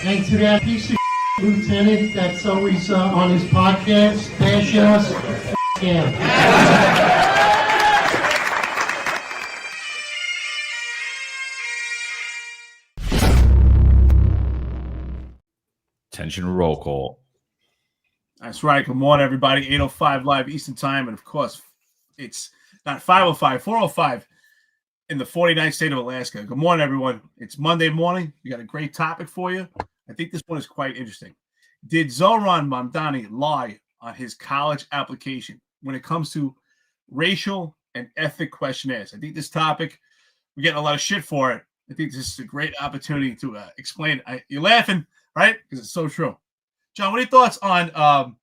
And to that piece of lieutenant that's always on his podcast, bash us, yeah. Attention, roll call. That's right. Good morning, everybody. 8:05 live Eastern time. And of course, it's not 5:05, 4:05 in the 49th state of Alaska. Good morning, everyone. It's Monday morning. We got a great topic for you. I think this one is quite interesting. Did Zohran Mamdani lie on his college application when it comes to racial and ethnic questionnaires? I think this topic, we're getting a lot of shit for it. I think this is a great opportunity to explain it. You're laughing, right? Because it's so true. John, what are your thoughts on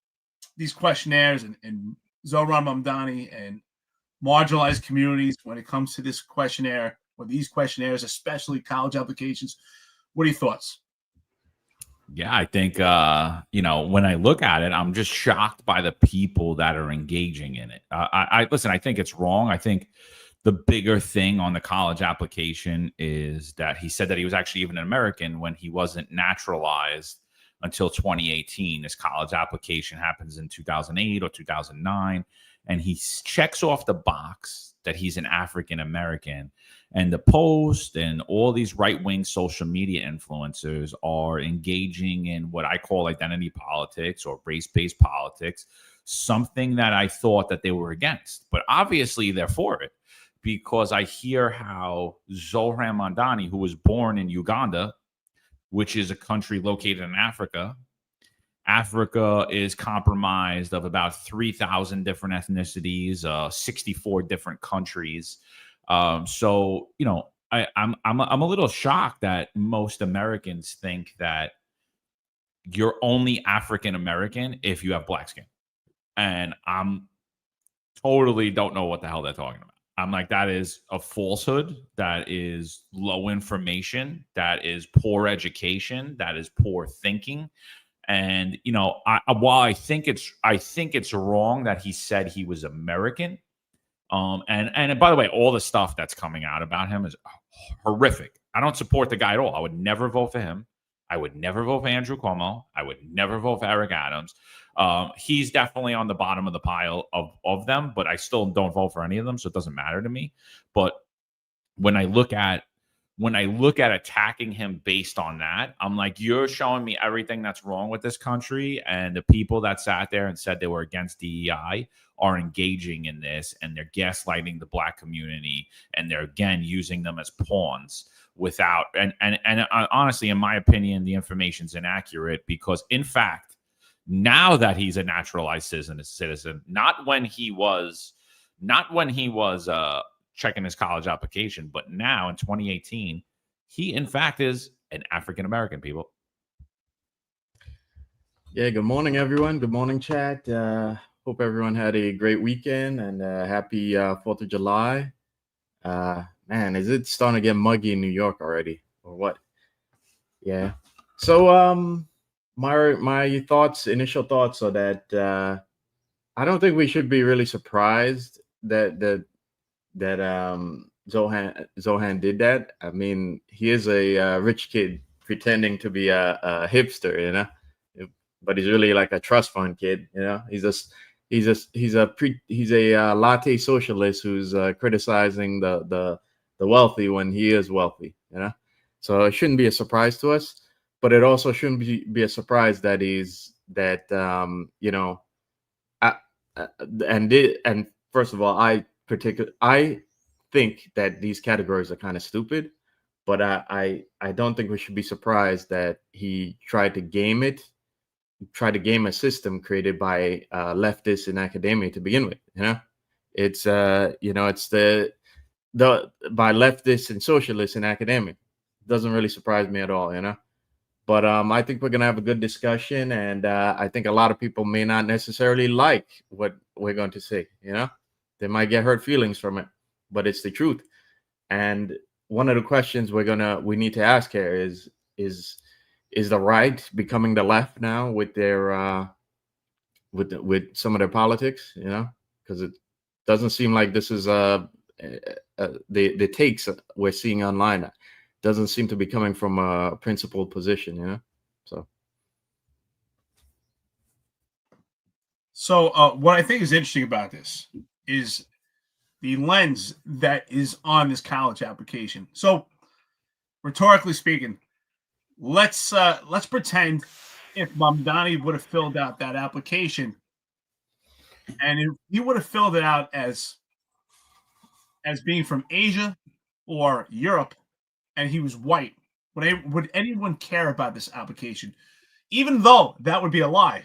these questionnaires and Zohran Mamdani and marginalized communities when it comes to this questionnaire or these questionnaires, especially college applications? What are your thoughts? Yeah, I think, when I look at it, I'm just shocked by the people that are engaging in it. Listen, I think it's wrong. I think the bigger thing on the college application is that he said that he was actually even an American when he wasn't naturalized until 2018. His college application happens in 2008 or 2009. And he checks off the box that he's an African American. And the Post and all these right-wing social media influencers are engaging in what I call identity politics or race-based politics, something that I thought that they were against. But obviously they're for it, because I hear how Zohran Mamdani, who was born in Uganda, which is a country located in Africa. Africa is comprised of about 3,000 different ethnicities, 64 different countries. I'm a little shocked that most Americans think that you're only African American if you have black skin, and I'm totally don't know what the hell they're talking about. I'm like, that is a falsehood. That is low information. That is poor education. That is poor thinking. And while I think it's wrong that he said he was American. And by the way, all the stuff that's coming out about him is horrific. I don't support the guy at all. I would never vote for him. I would never vote for Andrew Cuomo. I would never vote for Eric Adams. He's definitely on the bottom of the pile of them, but I still don't vote for any of them, so it doesn't matter to me. But when I look at attacking him based on that, I'm like, you're showing me everything that's wrong with this country, and the people that sat there and said they were against DEI are engaging in this, and they're gaslighting the black community, and they're again using them as pawns without and honestly, in my opinion, the information's inaccurate, because in fact, now that he's a naturalized citizen, not when he was checking his college application, but now in 2018, he in fact is an African American, people. Yeah, good morning, everyone. Good morning, chat. Hope everyone had a great weekend, and happy 4th of July. Man, is it starting to get muggy in New York already, or what? Yeah. So my initial thoughts are that I don't think we should be really surprised that Zohran did that. I mean, he is a rich kid pretending to be a hipster, but he's really like a trust fund kid. He's a latte socialist who's criticizing the wealthy when he is wealthy. So it shouldn't be a surprise to us, but it also shouldn't be a surprise that and first of all, I think that these categories are kind of stupid, but I don't think we should be surprised that he tried to game a system created by leftists in academia to begin with. It's by leftists and socialists in academia. Doesn't really surprise me at all, But I think we're gonna have a good discussion, and I think a lot of people may not necessarily like what we're going to say. They might get hurt feelings from it, but it's the truth. And one of the questions we need to ask here is the right becoming the left now with their with some of their politics? Because it doesn't seem like this is the takes we're seeing online doesn't seem to be coming from a principled position. So what I think is interesting about this is the lens that is on this college application. So rhetorically speaking, let's pretend if Mamdani would have filled out that application, and if he would have filled it out as being from Asia or Europe, and he was white, would anyone care about this application? Even though that would be a lie,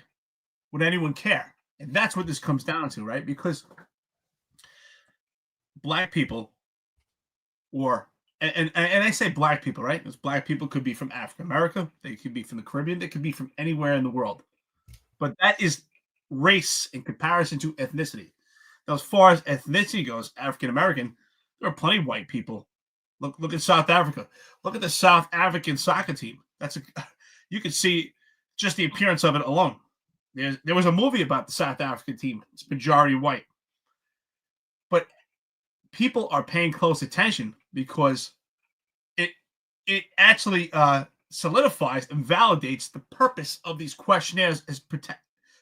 would anyone care? And that's what this comes down to, right? Because black people, and I say black people, right? Because black people could be from Africa America, they could be from the Caribbean, they could be from anywhere in the world. But that is race in comparison to ethnicity. Now, as far as ethnicity goes, African American, there are plenty of white people. Look at South Africa. Look at the South African soccer team. You can see just the appearance of it alone. There was a movie about the South African team. It's majority white. But people are paying close attention because it actually solidifies and validates the purpose of these questionnaires,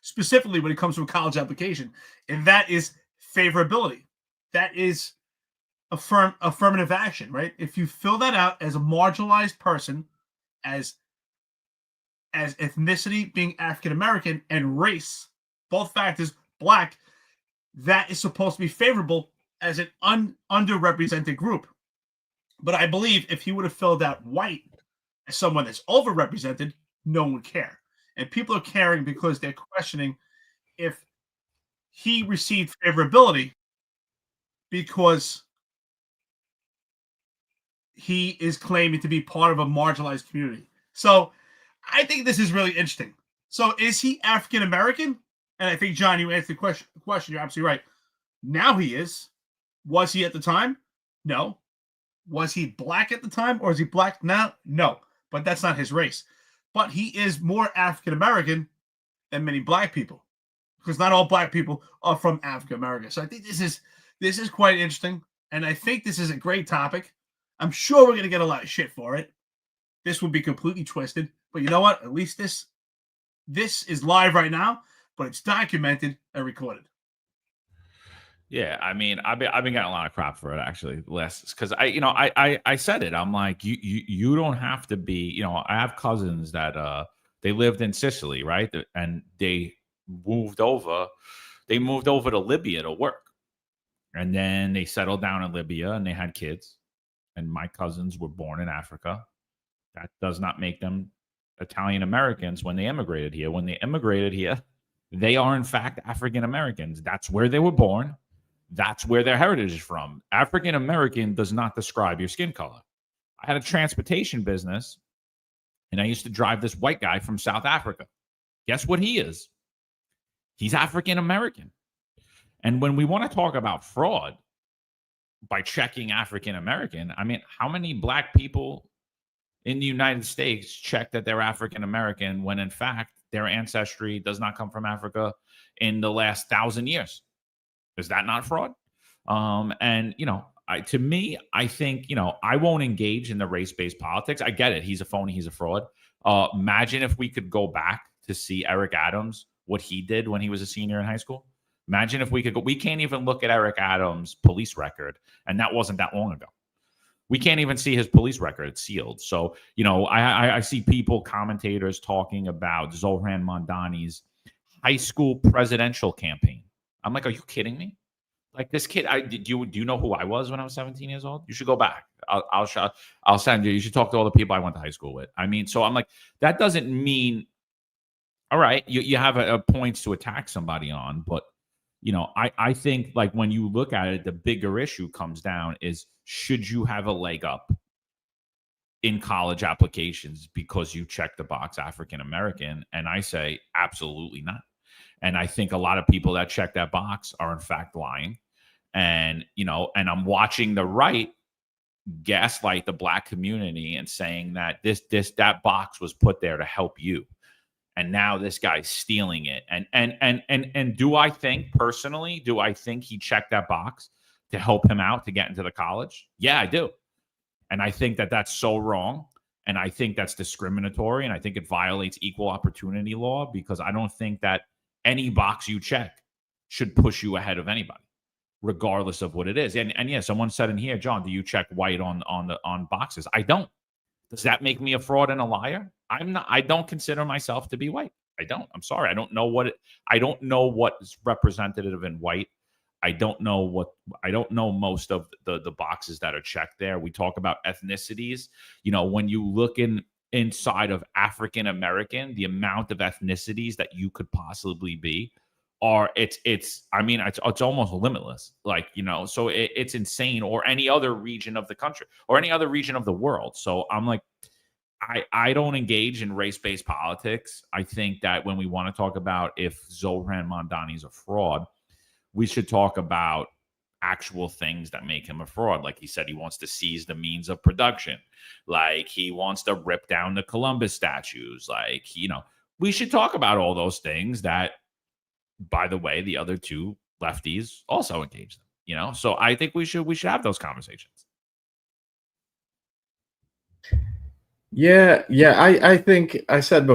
specifically when it comes to a college application, and that is favorability. That is affirmative action, right? If you fill that out as a marginalized person, as ethnicity being African American and race, both factors black, that is supposed to be favorable as an underrepresented group. But I believe if he would have filled out white as someone that's overrepresented, no one would care. And people are caring because they're questioning if he received favorability because he is claiming to be part of a marginalized community. So I think this is really interesting. So is he African American? And I think, John, you answered the question. You're absolutely right. Now he is. Was he at the time? No. Was he black at the time? Or is he black now? No. But that's not his race. But he is more African American than many black people, because not all black people are from Africa America. So I think this is quite interesting. And I think this is a great topic. I'm sure we're going to get a lot of shit for it. This will be completely twisted. But you know what? At least this is live right now, but it's documented and recorded. Yeah, I mean, I've been getting a lot of crap for it actually, because I said it. I'm like, you don't have to be. I have cousins that they lived in Sicily, right, and they moved over. They moved over to Libya to work, and then they settled down in Libya and they had kids. And my cousins were born in Africa. That does not make them Italian Americans when they immigrated here. When they immigrated here, they are in fact African Americans. That's where they were born. That's where their heritage is from. African American does not describe your skin color. I had a transportation business, and I used to drive this white guy from South Africa. Guess what he is? He's African American. And when we want to talk about fraud by checking African American, I mean, how many black people in the United States check that they're African American when in fact their ancestry does not come from Africa in the last 1,000 years? Is that not fraud? To me, I think, I won't engage in the race-based politics. I get it. He's a phony. He's a fraud. Imagine if we could go back to see Eric Adams, what he did when he was a senior in high school. Imagine if we could go. We can't even look at Eric Adams' police record, and that wasn't that long ago. We can't even see his police record. It's sealed. So, I see people, commentators talking about Zohran Mamdani's high school presidential campaign. I'm like, are you kidding me? Like this kid, do you know who I was when I was 17 years old? You should go back. I'll send you. You should talk to all the people I went to high school with. I mean, so I'm like, that doesn't mean, all right, you have a points to attack somebody on, but I think like when you look at it, the bigger issue comes down is, should you have a leg up in college applications because you check the box African American? And I say absolutely not. And I think a lot of people that check that box are in fact lying. And, and I'm watching the right gaslight the black community and saying that that box was put there to help you. And now this guy's stealing it. And do I think personally, he checked that box to help him out to get into the college? Yeah, I do. And I think that that's so wrong. And I think that's discriminatory, and I think it violates equal opportunity law, because I don't think that any box you check should push you ahead of anybody, regardless of what it is. And yeah, someone said in here, John, do you check white on boxes? I don't. Does that make me a fraud and a liar? I'm not. I don't consider myself to be white. I don't. I'm sorry. I don't know what is representative in white. I don't know most of the boxes that are checked there. We talk about ethnicities. When you look inside of African American, the amount of ethnicities that you could possibly be it's almost limitless. So it's insane. Or any other region of the country or any other region of the world. So I'm like, I don't engage in race-based politics. I think that when we want to talk about if Zohran Mamdani is a fraud, we should talk about actual things that make him a fraud. Like he said, he wants to seize the means of production. Like he wants to rip down the Columbus statues. We should talk about all those things that, by the way, the other two lefties also engage them. So I think we should have those conversations. Yeah. I think I said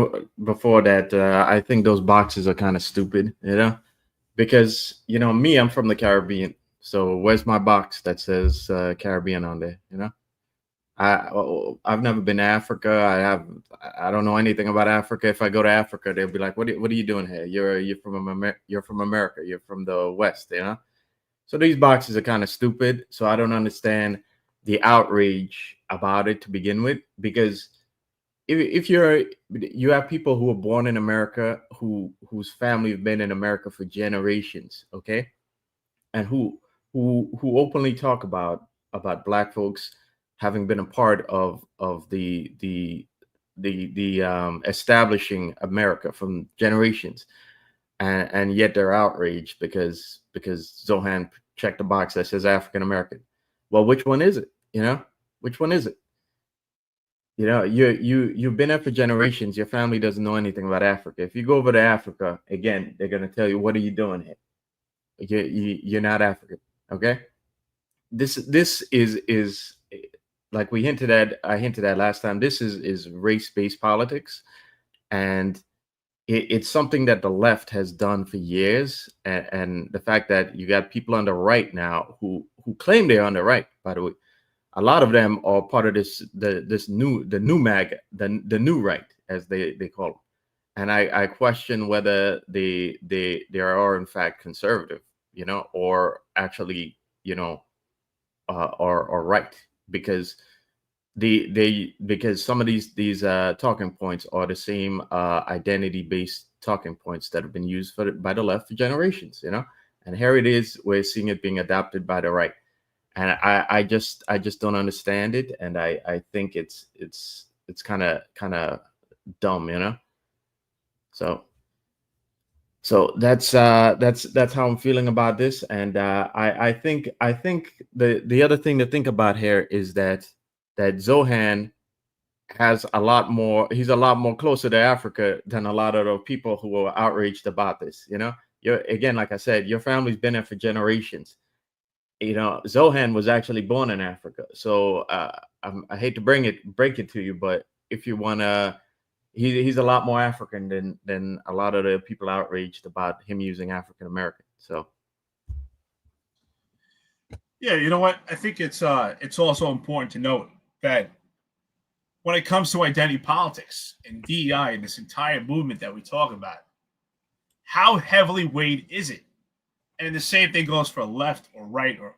before that I think those boxes are kind of stupid, because me, I'm from the Caribbean. So where's my box that says Caribbean on there? I've never been to Africa. I don't know anything about Africa. If I go to Africa, they'll be like, "What are you doing here? You're from America. You're from the West." So these boxes are kind of stupid. So I don't understand the outrage about it to begin with, because if you have people who are born in America, whose family have been in America for generations, okay, and who openly talk about Black folks having been a part of the establishing America from generations, and yet they're outraged because Zohan checked the box that says African American. Well, which one is it? Which one is it? You've been there for generations. Your family doesn't know anything about Africa. If you go over to Africa again, they're gonna tell you, "What are you doing here? You're not African." Okay. This is like I hinted at last time. This is race-based politics, and it's something that the left has done for years. And the fact that you got people on the right now who claim they're on the right, by the way, a lot of them are part of the new MAGA, the new right, as they call them. And I question whether they are in fact conservative, or actually, are right, because because some of these talking points are the same identity-based talking points that have been used by the left for generations, and here it is, we're seeing it being adopted by the right. And I just don't understand it, and I think it's kind of dumb, So that's how I'm feeling about this. And I think the other thing to think about here is that Zohan has he's a lot more closer to Africa than a lot of the people who are outraged about this. Again, like I said, your family's been there for generations. Zohan was actually born in Africa. So I hate to break it to you, but if you want to, he's a lot more African than a lot of the people outraged about him using African American. So yeah, you know what? I think it's also important to note that when it comes to identity politics and DEI and this entire movement that we talk about, how heavily weighed is it? And the same thing goes for left or right or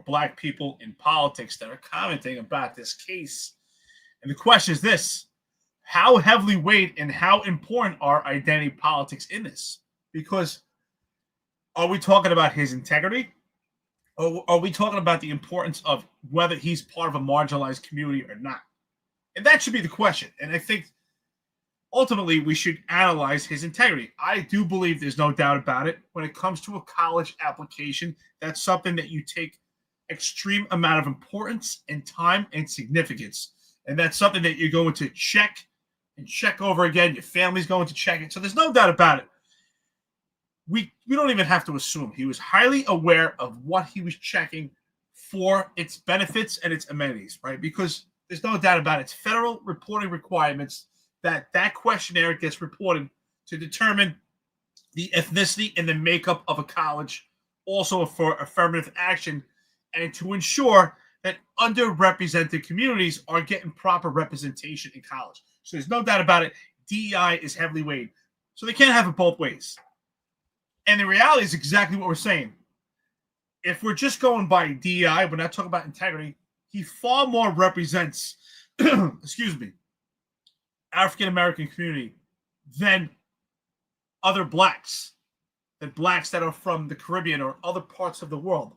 Black people in politics that are commenting about this case. And the question is this: how heavily weighed and how important are identity politics in this? Because are we talking about his integrity? Or are we talking about the importance of whether he's part of a marginalized community or not? And that should be the question. And I think ultimately we should analyze his integrity. I do believe there's no doubt about it. When it comes to a college application, that's something that you take extreme amount of importance and time and significance. And that's something that you're going to check and check over again. Your family's going to check it. So there's no doubt about it. We don't even have to assume. He was highly aware of what he was checking for its benefits and its amenities, right? Because There's no doubt about it. It's federal reporting requirements that questionnaire gets reported to determine the ethnicity and the makeup of a college, also for affirmative action, and to ensure that underrepresented communities are getting proper representation in college. So there's no doubt about it. DEI is heavily weighed. So they can't have it both ways. And the reality is exactly what we're saying. If we're just going by DEI, we're not talking about integrity, he far more represents, excuse me, African-American community than other blacks, than blacks that are from the Caribbean or other parts of the world.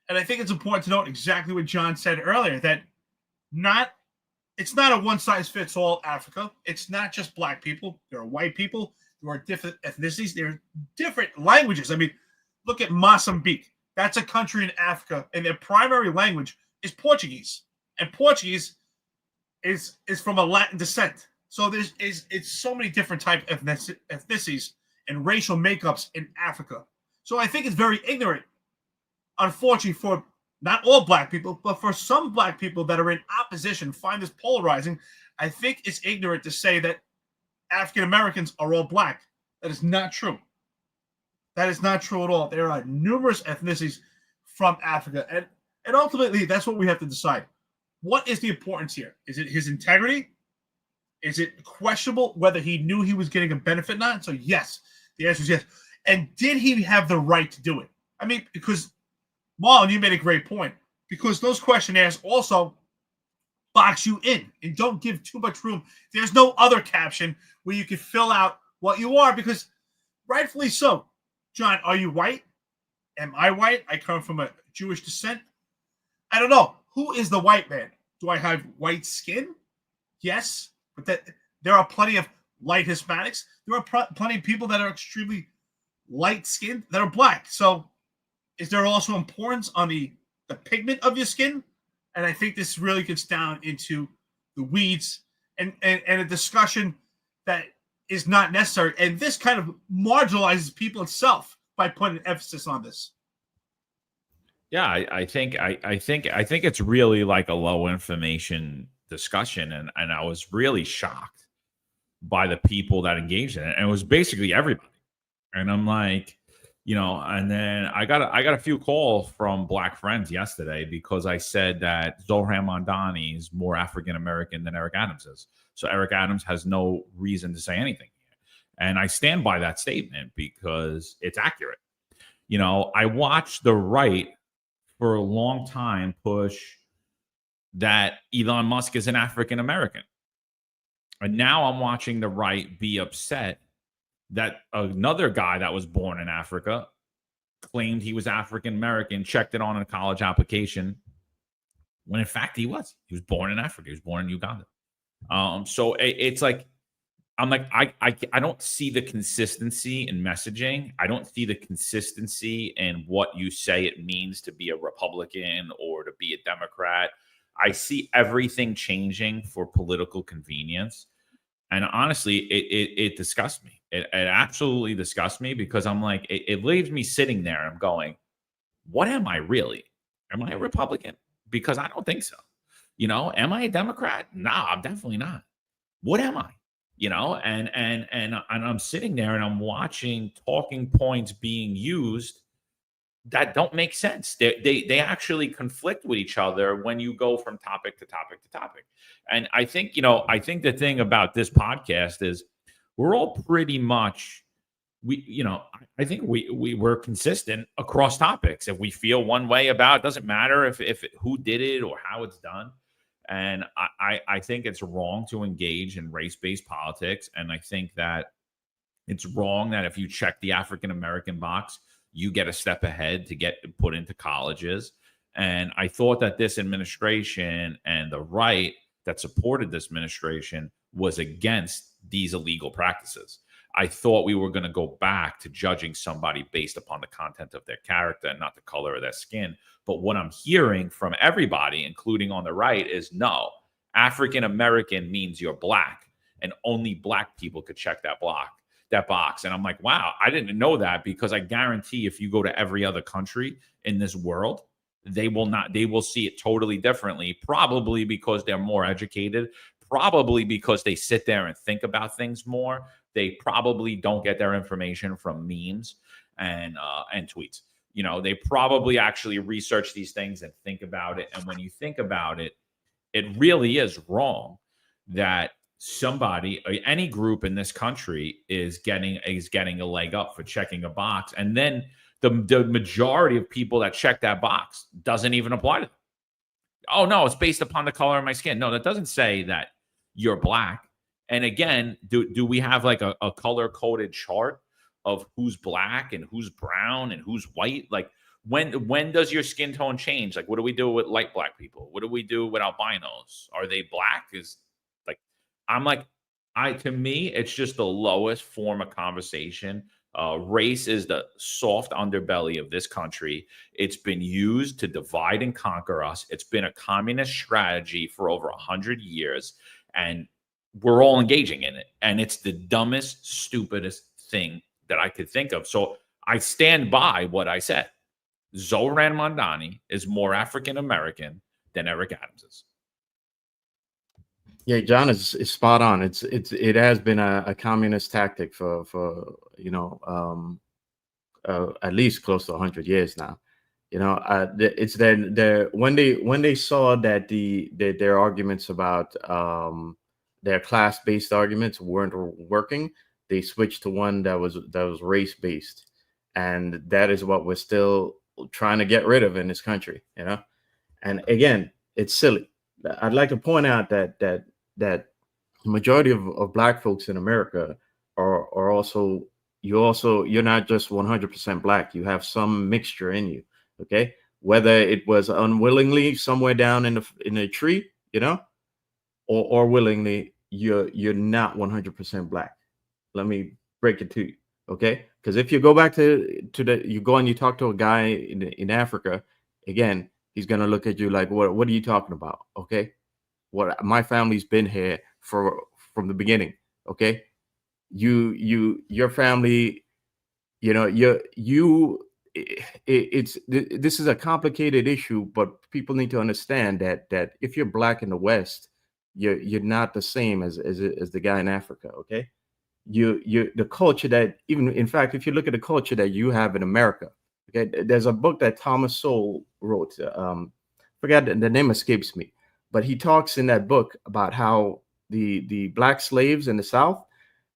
And I think it's important to note exactly what John said earlier, that it's not a one-size-fits-all Africa. It's not just black people. There are white people. There are different ethnicities. There are different languages. I mean, look at Mozambique. That's a country in Africa, and their primary language is Portuguese. And Portuguese is from a Latin descent. So it's so many different type of ethnicities and racial makeups in Africa. So I think it's very ignorant, unfortunately, for not all black people, but for some black people that are in opposition, find this polarizing. I think it's ignorant to say that African Americans are all black. That is not true. That is not true at all. There are numerous ethnicities from Africa. And ultimately, that's what we have to decide. What is the importance here? Is it his integrity? Is it questionable whether he knew he was getting a benefit or not? So yes, the answer is yes. And did he have the right to do it? I mean, because Marlon, you made a great point. Because those questionnaires also box you in and don't give too much room. There's no other caption where you can fill out what you are, because rightfully so. John, are you white? Am I white? I come from a Jewish descent. I don't know. Who is the white man? Do I have white skin? Yes. But there are plenty of light Hispanics. There are plenty of people that are extremely light-skinned that are black. So is there also importance on the pigment of your skin? And I think this really gets down into the weeds and a discussion that is not necessary. And this kind of marginalizes people itself by putting emphasis on this. Yeah, I think it's really like a low information discussion, and I was really shocked by the people that engaged in it. And it was basically everybody. And I'm like, and then I got a few calls from black friends yesterday because I said that Zohran Mamdani is more African American than Eric Adams is. So Eric Adams has no reason to say anything. And I stand by that statement because it's accurate. I watched the right for a long time push that Elon Musk is an African American. And now I'm watching the right be upset that another guy that was born in Africa claimed he was African American, checked it on a college application, when in fact he was born in Africa. He was born in Uganda. So it's like, I'm like, I don't see the consistency in messaging. I don't see the consistency in what you say it means to be a Republican or to be a Democrat. I see everything changing for political convenience. And honestly, it disgusts me. It absolutely disgusts me, because I'm like, it leaves me sitting there and I'm going, what am I really? Am I a Republican? Because I don't think so. Am I a Democrat? No, I'm definitely not. What am I? And I'm sitting there and I'm watching talking points being used that don't make sense. They actually conflict with each other when you go from topic to topic to topic. And I think the thing about this podcast is we're all pretty much, I think we're consistent across topics. If we feel one way about it, doesn't matter if who did it or how it's done. And I think it's wrong to engage in race-based politics. And I think that it's wrong that if you check the African American box, you get a step ahead to get put into colleges. And I thought that this administration and the right that supported this administration was against these illegal practices. I thought we were going to go back to judging somebody based upon the content of their character and not the color of their skin. But what I'm hearing from everybody, including on the right, is no, African American means you're black, and only black people could check that box. And I'm like, wow, I didn't know that, because I guarantee if you go to every other country in this world, they will see it totally differently, probably because they're more educated, probably because they sit there and think about things more. They probably don't get their information from memes and tweets. They probably actually research these things and think about it. And when you think about it, it really is wrong that somebody, any group in this country is getting a leg up for checking a box, and then the majority of people that check that box doesn't even apply to them. Oh no, it's based upon the color of my skin. No, that doesn't say that you're black. And again, do we have like a color coded chart of who's black and who's brown and who's white? Like when does your skin tone change? Like, what do we do with light black people? What do we do with albinos? Are they black? To me, it's just the lowest form of conversation. Race is the soft underbelly of this country. It's been used to divide and conquer us. It's been a communist strategy for over 100 years, and we're all engaging in it. And it's the dumbest, stupidest thing that I could think of. So I stand by what I said. Zohran Mamdani is more African American than Eric Adams is. Yeah, John is spot on. It has been a communist tactic for at least close to 100 years now. It's that when they saw that their arguments about their class-based arguments weren't working, they switched to one that was race-based, and that is what we're still trying to get rid of in this country. And again, it's silly. I'd like to point out that the majority of black folks in America are also you're not just 100% black. You have some mixture in you. Okay, whether it was unwillingly somewhere down in the tree, or willingly, you're not 100% black. Let me break it to you. Okay, because if you go back you go and you talk to a guy in Africa, again, he's gonna look at you like, what are you talking about? Okay, my family's been here from the beginning. Okay, your family, this is a complicated issue, but people need to understand that if you're black in the West, you're not the same as the guy in Africa. Okay, the culture that in fact, if you look at the culture that you have in America, okay, there's a book that Thomas Sowell wrote. Forgot the name escapes me, but he talks in that book about how the black slaves in the South,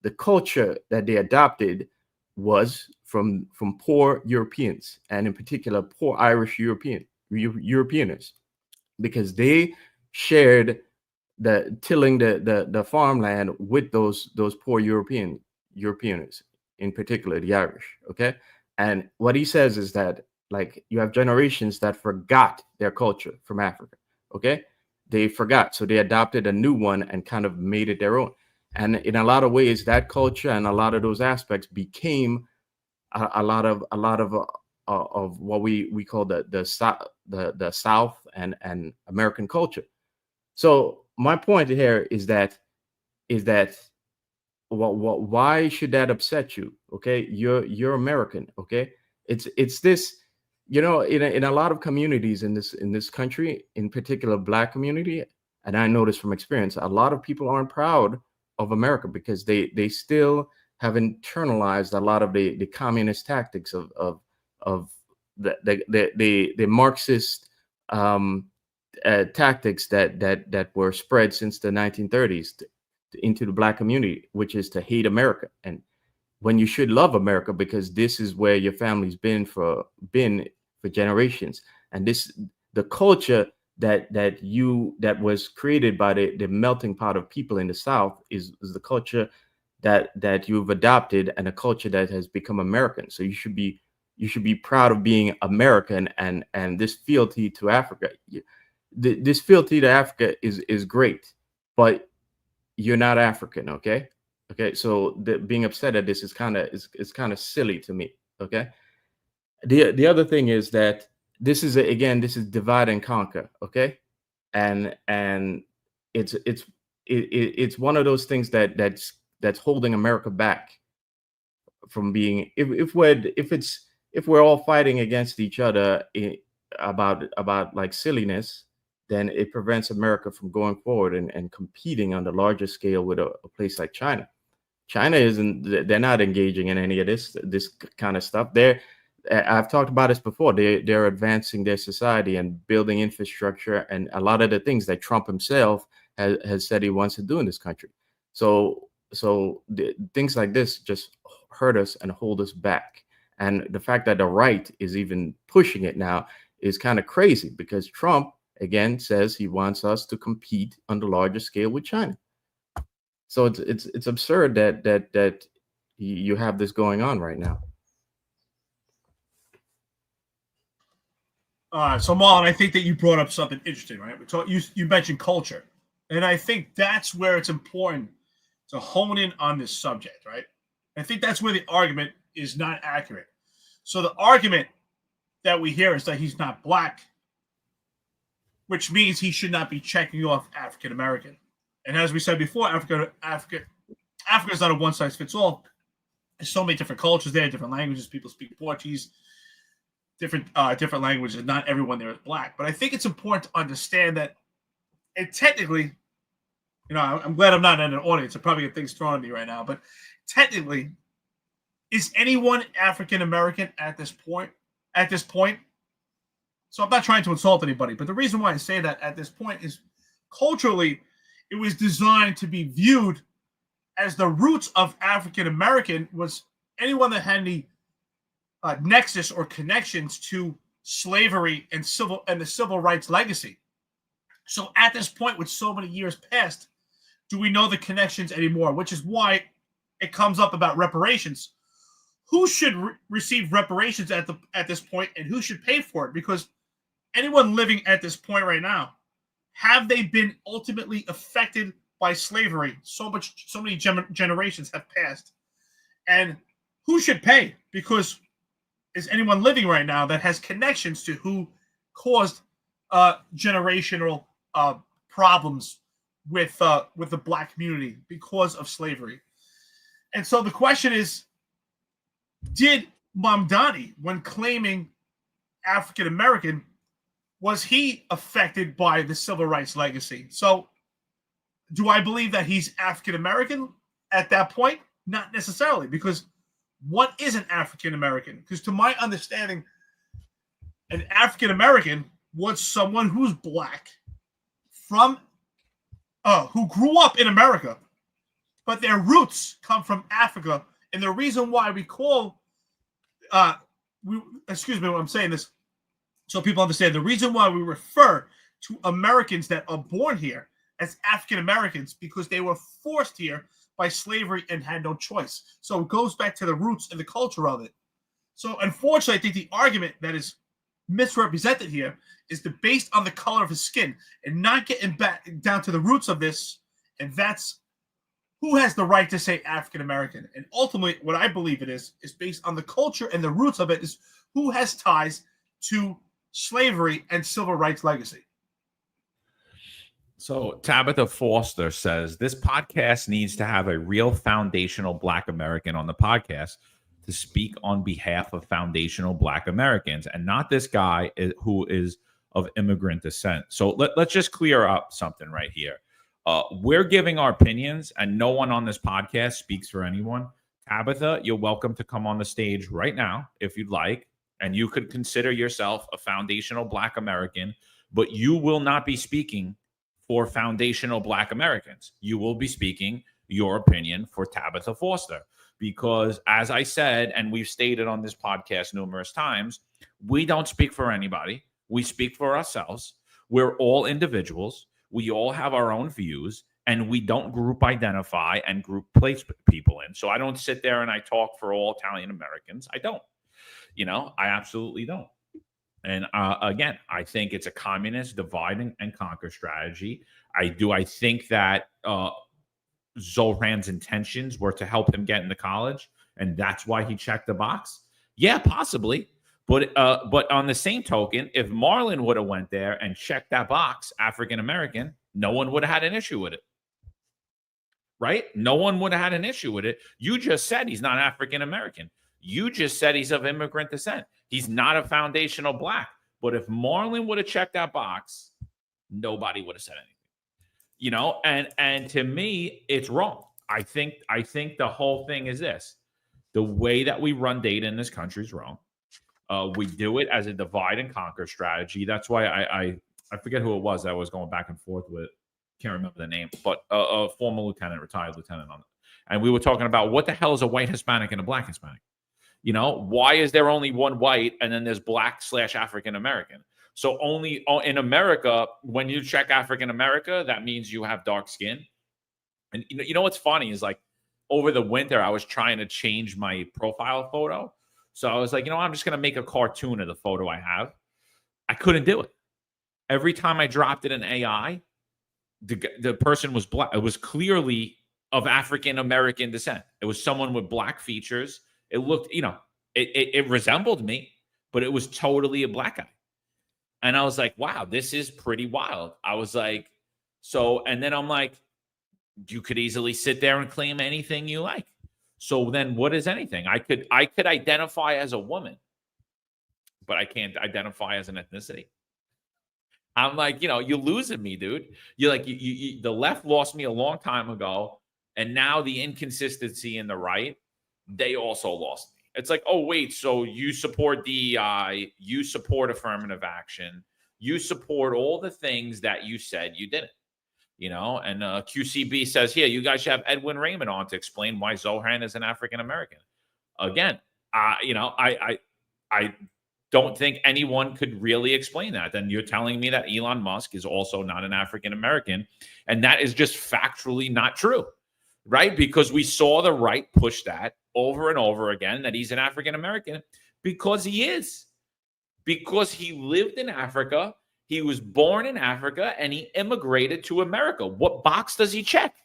the culture that they adopted was from poor Europeans, and in particular poor Irish Europeans, because they shared tilling the farmland with those poor Europeans, in particular the Irish. Okay, and what he says is that, like, you have generations that forgot their culture from Africa. Okay, they forgot, so they adopted a new one and kind of made it their own. And in a lot of ways, that culture and a lot of those aspects became a lot of what we call the South and American culture. So my point here is that why should that upset you? Okay, you're American. Okay, it's this, in a lot of communities in this country, in particular black community, and I know this from experience, a lot of people aren't proud of America because they still have internalized a lot of the communist tactics of the Marxist tactics that were spread since the 1930s into the black community, which is to hate America, and when you should love America because this is where your family's been for generations, and the culture that was created by the melting pot of people in the South is the culture that you've adopted, and a culture that has become American. So you should be proud of being American, and this fealty to Africa. This fealty to Africa is great, but you're not African. Okay, so being upset at this is kind of silly to me. Okay, the other thing is that this is divide and conquer. Okay, and it's one of those things that's holding America back from being, if we're all fighting against each other about like silliness, then it prevents America from going forward and competing on the larger scale with a place like China. China they're not engaging in any of this kind of stuff. I've talked about this before. They're advancing their society and building infrastructure and a lot of the things that Trump himself has said he wants to do in this country. So things like this just hurt us and hold us back. And the fact that the right is even pushing it now is kind of crazy, because Trump, again, says he wants us to compete on the larger scale with China. So it's absurd that you have this going on right now. So Marlon, I think that you brought up something interesting, right? You mentioned culture, and I think that's where it's important to hone in on this subject, right? I think that's where the argument is not accurate. So the argument that we hear is that he's not black, which means he should not be checking off African American. And as we said before, Africa is not a one size fits all. There's so many different cultures there, different languages. People speak Portuguese, different languages. Not everyone there is black, but I think it's important to understand that. And technically, I'm glad I'm not in an audience. I probably get things thrown at me right now, but technically, is anyone African American at this point? So I'm not trying to insult anybody, but the reason why I say that at this point is culturally, it was designed to be viewed as the roots of African American was anyone that had any nexus or connections to slavery and the civil rights legacy. So at this point, with so many years past, do we know the connections anymore? Which is why it comes up about reparations. Who should receive reparations at this point, and who should pay for it? Because anyone living at this point right now, have they been ultimately affected by slavery? So many generations have passed, and who should pay? Because is anyone living right now that has connections to who caused generational problems with the black community because of slavery? And so the question is, did Mamdani, when claiming African American, was he affected by the civil rights legacy? So do I believe that he's African American at that point? Not necessarily, because what is an African American? Because to my understanding, an African American was someone who's black who grew up in America, but their roots come from Africa. And the reason why we call, excuse me when I'm saying this, so people understand, the reason why we refer to Americans that are born here as African Americans, because they were forced here by slavery and had no choice. So it goes back to the roots and the culture of it. So unfortunately, I think the argument that is misrepresented here is based on the color of his skin and not getting back down to the roots of this. And that's who has the right to say African American. And ultimately, what I believe it is based on the culture and the roots of it is who has ties to slavery and civil rights legacy. So Tabitha Foster says this podcast needs to have a real foundational Black American on the podcast to speak on behalf of foundational Black Americans, and not this guy who is of immigrant descent. So let's just clear up something right here. We're giving our opinions, and no one on this podcast speaks for anyone. Tabitha, you're welcome to come on the stage right now if you'd like, and you could consider yourself a foundational Black American, but you will not be speaking for foundational Black Americans. You will be speaking your opinion for Tabitha Foster, because as I said, and we've stated on this podcast numerous times, we don't speak for anybody. We speak for ourselves. We're all individuals. We all have our own views, and we don't group identify and group place people in. So I don't sit there and I talk for all Italian Americans. I don't. I absolutely don't. And again, I think it's a communist divide and conquer strategy. I think that Zohran's intentions were to help him get into college, and that's why he checked the box. Yeah, possibly. But on the same token, if Marlon would have went there and checked that box, African American, no one would have had an issue with it. Right? No one would have had an issue with it. You just said he's not African American. You just said he's of immigrant descent. He's not a foundational Black. But if Marlon would have checked that box, nobody would have said anything. And to me, it's wrong. I think the whole thing is this: the way that we run data in this country is wrong. We do it as a divide and conquer strategy. That's why I forget who it was that I was going back and forth with. Can't remember the name, but a former lieutenant, retired lieutenant on it. And we were talking about what the hell is a white Hispanic and a black Hispanic? Why is there only one white and then there's black/African American? So only in America, when you check African America, that means you have dark skin. And you know what's funny is, like, over the winter, I was trying to change my profile photo. So I was like, I'm just going to make a cartoon of the photo I have. I couldn't do it. Every time I dropped it in AI, the person was black. It was clearly of African American descent. It was someone with black features. It looked, it resembled me, but it was totally a black guy. And I was like, wow, this is pretty wild. I was like, and then I'm like, you could easily sit there and claim anything you like. So then what is anything? I could identify as a woman, but I can't identify as an ethnicity. I'm like, you're losing me, dude. You're like, the left lost me a long time ago. And now the inconsistency in the right, they also lost me. It's like, oh, wait, so you support DEI, you support affirmative action, you support all the things that you said you didn't. And QCB says, here, you guys should have Edwin Raymond on to explain why Zohran is an African-American. Again, I don't think anyone could really explain that. Then you're telling me that Elon Musk is also not an African-American. And that is just factually not true, right? Because we saw the right push that over and over again, that he's an African-American, because he is. Because he lived in Africa. He was born in Africa and he immigrated to America. What box does he check?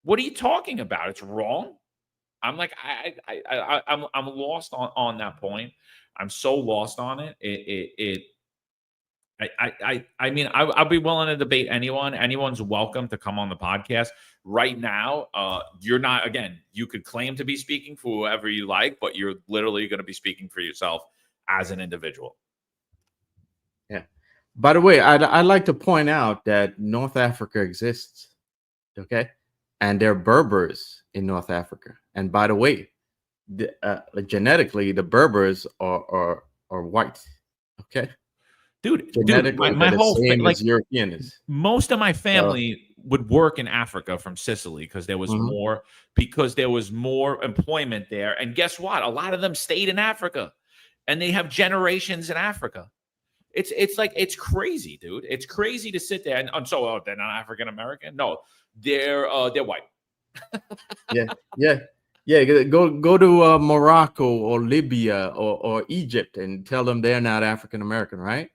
What are you talking about? It's wrong. I'm like, I'm lost on that point. I'm so lost on it. I mean, I'll be willing to debate anyone. Anyone's welcome to come on the podcast. Right now, you're not, again, you could claim to be speaking for whoever you like, but you're literally going to be speaking for yourself as an individual. Yeah. By the way, I'd like to point out that North Africa exists, okay? And there are Berbers in North Africa. And by the way, genetically, the Berbers are white, okay? Dude, my whole thing, like, European is. Most of my family would work in Africa from Sicily because there was more employment there. And guess what? A lot of them stayed in Africa, and they have generations in Africa. It's like, it's crazy, dude. It's crazy to sit there and so they're not African American. No, they're white. Yeah. Go to Morocco or Libya or Egypt and tell them they're not African American, right?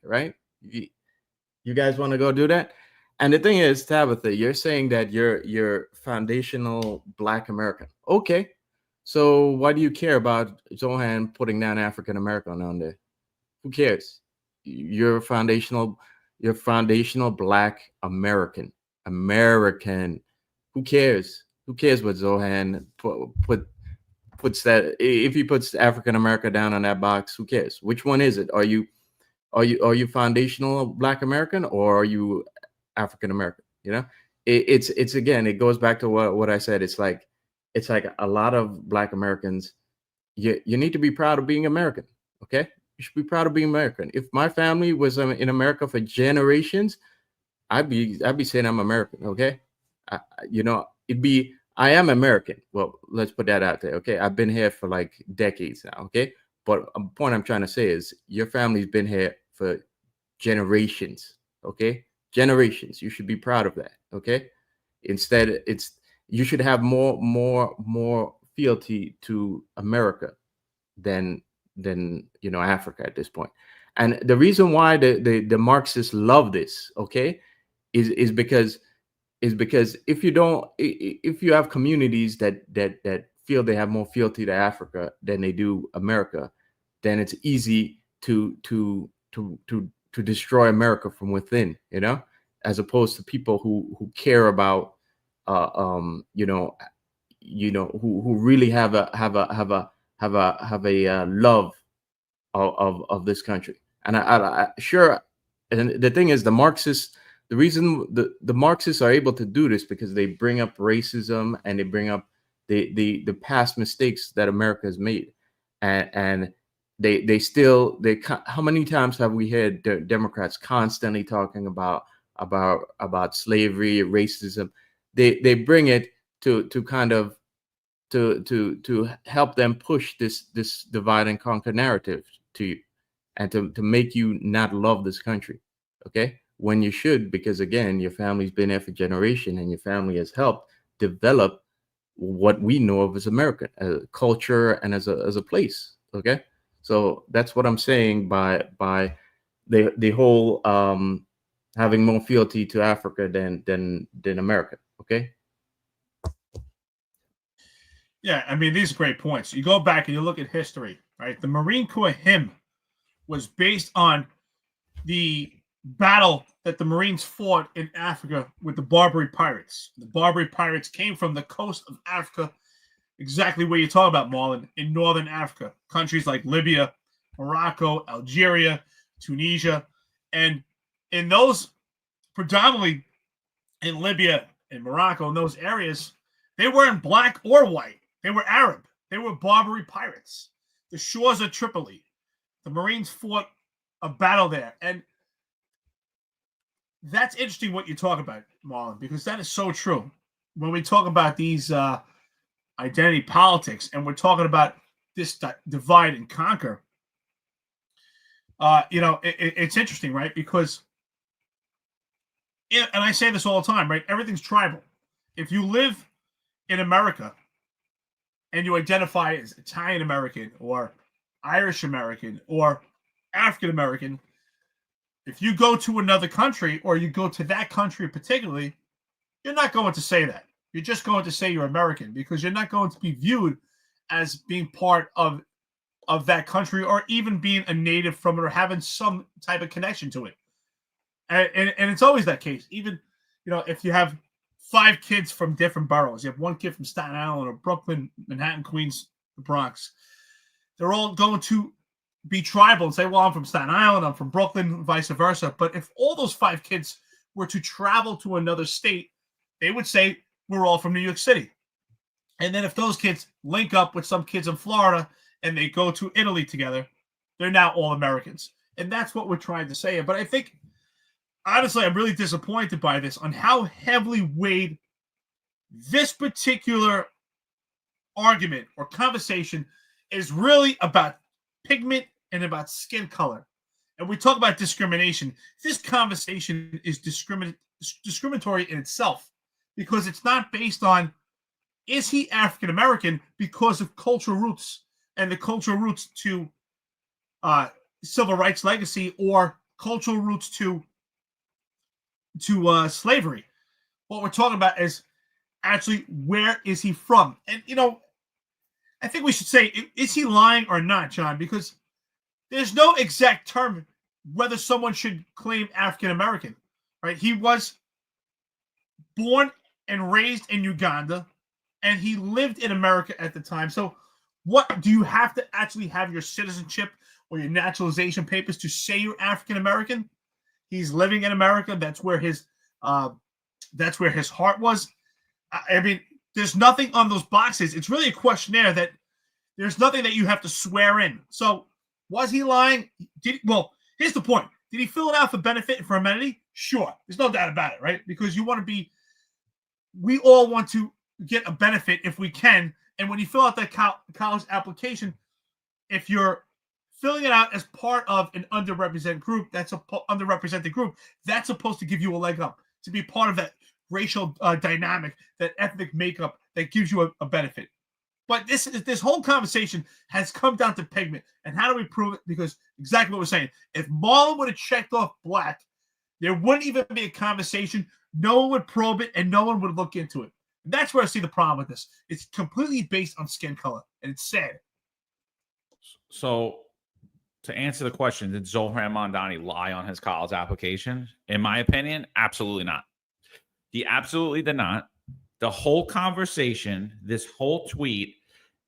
You guys want to go do that? And the thing is, Tabitha, you're saying that you're foundational Black American. Okay, so why do you care about Zohran putting down African American on there? Who cares? You're foundational Black American. Who cares? Who cares what Zohran puts that? If he puts African America down on that box, who cares? Which one is it? Are you foundational Black American, or are you African American? It's again, it goes back to what I said. It's like a lot of Black Americans. You need to be proud of being American. Okay, you should be proud of being American. If my family was in America for generations, I'd be saying I'm American. Okay, I am American. Well, let's put that out there. Okay, I've been here for like decades now. Okay, but a point I'm trying to say is your family's been here for generations. Okay, generations. You should be proud of that. Okay, instead, you should have more fealty to America than Africa at this point. And the reason why the Marxists love this, okay, is because if you have communities that feel they have more fealty to Africa than they do America, then it's easy to destroy America from within, as opposed to people who care about who really have a love of this country. And I sure, and the thing is, the Marxists, the reason the Marxists are able to do this because they bring up racism and they bring up the past mistakes that America has made, and they still how many times have we heard the Democrats constantly talking about slavery, racism? They bring it to kind of to help them push this divide and conquer narrative to you, and to make you not love this country, okay? When you should, because again, your family's been there for generation, and your family has helped develop what we know of as America, as a culture and as a place, okay? So that's what I'm saying by the whole having more fealty to Africa than America, okay? Yeah, I mean, these are great points. You go back and you look at history, right? The Marine Corps hymn was based on the battle that the Marines fought in Africa with the Barbary pirates. The Barbary pirates came from the coast of Africa, exactly where you talk about, Marlon, in northern Africa, countries like Libya, Morocco, Algeria, Tunisia. And in those, predominantly in Libya and Morocco, in those areas, they weren't black or white. They were Arab. They were Barbary pirates. The shores of Tripoli. The Marines fought a battle there. And that's interesting what you talk about, Marlon, because that is so true. When we talk about these identity politics and we're talking about this divide and conquer, it's interesting, right? Because, and I say this all the time, right? Everything's tribal. If you live in America and you identify as Italian American or Irish American or African American, if you go to another country or you go to that country particularly, you're not going to say that. You're just going to say you're American, because you're not going to be viewed as being part of that country or even being a native from it or having some type of connection to it. And it's always that case. Even, if you have 5 kids from different boroughs, you have 1 kid from Staten Island or Brooklyn, Manhattan, Queens, the Bronx, they're all going to be tribal and say, well, I'm from Staten Island, I'm from Brooklyn, vice versa. But if all those 5 kids were to travel to another state, they would say, we're all from New York City. And then if those kids link up with some kids in Florida and they go to Italy together, they're now all Americans. And that's what we're trying to say. But I think, honestly, I'm really disappointed by this, on how heavily weighed this particular argument or conversation is really about pigment and about skin color. And we talk about discrimination. This conversation is discriminatory in itself, because it's not based on, is he African American, because of cultural roots and the cultural roots to civil rights legacy or cultural roots to slavery. What we're talking about is actually, where is he from? And, I think we should say, is he lying or not, John? Because there's no exact term whether someone should claim African American, right? He was born and raised in Uganda, and he lived in America at the time. So what do you have to actually have your citizenship or your naturalization papers to say you're African American? He's living in America. That's where his heart was. I mean, there's nothing on those boxes. It's really a questionnaire that there's nothing that you have to swear in. So was he lying? Well, here's the point. Did he fill it out for benefit and for amenity? Sure. There's no doubt about it, right? Because we all want to get a benefit if we can. And when you fill out that college application, if you're filling it out as part of an underrepresented group, that's supposed to give you a leg up, to be part of that racial dynamic, that ethnic makeup that gives you a benefit. But this whole conversation has come down to pigment. And how do we prove it? Because exactly what we're saying. If Marlon would have checked off black, there wouldn't even be a conversation. No one would probe it, and no one would look into it. And that's where I see the problem with this. It's completely based on skin color, and it's sad. So, to answer the question, did Zohran Mamdani lie on his college application? In my opinion, absolutely not. He absolutely did not. The whole conversation, this whole tweet,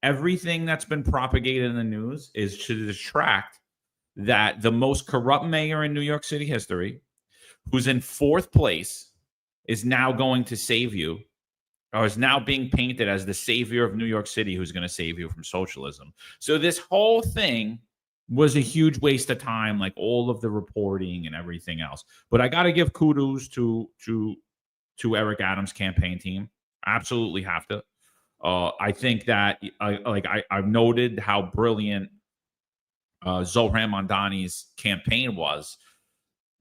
everything that's been propagated in the news is to distract that the most corrupt mayor in New York City history, who's in fourth place, is now going to save you, or is now being painted as the savior of New York City who's going to save you from socialism. So this whole thing was a huge waste of time, like all of the reporting and everything else. But I got to give kudos to Eric Adams' campaign team. Absolutely have to. I think that I've noted how brilliant Zohran Mamdani's campaign was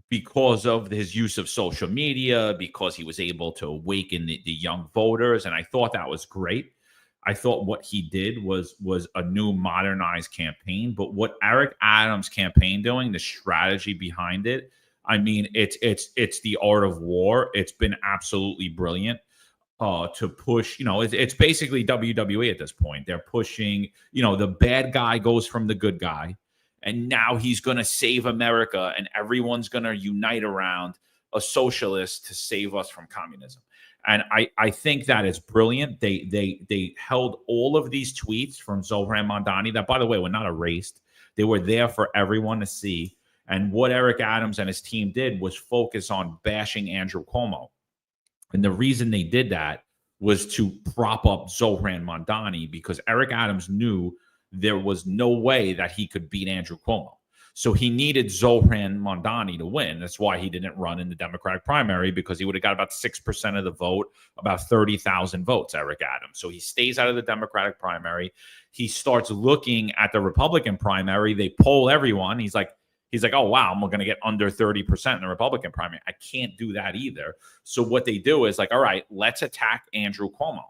because of his use of social media, because he was able to awaken the young voters. And I thought that was great. I thought what he did was a new modernized campaign. But what Eric Adams' campaign doing, the strategy behind it, I mean, it's the art of war. It's been absolutely brilliant to push, it's basically WWE at this point. They're pushing, the bad guy goes from the good guy. And now he's going to save America, and everyone's going to unite around a socialist to save us from communism. And I think that is brilliant. They held all of these tweets from Zohran Mamdani that, by the way, were not erased. They were there for everyone to see. And what Eric Adams and his team did was focus on bashing Andrew Cuomo. And the reason they did that was to prop up Zohran Mamdani, because Eric Adams knew there was no way that he could beat Andrew Cuomo. So he needed Zohran Mamdani to win. That's why he didn't run in the Democratic primary, because he would have got about 6% of the vote, about 30,000 votes, Eric Adams. So he stays out of the Democratic primary. He starts looking at the Republican primary. They poll everyone. He's like, oh, wow, I'm going to get under 30% in the Republican primary. I can't do that either. So what they do is like, all right, let's attack Andrew Cuomo.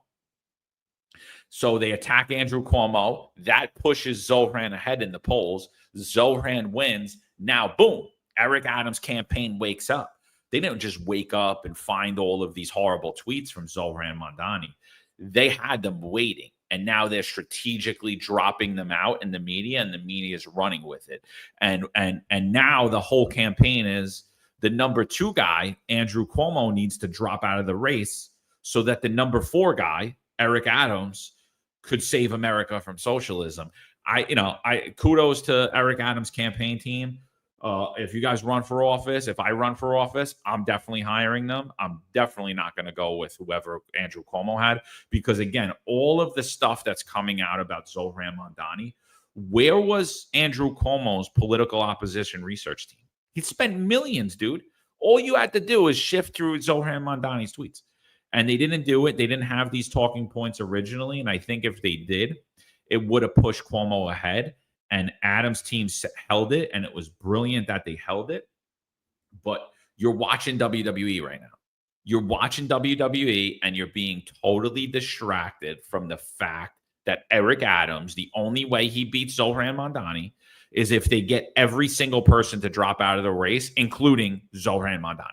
So they attack Andrew Cuomo. That pushes Zohran ahead in the polls. Zohran wins. Now, boom, Eric Adams' campaign wakes up. They didn't just wake up and find all of these horrible tweets from Zohran Mamdani. They had them waiting, and now they're strategically dropping them out in the media, and the media is running with it. And now the whole campaign is the number 2 guy, Andrew Cuomo, needs to drop out of the race so that the number 4 guy, Eric Adams, could save America from socialism. I kudos to Eric Adams' campaign team. If you guys run for office, if I run for office, I'm definitely hiring them. I'm definitely not going to go with whoever Andrew Cuomo had, because again, all of the stuff that's coming out about Zohran Mamdani, where was Andrew Cuomo's political opposition research team? He spent millions, dude. All you had to do is shift through Zohran Mamdani's tweets. And they didn't do it. They didn't have these talking points originally. And I think if they did, it would have pushed Cuomo ahead. And Adams' team held it. And it was brilliant that they held it. But you're watching WWE right now. You're watching WWE and you're being totally distracted from the fact that Eric Adams, the only way he beats Zohran Mamdani is if they get every single person to drop out of the race, including Zohran Mamdani.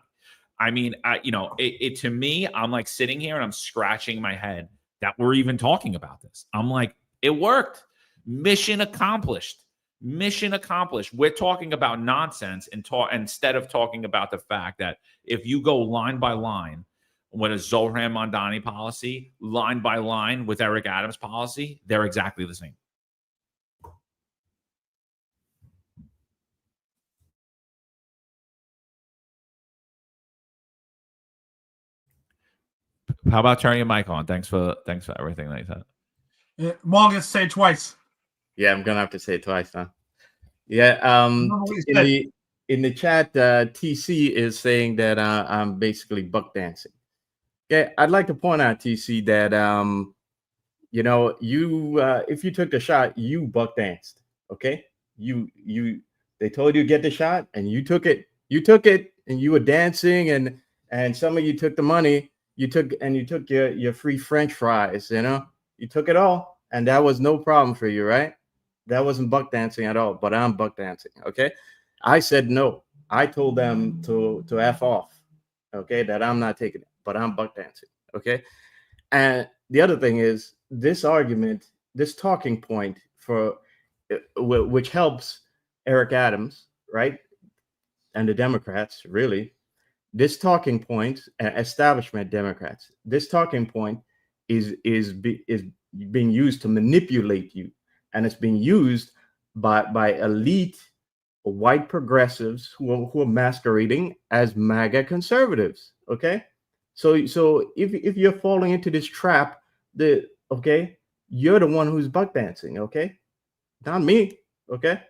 I mean, to me, I'm like sitting here and I'm scratching my head that we're even talking about this. I'm like, it worked. Mission accomplished. Mission accomplished. We're talking about nonsense instead of talking about the fact that if you go line by line with a Zohran Mamdani policy, line by line with Eric Adams' policy, they're exactly the same. How about turning your mic on? Thanks for everything that you said. Marlon gets to say it twice. Yeah, I'm gonna have to say it twice, huh? Yeah. In the chat, TC is saying that I'm basically buck dancing. Yeah, I'd like to point out, TC, that if you took the shot, you buck danced. Okay, they told you to get the shot, and you took it. You took it, and you were dancing, and some of you took the money. You took your free French fries. You took it all, and that was no problem for you, right? That wasn't buck dancing at all. But I'm buck dancing. Okay, I said no. I told them to F off. Okay, that I'm not taking it, but I'm buck dancing. Okay, and the other thing is this argument, this talking point which helps Eric Adams, right, and the Democrats, really. This talking point, establishment Democrats, this talking point is being used to manipulate you, and it's being used by elite white progressives who are masquerading as MAGA conservatives. Okay, so if you're falling into this trap, you're the one who's buck dancing. Okay, not me. Okay,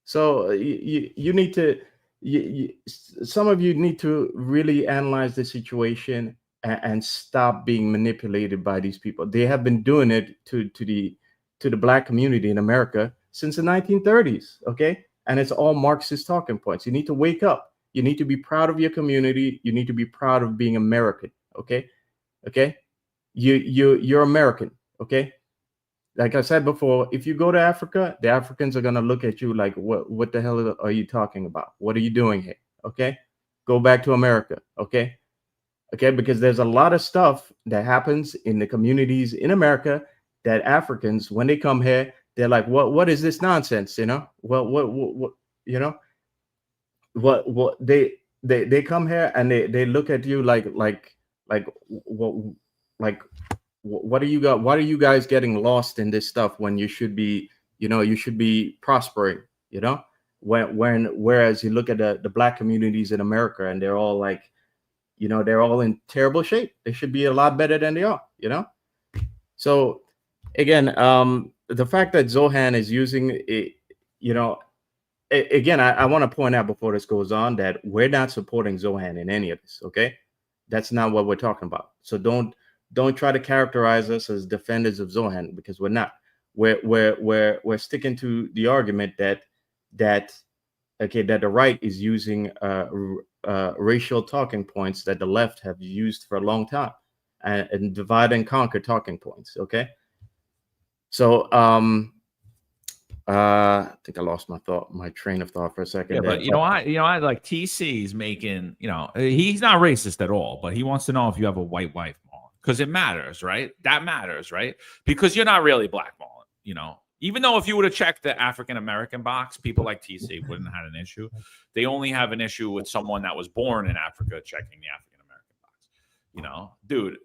so you need to some of you need to really analyze the situation and stop being manipulated by these people. They have been doing it to the black community in America since the 1930s. Okay, and it's all Marxist talking points. You need to wake up. You need to be proud of your community. You need to be proud of being American. Okay, you're American. Okay, like I said before, if you go to Africa, the Africans are gonna look at you like, what the hell are you talking about? What are you doing here? Okay, go back to America. Okay, because there's a lot of stuff that happens in the communities in America that Africans, when they come here, they're like, what is this nonsense? You know, what you know, what they come here and they look at you like what do you got? Why are you guys getting lost in this stuff when you should be, you should be prospering, whereas you look at the black communities in America and they're all like, they're all in terrible shape. They should be a lot better than they are, So again, the fact that Zohran is using it, again, I want to point out before this goes on that we're not supporting Zohran in any of this. Okay, that's not what we're talking about. So don't try to characterize us as defenders of Zohran, because we're not. We're sticking to the argument that the right is using racial talking points that the left have used for a long time, and divide and conquer talking points. Okay, so I think I lost my train of thought for a second. Yeah, but I like TC's making, he's not racist at all, but he wants to know if you have a white wife, Marlon, because it matters, right? That matters, right? Because you're not really black, Marlon, even though if you would have checked the African American box, people like TC wouldn't have had an issue. They only have an issue with someone that was born in Africa checking the African American box. Dude,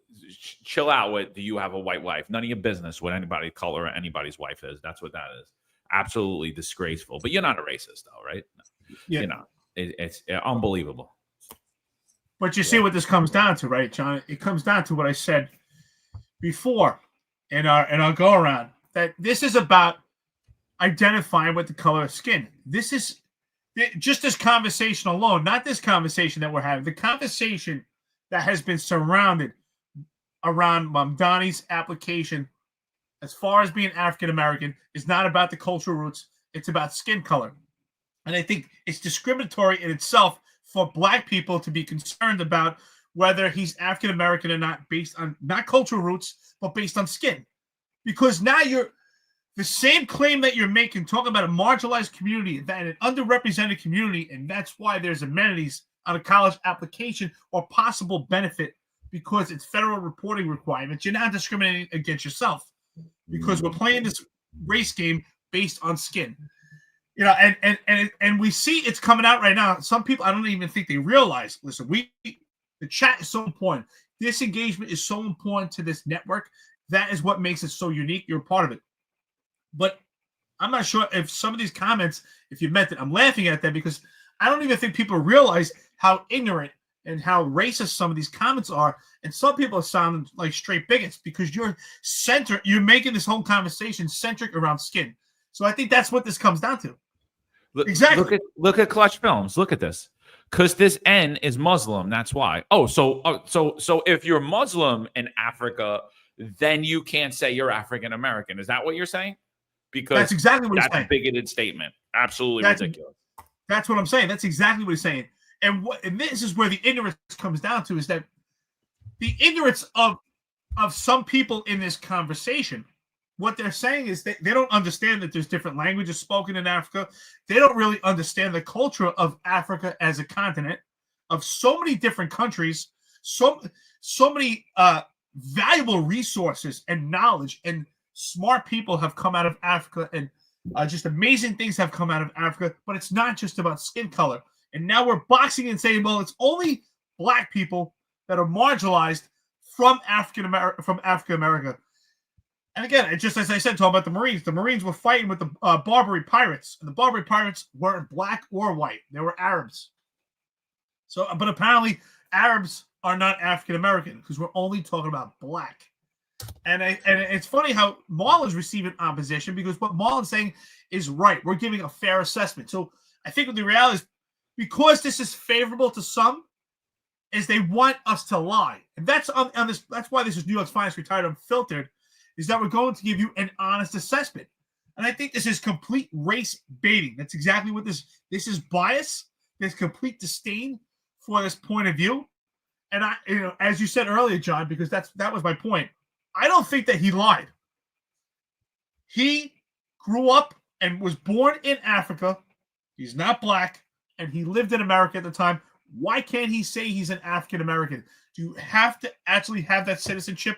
chill out with, do you have a white wife? None of your business what anybody color or anybody's wife is. That's what that is. Absolutely disgraceful. But you're not a racist, though, right? Yeah. It's unbelievable. But you see what this comes down to, right, John? It comes down to what I said before in our go around, that this is about identifying with the color of skin. This is just this conversation alone, not this conversation that we're having, the conversation that has been surrounded around Mamdani's application as far as being African-American is not about the cultural roots. It's about skin color. And I think it's discriminatory in itself for black people to be concerned about whether he's African-American or not, based on not cultural roots, but based on skin. Because now you're the same claim that you're making, talking about a marginalized community, that an underrepresented community, and that's why there's amenities on a college application or possible benefit because it's federal reporting requirements. You're not discriminating against yourself, because we're playing this race game based on skin, and we see it's coming out right now. Some people, I don't even think they realize. Listen, the chat is so important. This engagement is so important to this network. That is what makes it so unique. You're a part of it. But I'm not sure if some of these comments, if you meant it, I'm laughing at them because I don't even think people realize how ignorant and how racist some of these comments are. And some people sound like straight bigots because you're making this whole conversation centric around skin. So I think that's what this comes down to. Exactly. Look at Clutch Films. Look at this. Because this N is Muslim. That's why. So if you're Muslim in Africa, then you can't say you're African American. Is that what you're saying? Because that's exactly what he's saying. That's a bigoted statement. Absolutely ridiculous. That's what I'm saying. That's exactly what he's saying. And this is where the ignorance comes down to, is that the ignorance of some people in this conversation, what they're saying is that they don't understand that there's different languages spoken in Africa. They don't really understand the culture of Africa as a continent, of so many different countries, so many valuable resources and knowledge and smart people have come out of Africa, and just amazing things have come out of Africa. But it's not just about skin color. And now we're boxing and saying, well, it's only black people that are marginalized from Africa America. And again, it's just as I said, talking about the Marines. The Marines were fighting with the Barbary pirates, and the Barbary pirates weren't black or white; they were Arabs. So, but apparently, Arabs are not African American because we're only talking about black. And it's funny how Marlon's receiving opposition because what Marlon's saying is right. We're giving a fair assessment. So I think the reality is because this is favorable to some, is they want us to lie, and that's on this. That's why this is New York's Finest Retired Unfiltered. Is that we're going to give you an honest assessment. And I think this is complete race baiting. That's exactly what this is bias. There's complete disdain for this point of view. And as you said earlier, John, because that was my point. I don't think that he lied. He grew up and was born in Africa. He's not black, and he lived in America at the time. Why can't he say he's an African American? Do you have to actually have that citizenship?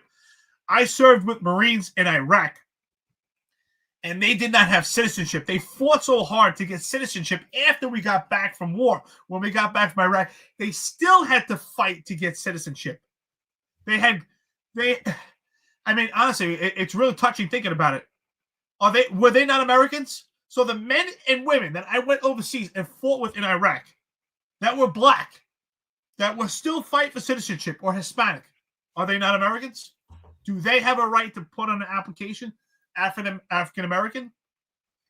I served with Marines in Iraq, and they did not have citizenship. They fought so hard to get citizenship after we got back from war. When we got back from Iraq, they still had to fight to get citizenship. Honestly, it's really touching thinking about it. Were they not Americans? So the men and women that I went overseas and fought with in Iraq that were black, that were still fighting for citizenship or Hispanic, are they not Americans? Do they have a right to put on an application African American?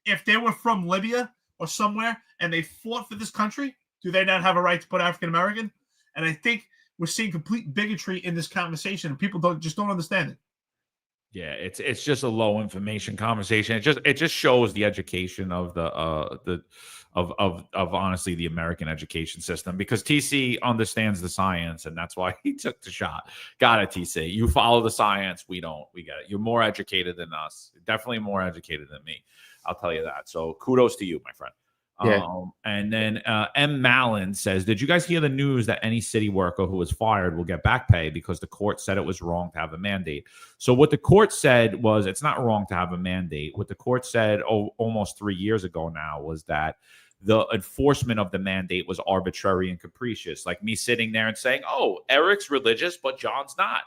If they were from Libya or somewhere and they fought for this country, do they not have a right to put African American? And I think we're seeing complete bigotry in this conversation, and people don't understand it. Yeah, it's just a low information conversation. It just shows the education of of honestly the American education system, because TC understands the science, and that's why he took the shot. Got it, TC. You follow the science. We don't. We get it. You're more educated than us. Definitely more educated than me. I'll tell you that. So kudos to you, my friend. Yeah. And then M. Marlon says, did you guys hear the news that any city worker who was fired will get back pay because the court said it was wrong to have a mandate? So what the court said was it's not wrong to have a mandate. What the court said almost 3 years ago now was that the enforcement of the mandate was arbitrary and capricious. Like me sitting there and saying, oh, Eric's religious, but John's not.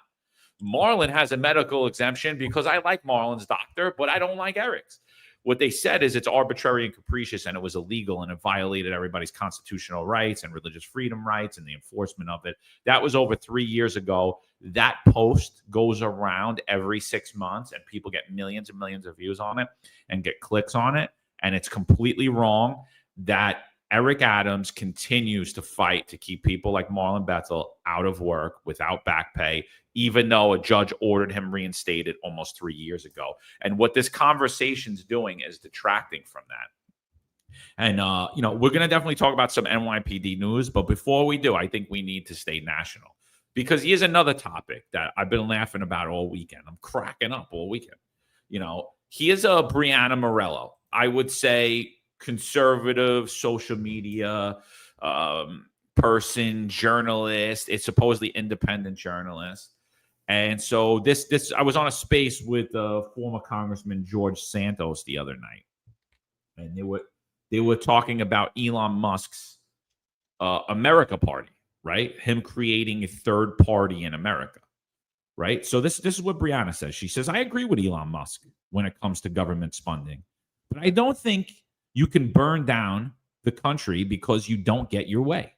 Marlon has a medical exemption because I like Marlon's doctor, but I don't like Eric's. What they said is it's arbitrary and capricious, and it was illegal, and it violated everybody's constitutional rights and religious freedom rights and the enforcement of it. That was over 3 years ago. That post goes around every 6 months, and people get millions and millions of views on it and get clicks on it. And it's completely wrong that Eric Adams continues to fight to keep people like Marlon Bethel out of work without back pay, even though a judge ordered him reinstated almost 3 years ago. And what this conversation's doing is detracting from that. And, we're going to definitely talk about some NYPD news. But before we do, I think we need to stay national, because here's another topic that I've been laughing about all weekend. I'm cracking up all weekend. Here's a Brianna Morello. I would say conservative social media person, journalist. It's supposedly independent journalist. And so this I was on a space with former Congressman George Santos the other night, and they were talking about Elon Musk's America Party, right? Him creating a third party in America, right? So this is what Brianna says. She says, I agree with Elon Musk when it comes to government funding, but I don't think you can burn down the country because you don't get your way.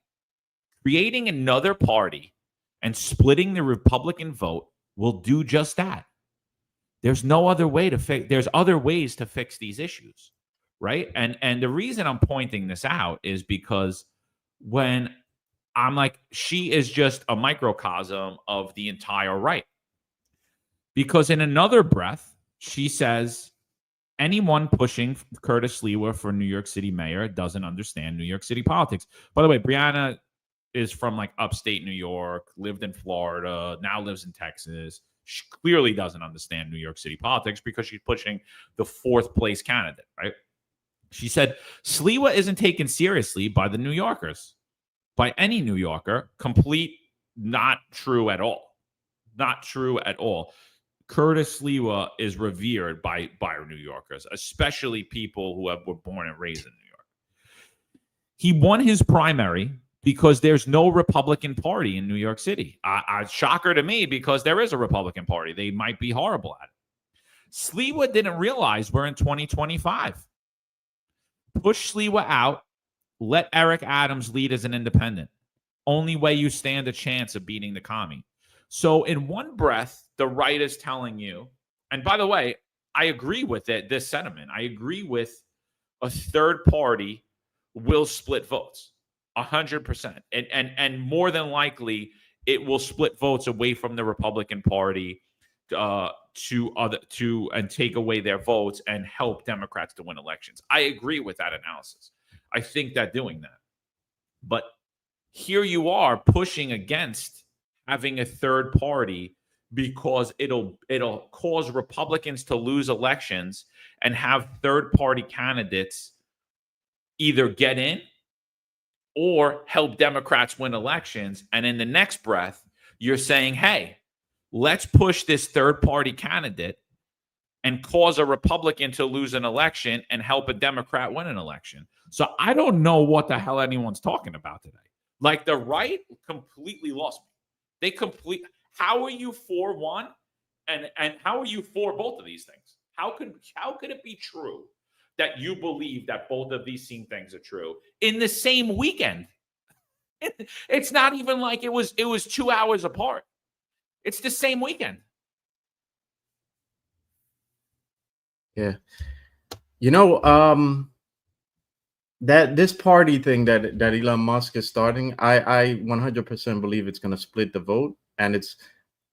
Creating another party and splitting the Republican vote will do just that. There's no other way to fix. There's other ways to fix these issues, right? And the reason I'm pointing this out is because when I'm like, she is just a microcosm of the entire right. Because in another breath, she says, anyone pushing Curtis Lewa for New York City mayor doesn't understand New York City politics. By the way, Brianna is from like upstate New York, lived in Florida, now lives in Texas. She clearly doesn't understand New York City politics because she's pushing the fourth place candidate, right? She said, Sliwa isn't taken seriously by the New Yorkers, by any New Yorker. Complete not true at all. Not true at all. Curtis Sliwa is revered by New Yorkers, especially people who were born and raised in New York. He won his primary because there's no Republican Party in New York City. Shocker to me, because there is a Republican Party. They might be horrible at it. Sliwa didn't realize we're in 2025. Push Sliwa out. Let Eric Adams lead as an independent. Only way you stand a chance of beating the commie. So in one breath, the right is telling you, and by the way, I agree with it, this sentiment. I agree with a third party will split votes 100%. And more than likely, it will split votes away from the Republican Party and take away their votes and help Democrats to win elections. I agree with that analysis. I think that doing that. But here you are pushing against having a third party because it'll cause Republicans to lose elections and have third party candidates either get in or help Democrats win elections. And in the next breath, you're saying, hey, let's push this third party candidate and cause a Republican to lose an election and help a Democrat win an election. So I don't know what the hell anyone's talking about today. Like the right completely lost me. How are you for one? And how are you for both of these things? How could it be true that you believe that both of these same things are true in the same weekend? It's not even like it was 2 hours apart. It's the same weekend. Yeah. That this party thing that Elon Musk is starting, I 100% believe it's going to split the vote, and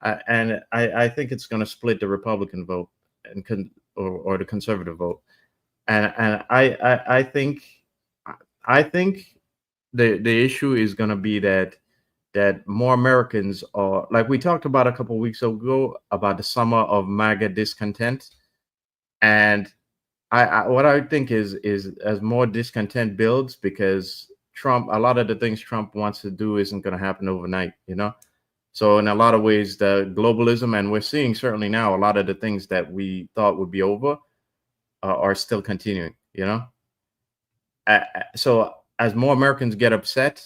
I think it's going to split the Republican vote or the conservative vote, and I think the issue is going to be that more Americans are, like we talked about a couple of weeks ago, about the summer of MAGA discontent, and what I think is as more discontent builds, because Trump, a lot of the things Trump wants to do isn't going to happen overnight, So in a lot of ways, the globalism, and we're seeing certainly now a lot of the things that we thought would be over are still continuing, So as more Americans get upset,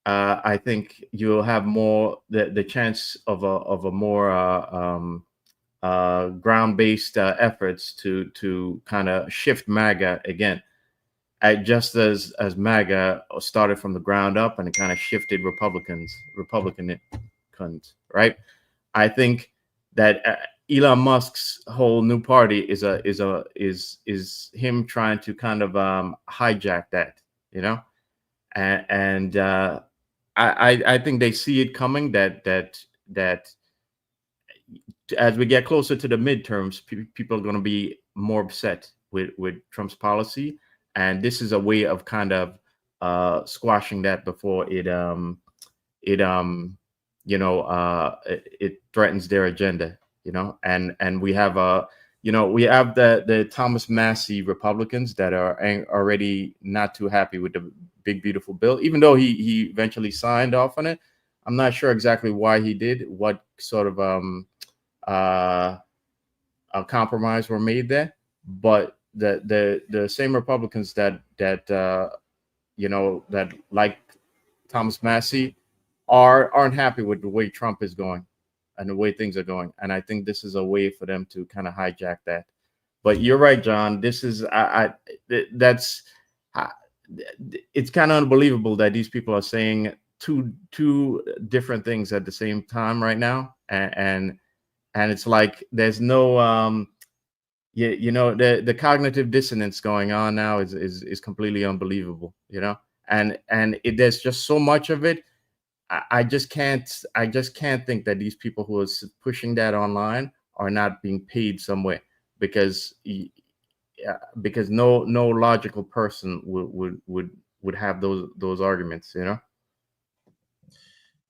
I think you'll have more the chance of a more ground-based efforts to kind of shift MAGA again, just as MAGA started from the ground up and it kind of shifted Republican, right? I think that Elon Musk's whole new party is him trying to kind of hijack that, and I think they see it coming that as we get closer to the midterms, people are going to be more upset with Trump's policy, and this is a way of kind of squashing that before it threatens their agenda, and we have the Thomas Massey Republicans that are already not too happy with the big beautiful bill, even though he eventually signed off on it. I'm not sure exactly why he did, what sort of a compromise were made there, but the same Republicans that like Thomas Massey aren't happy with the way Trump is going and the way things are going, and I think this is a way for them to kind of hijack that. But you're right, John. This is it's kind of unbelievable that these people are saying two different things at the same time right now, and it's like there's no the cognitive dissonance going on now is completely unbelievable, and there's just so much of it. I just can't think that these people who are pushing that online are not being paid some way, because no logical person would have those arguments,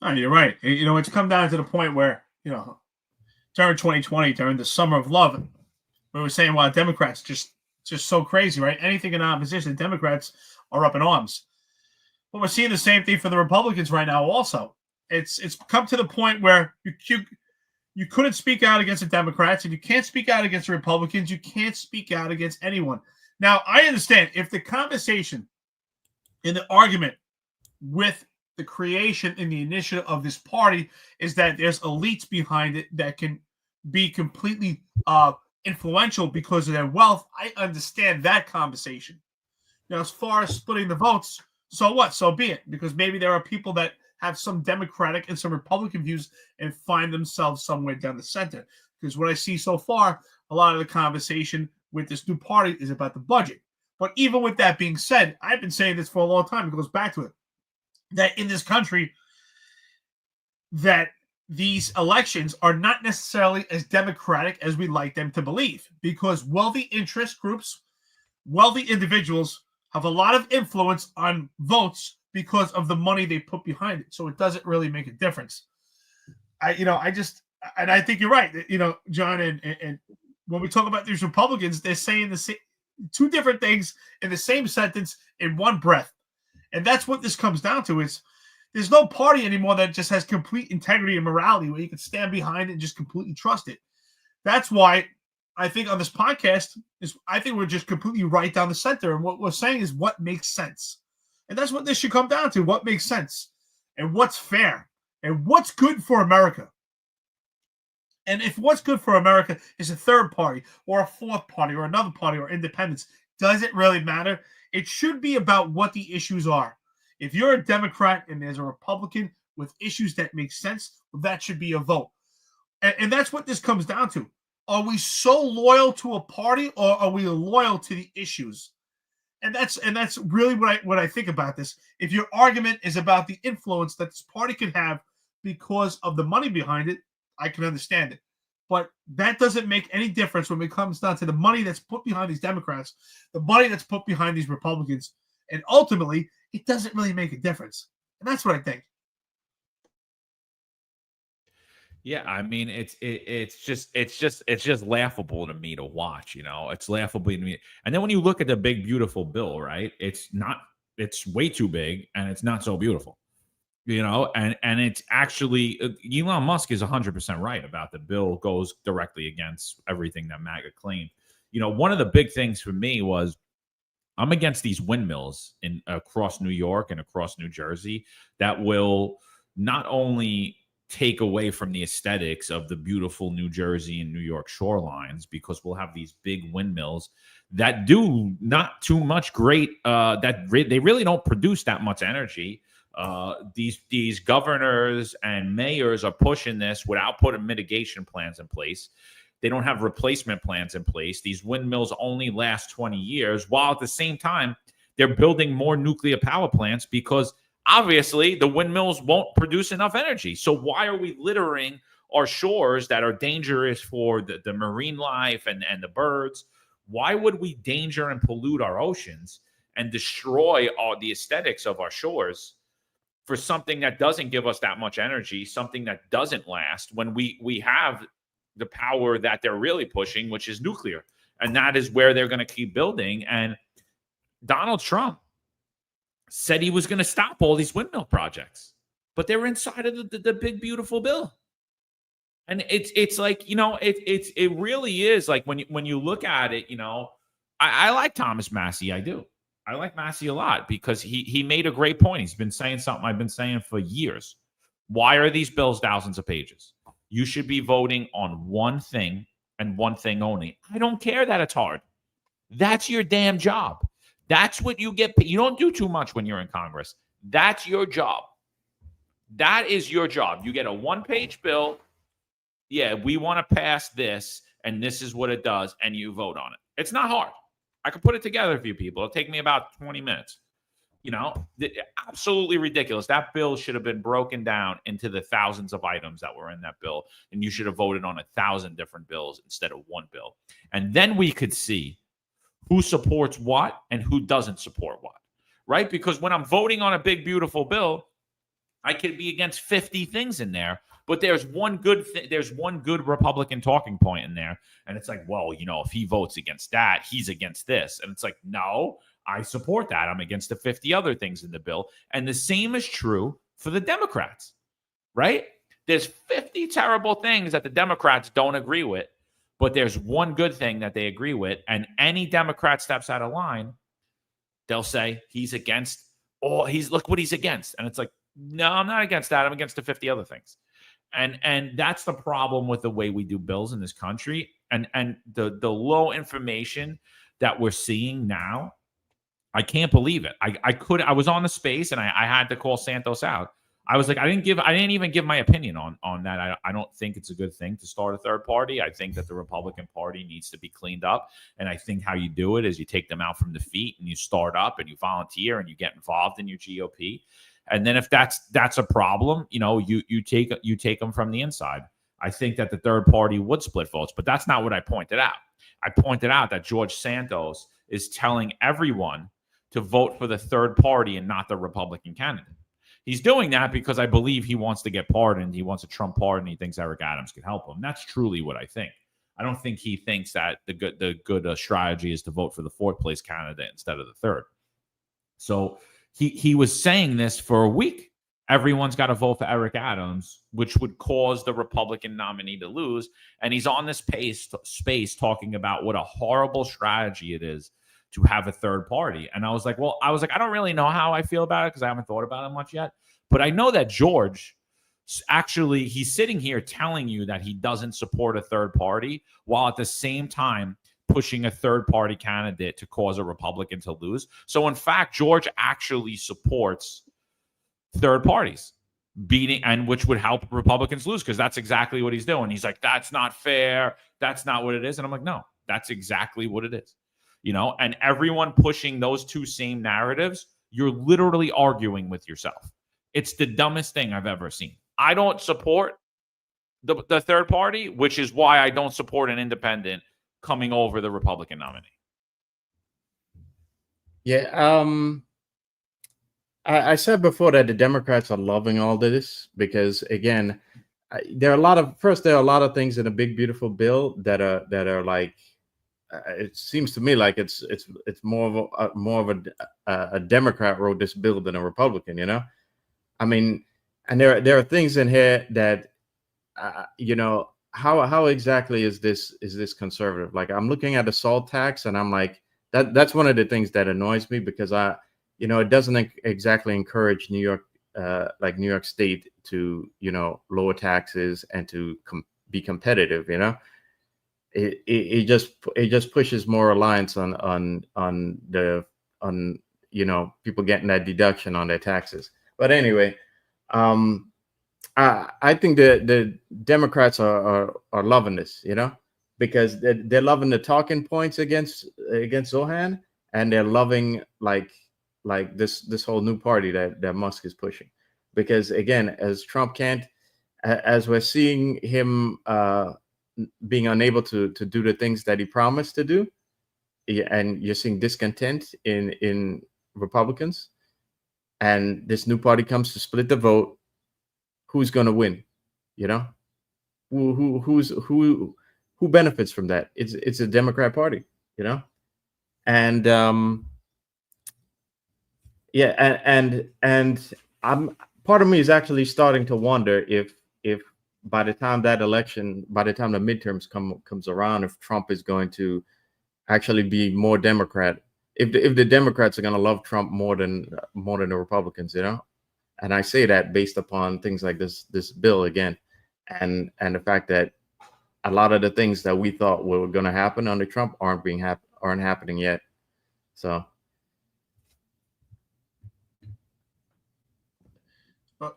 Oh, you're right. It's come down to the point where, during 2020, during the summer of love, we were saying, well, Democrats just so crazy, right? Anything in opposition, Democrats are up in arms. But we're seeing the same thing for the Republicans right now also. It's come to the point where you couldn't speak out against the Democrats, and you can't speak out against the Republicans. You can't speak out against anyone. Now, I understand if the conversation in the argument with the creation and the initiative of this party is that there's elites behind it that can be completely influential because of their wealth. I understand that conversation. Now, as far as splitting the votes, so what? So be it. Because maybe there are people that have some Democratic and some Republican views and find themselves somewhere down the center. Because what I see so far, a lot of the conversation with this new party is about the budget. But even with that being said, I've been saying this for a long time. It goes back to it. That in this country, that these elections are not necessarily as democratic as we like them to believe, because wealthy interest groups, wealthy individuals have a lot of influence on votes because of the money they put behind it. So it doesn't really make a difference. I think you're right, John, and when we talk about these Republicans, they're saying the same, two different things in the same sentence in one breath. And that's what this comes down to. Is there's no party anymore that just has complete integrity and morality where you can stand behind it and just completely trust it. That's why I think on this podcast, I think we're just completely right down the center. And what we're saying is what makes sense. And that's what this should come down to. What makes sense and what's fair and what's good for America. And if what's good for America is a third party or a fourth party or another party or independence, does it really matter? It should be about what the issues are. If you're a Democrat and there's a Republican with issues that make sense, well, that should be a vote. And that's what this comes down to. Are we so loyal to a party, or are we loyal to the issues? And that's really what I think about this. If your argument is about the influence that this party can have because of the money behind it, I can understand it. But that doesn't make any difference when it comes down to the money that's put behind these Democrats, the money that's put behind these Republicans. And ultimately, it doesn't really make a difference. And that's what I think. Yeah, I mean, it's just laughable to me to watch. It's laughable to me. And then when you look at the big beautiful bill, right? It's way too big, and it's not so beautiful. And it's actually Elon Musk is 100% right about the bill goes directly against everything that MAGA claimed. One of the big things for me was I'm against these windmills across New York and across New Jersey that will not only take away from the aesthetics of the beautiful New Jersey and New York shorelines, because we'll have these big windmills that do not too much great, they really don't produce that much energy. These governors and mayors are pushing this without putting mitigation plans in place. They don't have replacement plans in place. These windmills only last 20 years, while at the same time, they're building more nuclear power plants because obviously the windmills won't produce enough energy. So why are we littering our shores that are dangerous for the marine life and the birds? Why would we danger and pollute our oceans and destroy all the aesthetics of our shores for something that doesn't give us that much energy, something that doesn't last, when we have the power that they're really pushing, which is nuclear? And that is where they're going to keep building. And Donald Trump said he was going to stop all these windmill projects, but they were inside of the big, beautiful bill. And it's like, it really is like when you look at it, I like Thomas Massey. I do. I like Massey a lot because he made a great point. He's been saying something I've been saying for years. Why are these bills thousands of pages? You should be voting on one thing and one thing only. I don't care that it's hard. That's your damn job. That's what you get. You don't do too much when you're in Congress. That's your job. That is your job. You get a one-page bill. Yeah, we want to pass this, and this is what it does, and you vote on it. It's not hard. I can put it together for you people. It'll take me about 20 minutes. Absolutely ridiculous. That bill should have been broken down into the thousands of items that were in that bill, and you should have voted on 1,000 different bills instead of one bill. And then we could see who supports what and who doesn't support what, right? Because when I'm voting on a big, beautiful bill, I could be against 50 things in there, but there's one good Republican talking point in there. And it's like, well, if he votes against that, he's against this. And it's like, no, I support that. I'm against the 50 other things in the bill. And the same is true for the Democrats, right? There's 50 terrible things that the Democrats don't agree with, but there's one good thing that they agree with. And any Democrat steps out of line, they'll say he's against, look what he's against. And it's like, no, I'm not against that. I'm against the 50 other things. And that's the problem with the way we do bills in this country, and the low information that we're seeing now. I can't believe it. I was on the space and I had to call Santos out. I was like, I didn't even give my opinion on that. I don't think it's a good thing to start a third party. I think that the Republican Party needs to be cleaned up. And I think how you do it is you take them out from defeat and you start up and you volunteer and you get involved in your GOP. And then if that's a problem, you take them from the inside. I think that the third party would split votes, but that's not what I pointed out. I pointed out that George Santos is telling everyone to vote for the third party and not the Republican candidate. He's doing that because I believe he wants to get pardoned. He wants a Trump pardon. He thinks Eric Adams can help him. That's truly what I think. I don't think he thinks that the good strategy is to vote for the fourth place candidate instead of the third. So he was saying this for a week. Everyone's got to vote for Eric Adams, which would cause the Republican nominee to lose. And he's on this space talking about what a horrible strategy it is to have a third party. And I was like, I don't really know how I feel about it because I haven't thought about it much yet. But I know that George, actually, he's sitting here telling you that he doesn't support a third party while at the same time pushing a third party candidate to cause a Republican to lose. So in fact, George actually supports third parties beating, and which would help Republicans lose, because that's exactly what he's doing. He's like, that's not fair. That's not what it is. And I'm like, no, that's exactly what it is. And everyone pushing those two same narratives, you're literally arguing with yourself. It's the dumbest thing I've ever seen. I don't support the third party, which is why I don't support an independent coming over the Republican nominee. Yeah. I said before that the Democrats are loving all this because, again, there are a lot of things in a big, beautiful bill that are like, it seems to me like it's more of a Democrat wrote this bill than a Republican, I mean, and there are things in here that, how exactly is this conservative? Like, I'm looking at the salt tax and I'm like, that's one of the things that annoys me because it doesn't exactly encourage New York, like New York State to, lower taxes and to be competitive, It just pushes more reliance on people getting that deduction on their taxes. But anyway, I think the Democrats are loving this, because they're loving the talking points against Zohran, and they're loving like this whole new party that Musk is pushing. Because again, as we're seeing him being unable to do the things that he promised to do, and you're seeing discontent in Republicans, and this new party comes to split the vote, who's going to win? Who benefits from that? It's a Democrat Party, and and I'm part of me is actually starting to wonder if by the time the midterms comes around, if Trump is going to actually be more Democrat, if the Democrats are going to love Trump more than the Republicans, and I say that based upon things like this bill again, and the fact that a lot of the things that we thought were going to happen under Trump aren't happening yet. So.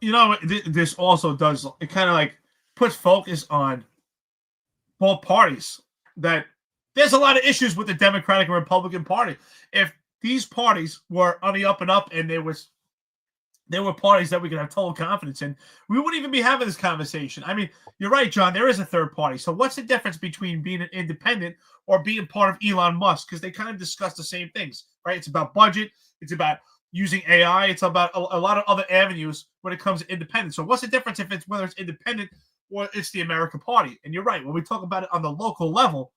This also does, it kind of like puts focus on both parties, that there's a lot of issues with the Democratic and Republican Party. If these parties were on the up and up and there were parties that we could have total confidence in, we wouldn't even be having this conversation. I mean, you're right, John, there is a third party. So what's the difference between being an independent or being part of Elon Musk? Because they kind of discuss the same things, right? It's about budget. It's about using AI. It's about a lot of other avenues when it comes to independence. So what's the difference whether it's independent or it's the American Party? And you're right. When we talk about it on the local level,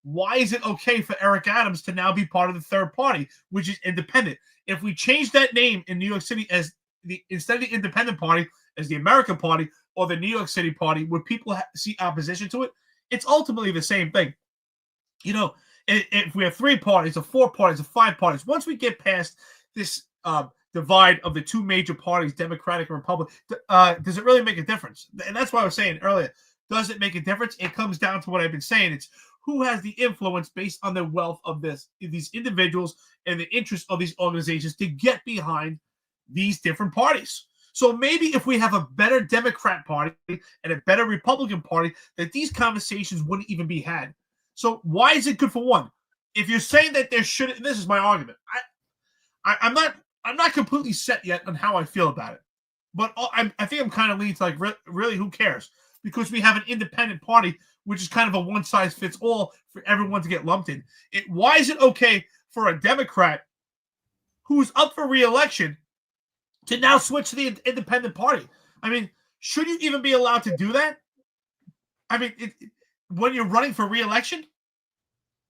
why is it okay for Eric Adams to now be part of the third party, which is independent? If we change that name in New York City as instead of the independent party as the American Party or the New York City Party, would people see opposition to it? It's ultimately the same thing. If we have 3 parties or 4 parties or 5 parties, once we get past this divide of the two major parties, Democratic and Republican, does it really make a difference? And that's why I was saying earlier, does it make a difference? It comes down to what I've been saying. It's who has the influence based on the wealth of these individuals and the interests of these organizations to get behind these different parties. So maybe if we have a better Democrat Party and a better Republican Party, that these conversations wouldn't even be had. So why is it good for one? If you're saying that there shouldn't, and this is my argument. I'm not completely set yet on how I feel about it, but I think I'm kind of leaning to like really who cares, because we have an independent party which is kind of a one size fits all for everyone to get lumped in. Why is it okay for a Democrat who's up for re-election to now switch to the independent party? I mean, should you even be allowed to do that? I mean, when you're running for re-election?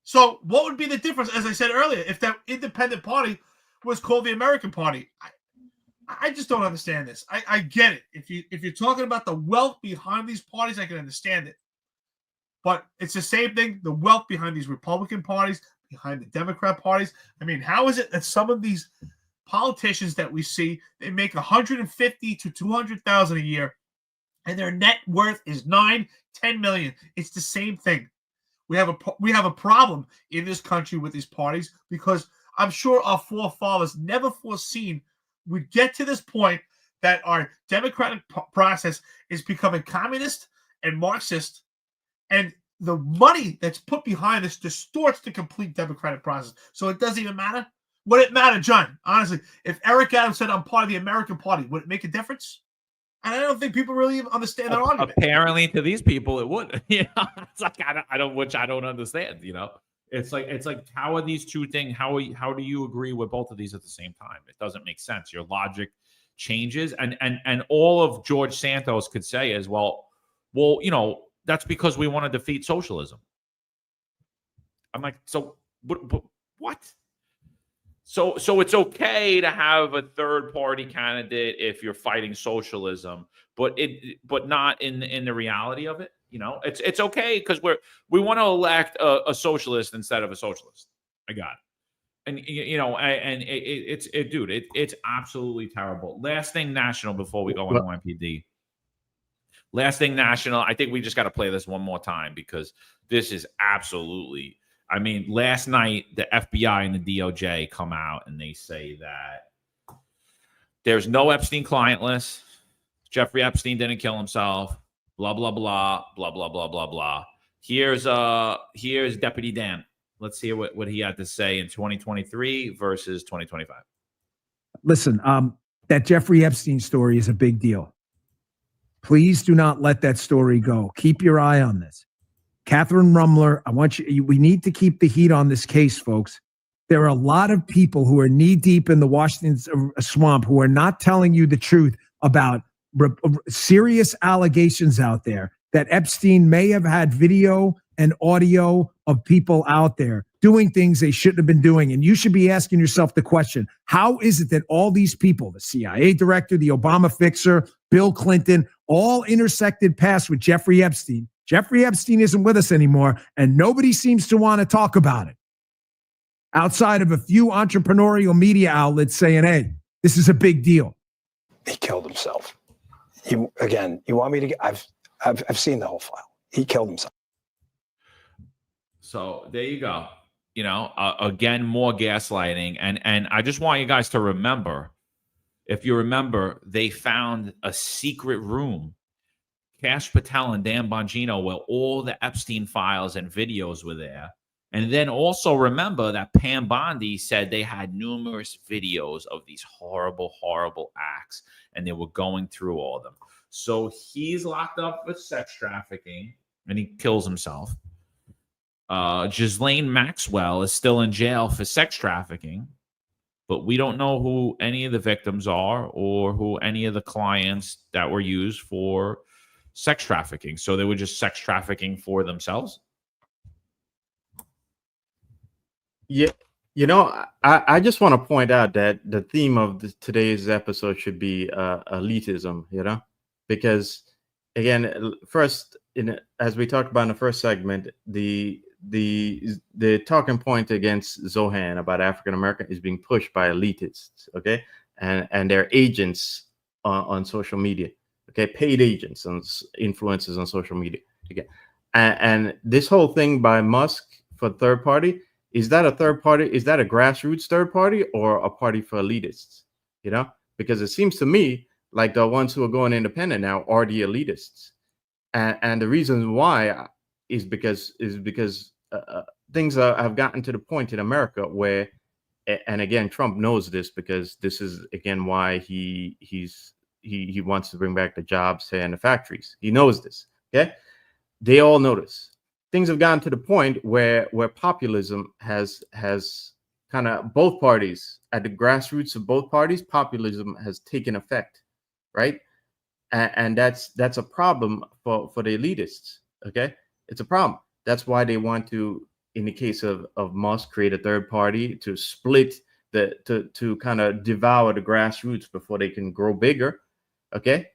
So what would be the difference, as I said earlier, if that independent party was called the American Party? I just don't understand this. I get it. If you're talking about the wealth behind these parties, I can understand it. But it's the same thing, the wealth behind these Republican parties, behind the Democrat parties. I mean, how is it that some of these politicians that we see, they make $150,000 to $200,000 a year, and their net worth is $9-10 million? It's the same thing. We have a problem in this country with these parties, because I'm sure our forefathers never foreseen we'd get to this point that our democratic process is becoming communist and Marxist, and the money that's put behind this distorts the complete democratic process. So it doesn't even matter. Would it matter, John? Honestly, if Eric Adams said I'm part of the American Party, would it make a difference? And I don't think people really even understand that argument. Apparently, to these people, it would. You know, it's like I don't understand. You know, it's like how are these two things? How do you agree with both of these at the same time? It doesn't make sense. Your logic changes, and all of George Santos could say is, well, you know, that's because we want to defeat socialism. I'm like, so what? So it's okay to have a third party candidate if you're fighting socialism, but not in the reality of it. You know, it's okay because we want to elect a socialist instead of a socialist. I got it. And you know, and it's absolutely terrible. Last thing national before we go on NYPD. Last thing national. I think we just got to play this one more time because this is absolutely. I mean, last night, the FBI and the DOJ come out and they say that there's no Epstein client list. Jeffrey Epstein didn't kill himself. Blah, blah, blah, blah, blah, blah, blah, blah. Here's Deputy Dan. Let's hear what he had to say in 2023 versus 2025. Listen, that Jeffrey Epstein story is a big deal. Please do not let that story go. Keep your eye on this. Catherine Rumler, we need to keep the heat on this case, folks. There are a lot of people who are knee deep in the Washington swamp who are not telling you the truth about serious allegations out there that Epstein may have had video and audio of people out there doing things they shouldn't have been doing. And you should be asking yourself the question, how is it that all these people, the CIA director, the Obama fixer, Bill Clinton, all intersected paths with Jeffrey Epstein? Jeffrey Epstein isn't with us anymore, and nobody seems to want to talk about it outside of a few entrepreneurial media outlets saying, hey, this is a big deal. He killed himself. You want me to I've seen the whole file. He killed himself. So there you go. You know, again, more gaslighting. And I just want you guys to remember, if you remember, they found a secret room, Cash Patel and Dan Bongino, where all the Epstein files and videos were there. And then also remember that Pam Bondi said they had numerous videos of these horrible, horrible acts, and they were going through all of them. So he's locked up for sex trafficking, and he kills himself. Ghislaine Maxwell is still in jail for sex trafficking, but we don't know who any of the victims are or who any of the clients that were used for sex trafficking. So they were just sex trafficking for themselves. Yeah, you know, I just want to point out that the theme of today's episode should be elitism, you know, because again, first, as we talked about in the first segment, the talking point against Zohran about African American is being pushed by elitists, okay? and their agents on social media. Okay, paid agents and influencers on social media. Okay, and this whole thing by Musk for third party, is that a third party? Is that a grassroots third party or a party for elitists? You know, because it seems to me like the ones who are going independent now are the elitists, and the reason why is because things have gotten to the point in America where, and again, Trump knows this because this is again why he wants to bring back the jobs and the factories. He knows this. Okay, they all know this. Things have gotten to the point where populism has kind of both parties at the grassroots of both parties. Populism has taken effect, right? And that's a problem for the elitists. Okay, it's a problem. That's why they want to, in the case of Musk, create a third party to split to kind of devour the grassroots before they can grow bigger. Okay,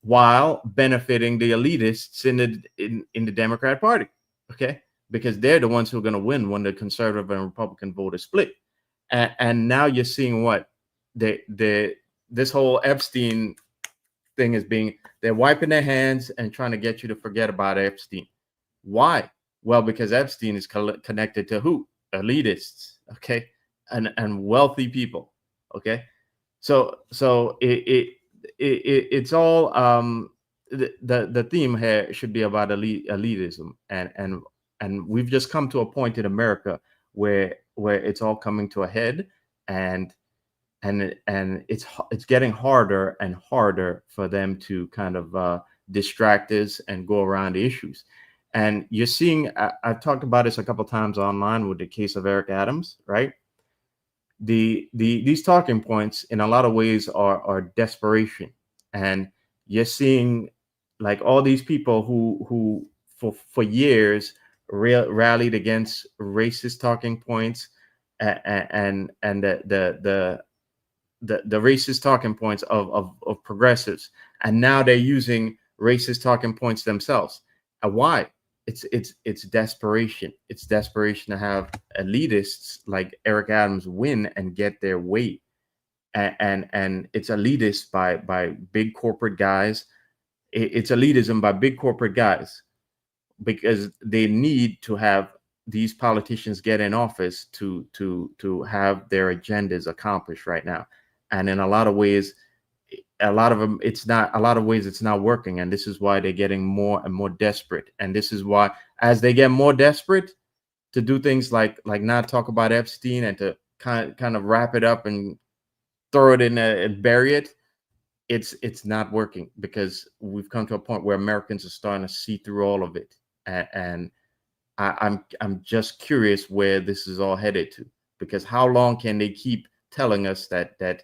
while benefiting the elitists in the Democratic Party. Okay, because they're the ones who are going to win when the conservative and Republican vote is split. And now you're seeing what this whole Epstein thing is being, they're wiping their hands and trying to get you to forget about Epstein. Why? Well, because Epstein is connected to who? Elitists, okay, and wealthy people, okay. So it's all the theme here should be about elitism, and we've just come to a point in America where it's all coming to a head, and it's getting harder and harder for them to kind of distract us and go around the issues. And you're seeing, I've talked about this a couple times online with the case of Eric Adams, right? These talking points in a lot of ways are desperation, and you're seeing like all these people who for years rallied against racist talking points and the racist talking points of progressives, and now they're using racist talking points themselves. And why? It's desperation. It's desperation to have elitists like Eric Adams win and get their way, and it's elitist by big corporate guys. It's elitism by big corporate guys because they need to have these politicians get in office to have their agendas accomplished right now. And in a lot of ways, it's not working. And this is why they're getting more and more desperate. And this is why, as they get more desperate to do things like not talk about Epstein and to kind of wrap it up and throw it in and bury it, it's not working, because we've come to a point where Americans are starting to see through all of it. And I'm just curious where this is all headed to, because how long can they keep telling us that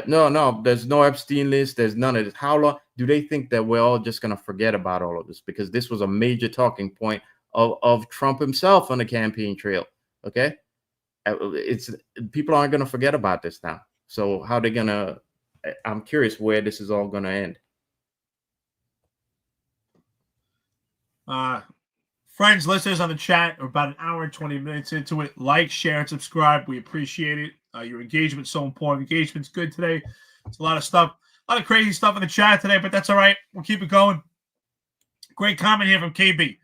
no, there's no Epstein list, there's none of this? How long do they think that we're all just going to forget about all of this? Because this was a major talking point of Trump himself on the campaign trail. Okay, it's people aren't going to forget about this now. So how they going to? I'm curious where this is all going to end. Friends, listeners on the chat, we're about an hour and 20 minutes into it. Like, share, and subscribe. We appreciate it. Your engagement's so important. Engagement's good today. It's a lot of stuff, a lot of crazy stuff in the chat today, but that's all right. We'll keep it going. Great comment here from KB.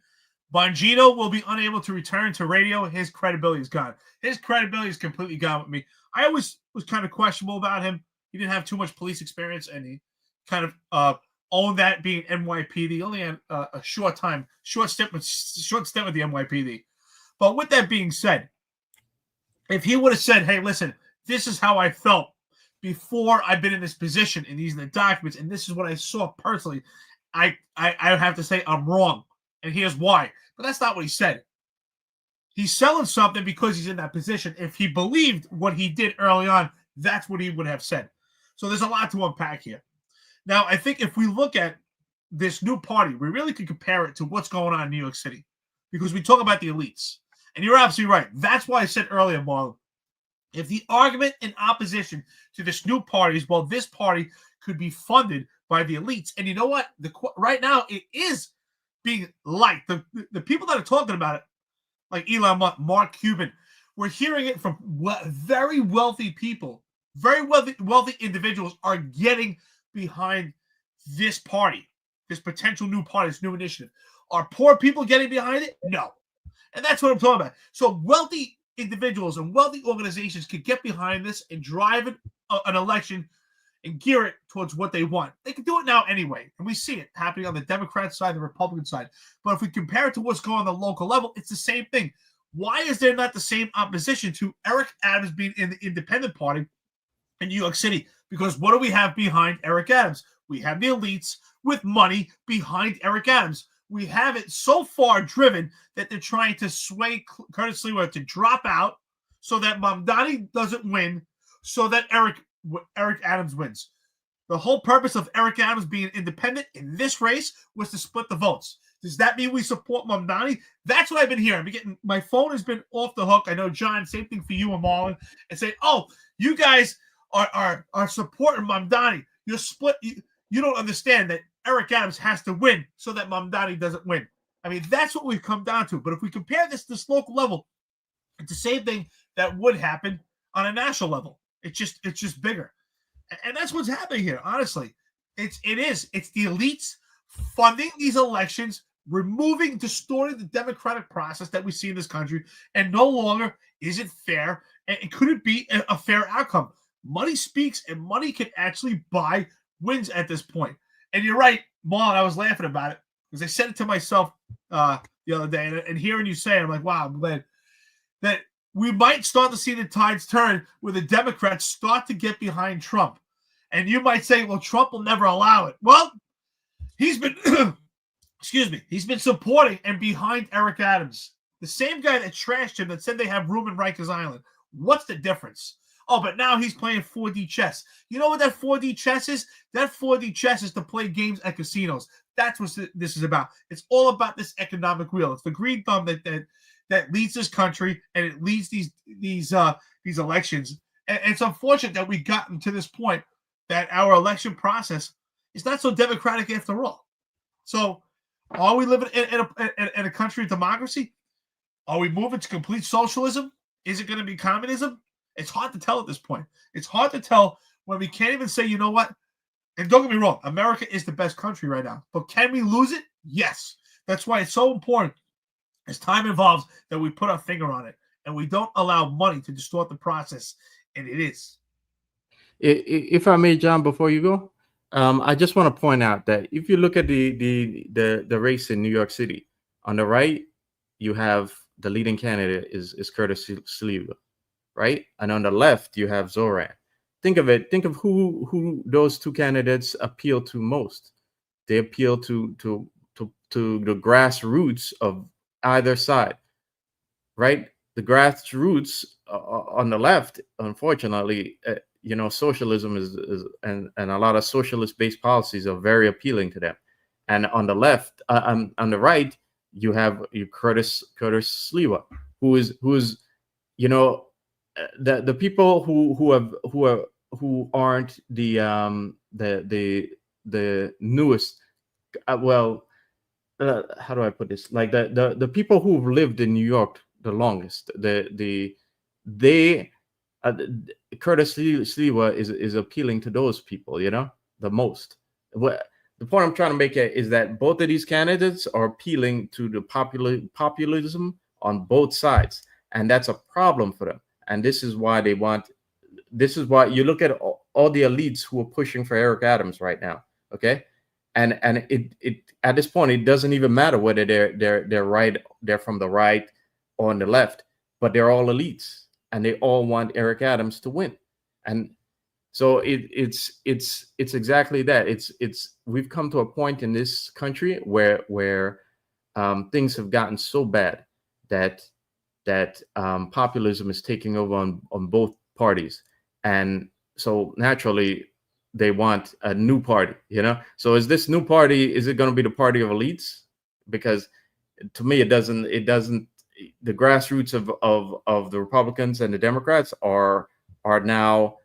Bongino will be unable to return to radio. His credibility is gone. His credibility is completely gone with me. I always was kind of questionable about him. He didn't have too much police experience, and he kind of owned that being NYPD. He only had a short stint with the NYPD. But with that being said, if he would have said, hey, listen, this is how I felt before I've been in this position, and these are the documents, and this is what I saw personally, I have to say I'm wrong, and here's why. But that's not what he said. He's selling something because he's in that position. If he believed what he did early on, that's what he would have said. So there's a lot to unpack here. Now, I think if we look at this new party, we really could compare it to what's going on in New York City, because we talk about the elites. And you're absolutely right. That's why I said earlier, Marlon, if the argument in opposition to this new party is, well, this party could be funded by the elites. And you know what? Right now, it is being liked. The people that are talking about it, like Elon Musk, Mark Cuban, we're hearing it from very wealthy people Very wealthy individuals are getting behind this party, this potential new party, this new initiative. Are poor people getting behind it? No. And that's what I'm talking about. So wealthy individuals and wealthy organizations can get behind this and drive an election and gear it towards what they want. They can do it now anyway. And we see it happening on the Democrat side, the Republican side. But if we compare it to what's going on the local level, it's the same thing. Why is there not the same opposition to Eric Adams being in the independent party in New York City? Because what do we have behind Eric Adams? We have the elites with money behind Eric Adams. We have it so far driven that they're trying to sway Curtis Sliwa to drop out so that Mamdani doesn't win, so that Eric Adams wins. The whole purpose of Eric Adams being independent in this race was to split the votes. Does that mean we support Mamdani? That's what I've been hearing. My phone has been off the hook. I know, John, same thing for you and Marlon, and say, oh, you guys are supporting Mamdani. You're split. You don't understand that Eric Adams has to win so that Mamdani doesn't win. I mean, that's what we've come down to. But if we compare this local level, it's the same thing that would happen on a national level. It's just bigger. And that's what's happening here, honestly. It's the elites funding these elections, distorting the democratic process that we see in this country, and no longer is it fair, and it couldn't be a fair outcome. Money speaks, and money can actually buy wins at this point. And you're right, Marlon, I was laughing about it because I said it to myself the other day, and hearing you say it, I'm like, wow, I'm glad that we might start to see the tides turn where the Democrats start to get behind Trump. And you might say, well, Trump will never allow it. Well, he's been, he's been supporting and behind Eric Adams, the same guy that trashed him, that said they have room in Rikers Island. What's the difference? Oh, but now he's playing 4D chess. You know what that 4D chess is? That 4D chess is to play games at casinos. That's what this is about. It's all about this economic wheel. It's the green thumb that leads this country, and it leads these elections. And it's unfortunate that we've gotten to this point that our election process is not so democratic after all. So, are we living in a country of democracy? Are we moving to complete socialism? Is it going to be communism? It's hard to tell at this point. It's hard to tell when we can't even say, you know what? And don't get me wrong, America is the best country right now. But can we lose it? Yes. That's why it's so important, as time evolves, that we put our finger on it and we don't allow money to distort the process. And it is. If I may, John, before you go, I just want to point out that if you look at the race in New York City, on the right, you have the leading candidate is Curtis Sliwa, right? And on the left, you have Zohran. Think of it. Think of who those two candidates appeal to most. They appeal to the grassroots of either side, right? The grassroots on the left, unfortunately, socialism is and a lot of socialist-based policies are very appealing to them. And on the left, on the right, you have Curtis Sliwa, who is the people who aren't the newest. How do I put this? Like the people who've lived in New York the longest, Curtis Sliwa is appealing to those people, the most. The point I'm trying to make is that both of these candidates are appealing to the populism on both sides, and that's a problem for them. And this is why you look at all the elites who are pushing for Eric Adams right now. Okay. And it at this point, it doesn't even matter whether they're right, they're from the right or on the left, but they're all elites and they all want Eric Adams to win. And so it's exactly that. We've come to a point in this country where things have gotten so bad that populism is taking over on both parties. And so naturally they want a new party, So is this new party, is it going to be the party of elites? Because to me, it doesn't, the grassroots of the Republicans and the Democrats are now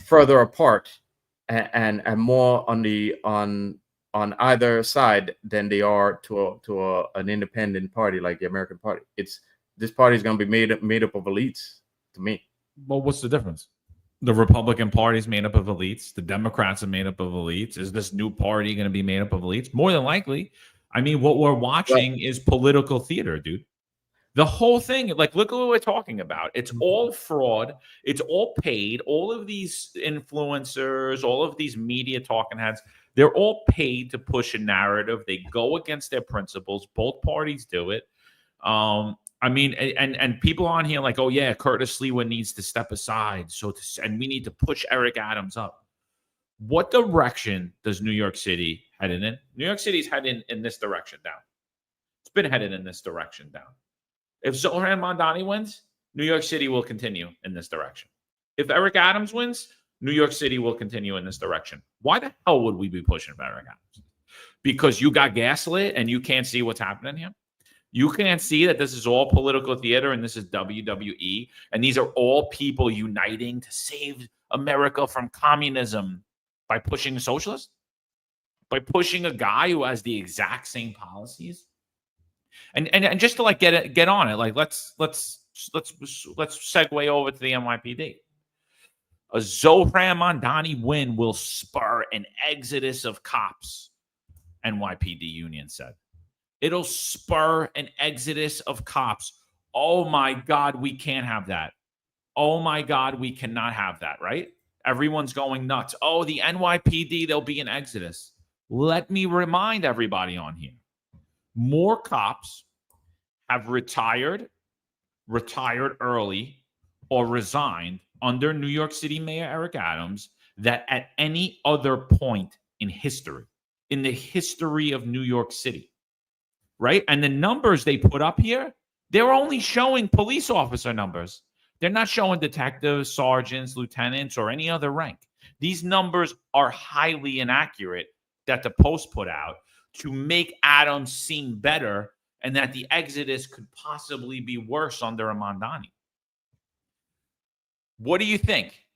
further apart and more on either side than they are to an independent party like the American Party. This party is going to be made up of elites, to me. Well, what's the difference? The Republican Party is made up of elites. The Democrats are made up of elites. Is this new party going to be made up of elites? More than likely. I mean, what we're watching is political theater, dude. The whole thing, like, look at what we're talking about. It's all fraud. It's all paid. All of these influencers, all of these media talking heads, they're all paid to push a narrative. They go against their principles. Both parties do it. I mean, and people on here like, oh yeah, Curtis Lewa needs to step aside. And we need to push Eric Adams up. What direction does New York City headed in? New York City's heading in this direction down. It's been headed in this direction down. If Zohran Mamdani wins, New York City will continue in this direction. If Eric Adams wins, New York City will continue in this direction. Why the hell would we be pushing for Eric Adams? Because you got gaslit and you can't see what's happening here? You can't see that this is all political theater and this is WWE, and these are all people uniting to save America from communism by pushing a socialist? By pushing a guy who has the exact same policies? And just to like get on it, like let's segue over to the NYPD. A Zohran Mamdani win will spur an exodus of cops, NYPD union said. It'll spur an exodus of cops. Oh my God, we can't have that. Oh my God, we cannot have that, right? Everyone's going nuts. Oh, the NYPD, there'll be an exodus. Let me remind everybody on here. More cops have retired early, or resigned under New York City Mayor Eric Adams than at any other point in history, in the history of New York City, right? And the numbers they put up here, they're only showing police officer numbers. They're not showing detectives, sergeants, lieutenants, or any other rank. These numbers are highly inaccurate that the Post put out to make Adams seem better and that the exodus could possibly be worse under a Mamdani. What do you think?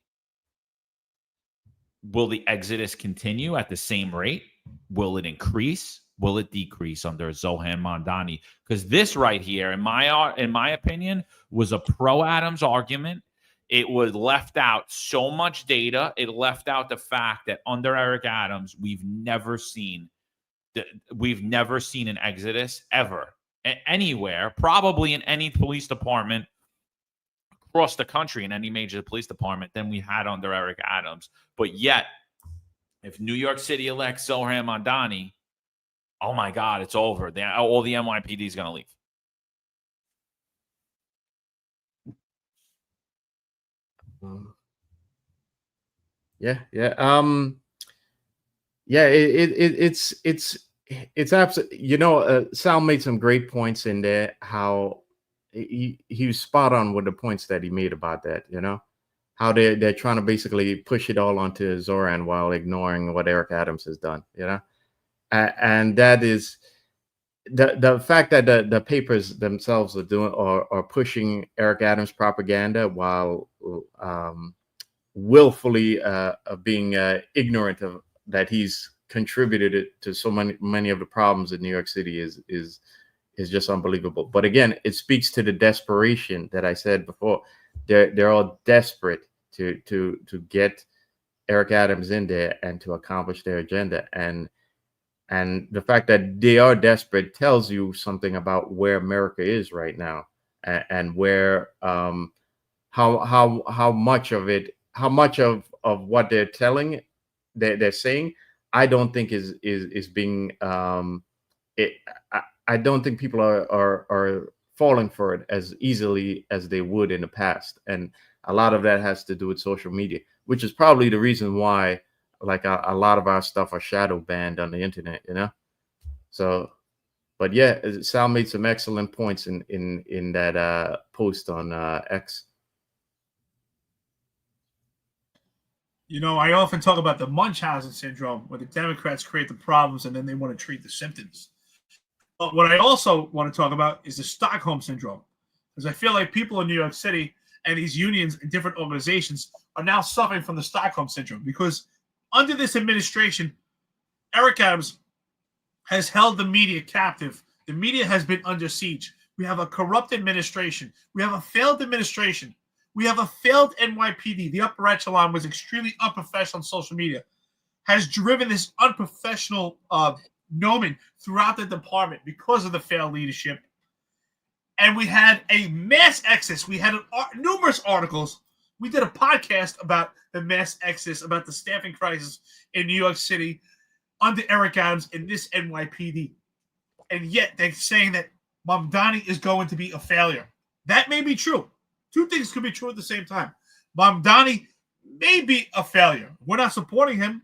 Will the exodus continue at the same rate? Will it increase? Will it decrease under Zohran Mamdani? Because this right here, in my opinion, was a pro-Adams argument. It was left out so much data. It left out the fact that under Eric Adams, we've never seen an exodus ever anywhere, probably in any police department across the country, in any major police department, than we had under Eric Adams. But yet, if New York City elects Zohran Mamdani, oh my God, it's over. All the NYPD is going to leave. It's absolutely, you know, Sal made some great points in there, how he was spot on with the points that he made about that, you know, how they're trying to basically push it all onto Zohran while ignoring what Eric Adams has done, you know. And that is the fact that the papers themselves are pushing Eric Adams propaganda while willfully being ignorant of that he's contributed to so many of the problems in New York City is just unbelievable. But again, it speaks to the desperation that I said before. They're all desperate to get Eric Adams in there and to accomplish their agenda. And the fact that they are desperate tells you something about where America is right now, and where how much of what they're telling, they're saying, I don't think is being I don't think people are falling for it as easily as they would in the past, and a lot of that has to do with social media, which is probably the reason why like a lot of our stuff are shadow banned on the internet, you know. So, but yeah, Sal made some excellent points in that post on X. You know, I often talk about the Munchausen syndrome, where the Democrats create the problems and then they want to treat the symptoms. But what I also want to talk about is the Stockholm syndrome, because I feel like people in New York City and these unions and different organizations are now suffering from the Stockholm syndrome, because under this administration, Eric Adams has held the media captive. The media has been under siege. We have a corrupt administration. We have a failed administration We have a failed NYPD. The upper echelon was extremely unprofessional on social media, has driven this unprofessional nomen throughout the department because of the failed leadership. And we had a mass exodus. We had numerous articles. We did a podcast about the mass exodus, about the staffing crisis in New York City under Eric Adams in this NYPD. And yet they're saying that Mamdani is going to be a failure. That may be true. Two things could be true at the same time. Mamdani may be a failure. We're not supporting him.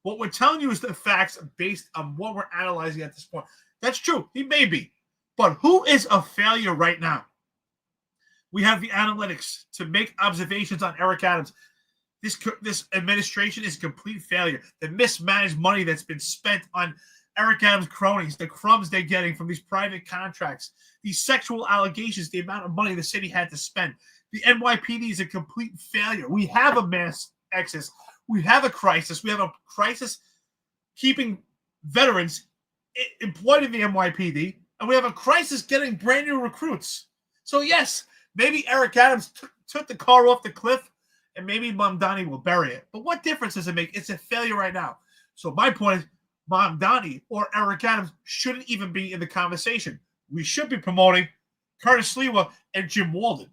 What we're telling you is the facts based on what we're analyzing at this point. That's true. He may be. But who is a failure right now? We have the analytics to make observations on Eric Adams. This administration is a complete failure. The mismanaged money that's been spent on Eric Adams' cronies, the crumbs they're getting from these private contracts, these sexual allegations, the amount of money the city had to spend. The NYPD is a complete failure. We have a mass exodus. We have a crisis. We have a crisis keeping veterans employed in the NYPD, and we have a crisis getting brand new recruits. So yes, maybe Eric Adams took the car off the cliff, and maybe Mamdani will bury it. But what difference does it make? It's a failure right now. So my point is, Mamdani or Eric Adams shouldn't even be in the conversation. We should be promoting Curtis Sliwa and Jim Walden,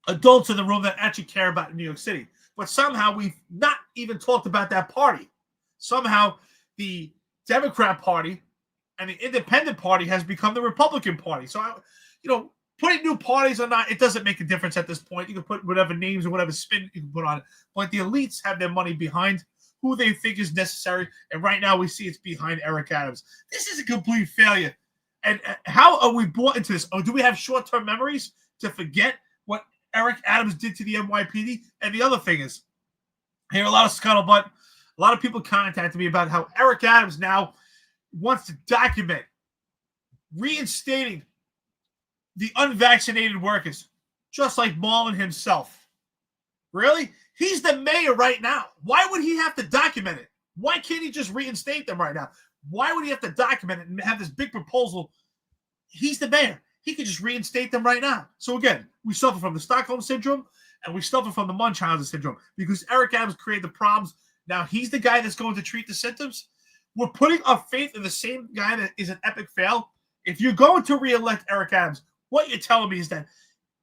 adults in the room that actually care about New York City. But somehow we've not even talked about that party. Somehow the Democrat Party and the Independent Party has become the Republican Party. So, putting new parties or not, it doesn't make a difference at this point. You can put whatever names or whatever spin you can put on it. But the elites have their money behind who they think is necessary. And right now we see it's behind Eric Adams. This is a complete failure. And how are we brought into this? Oh, do we have short-term memories to forget what Eric Adams did to the NYPD? And the other thing is, I hear a lot of scuttlebutt. A lot of people contacted me about how Eric Adams now wants to document reinstating the unvaccinated workers, just like Marlon himself. Really? He's the mayor right now. Why would he have to document it? Why can't he just reinstate them right now? Why would he have to document it and have this big proposal? He's the mayor. He could just reinstate them right now. So again, we suffer from the Stockholm Syndrome and we suffer from the Munchausen Syndrome because Eric Adams created the problems. Now he's the guy that's going to treat the symptoms. We're putting our faith in the same guy that is an epic fail. If you're going to reelect Eric Adams, what you're telling me is that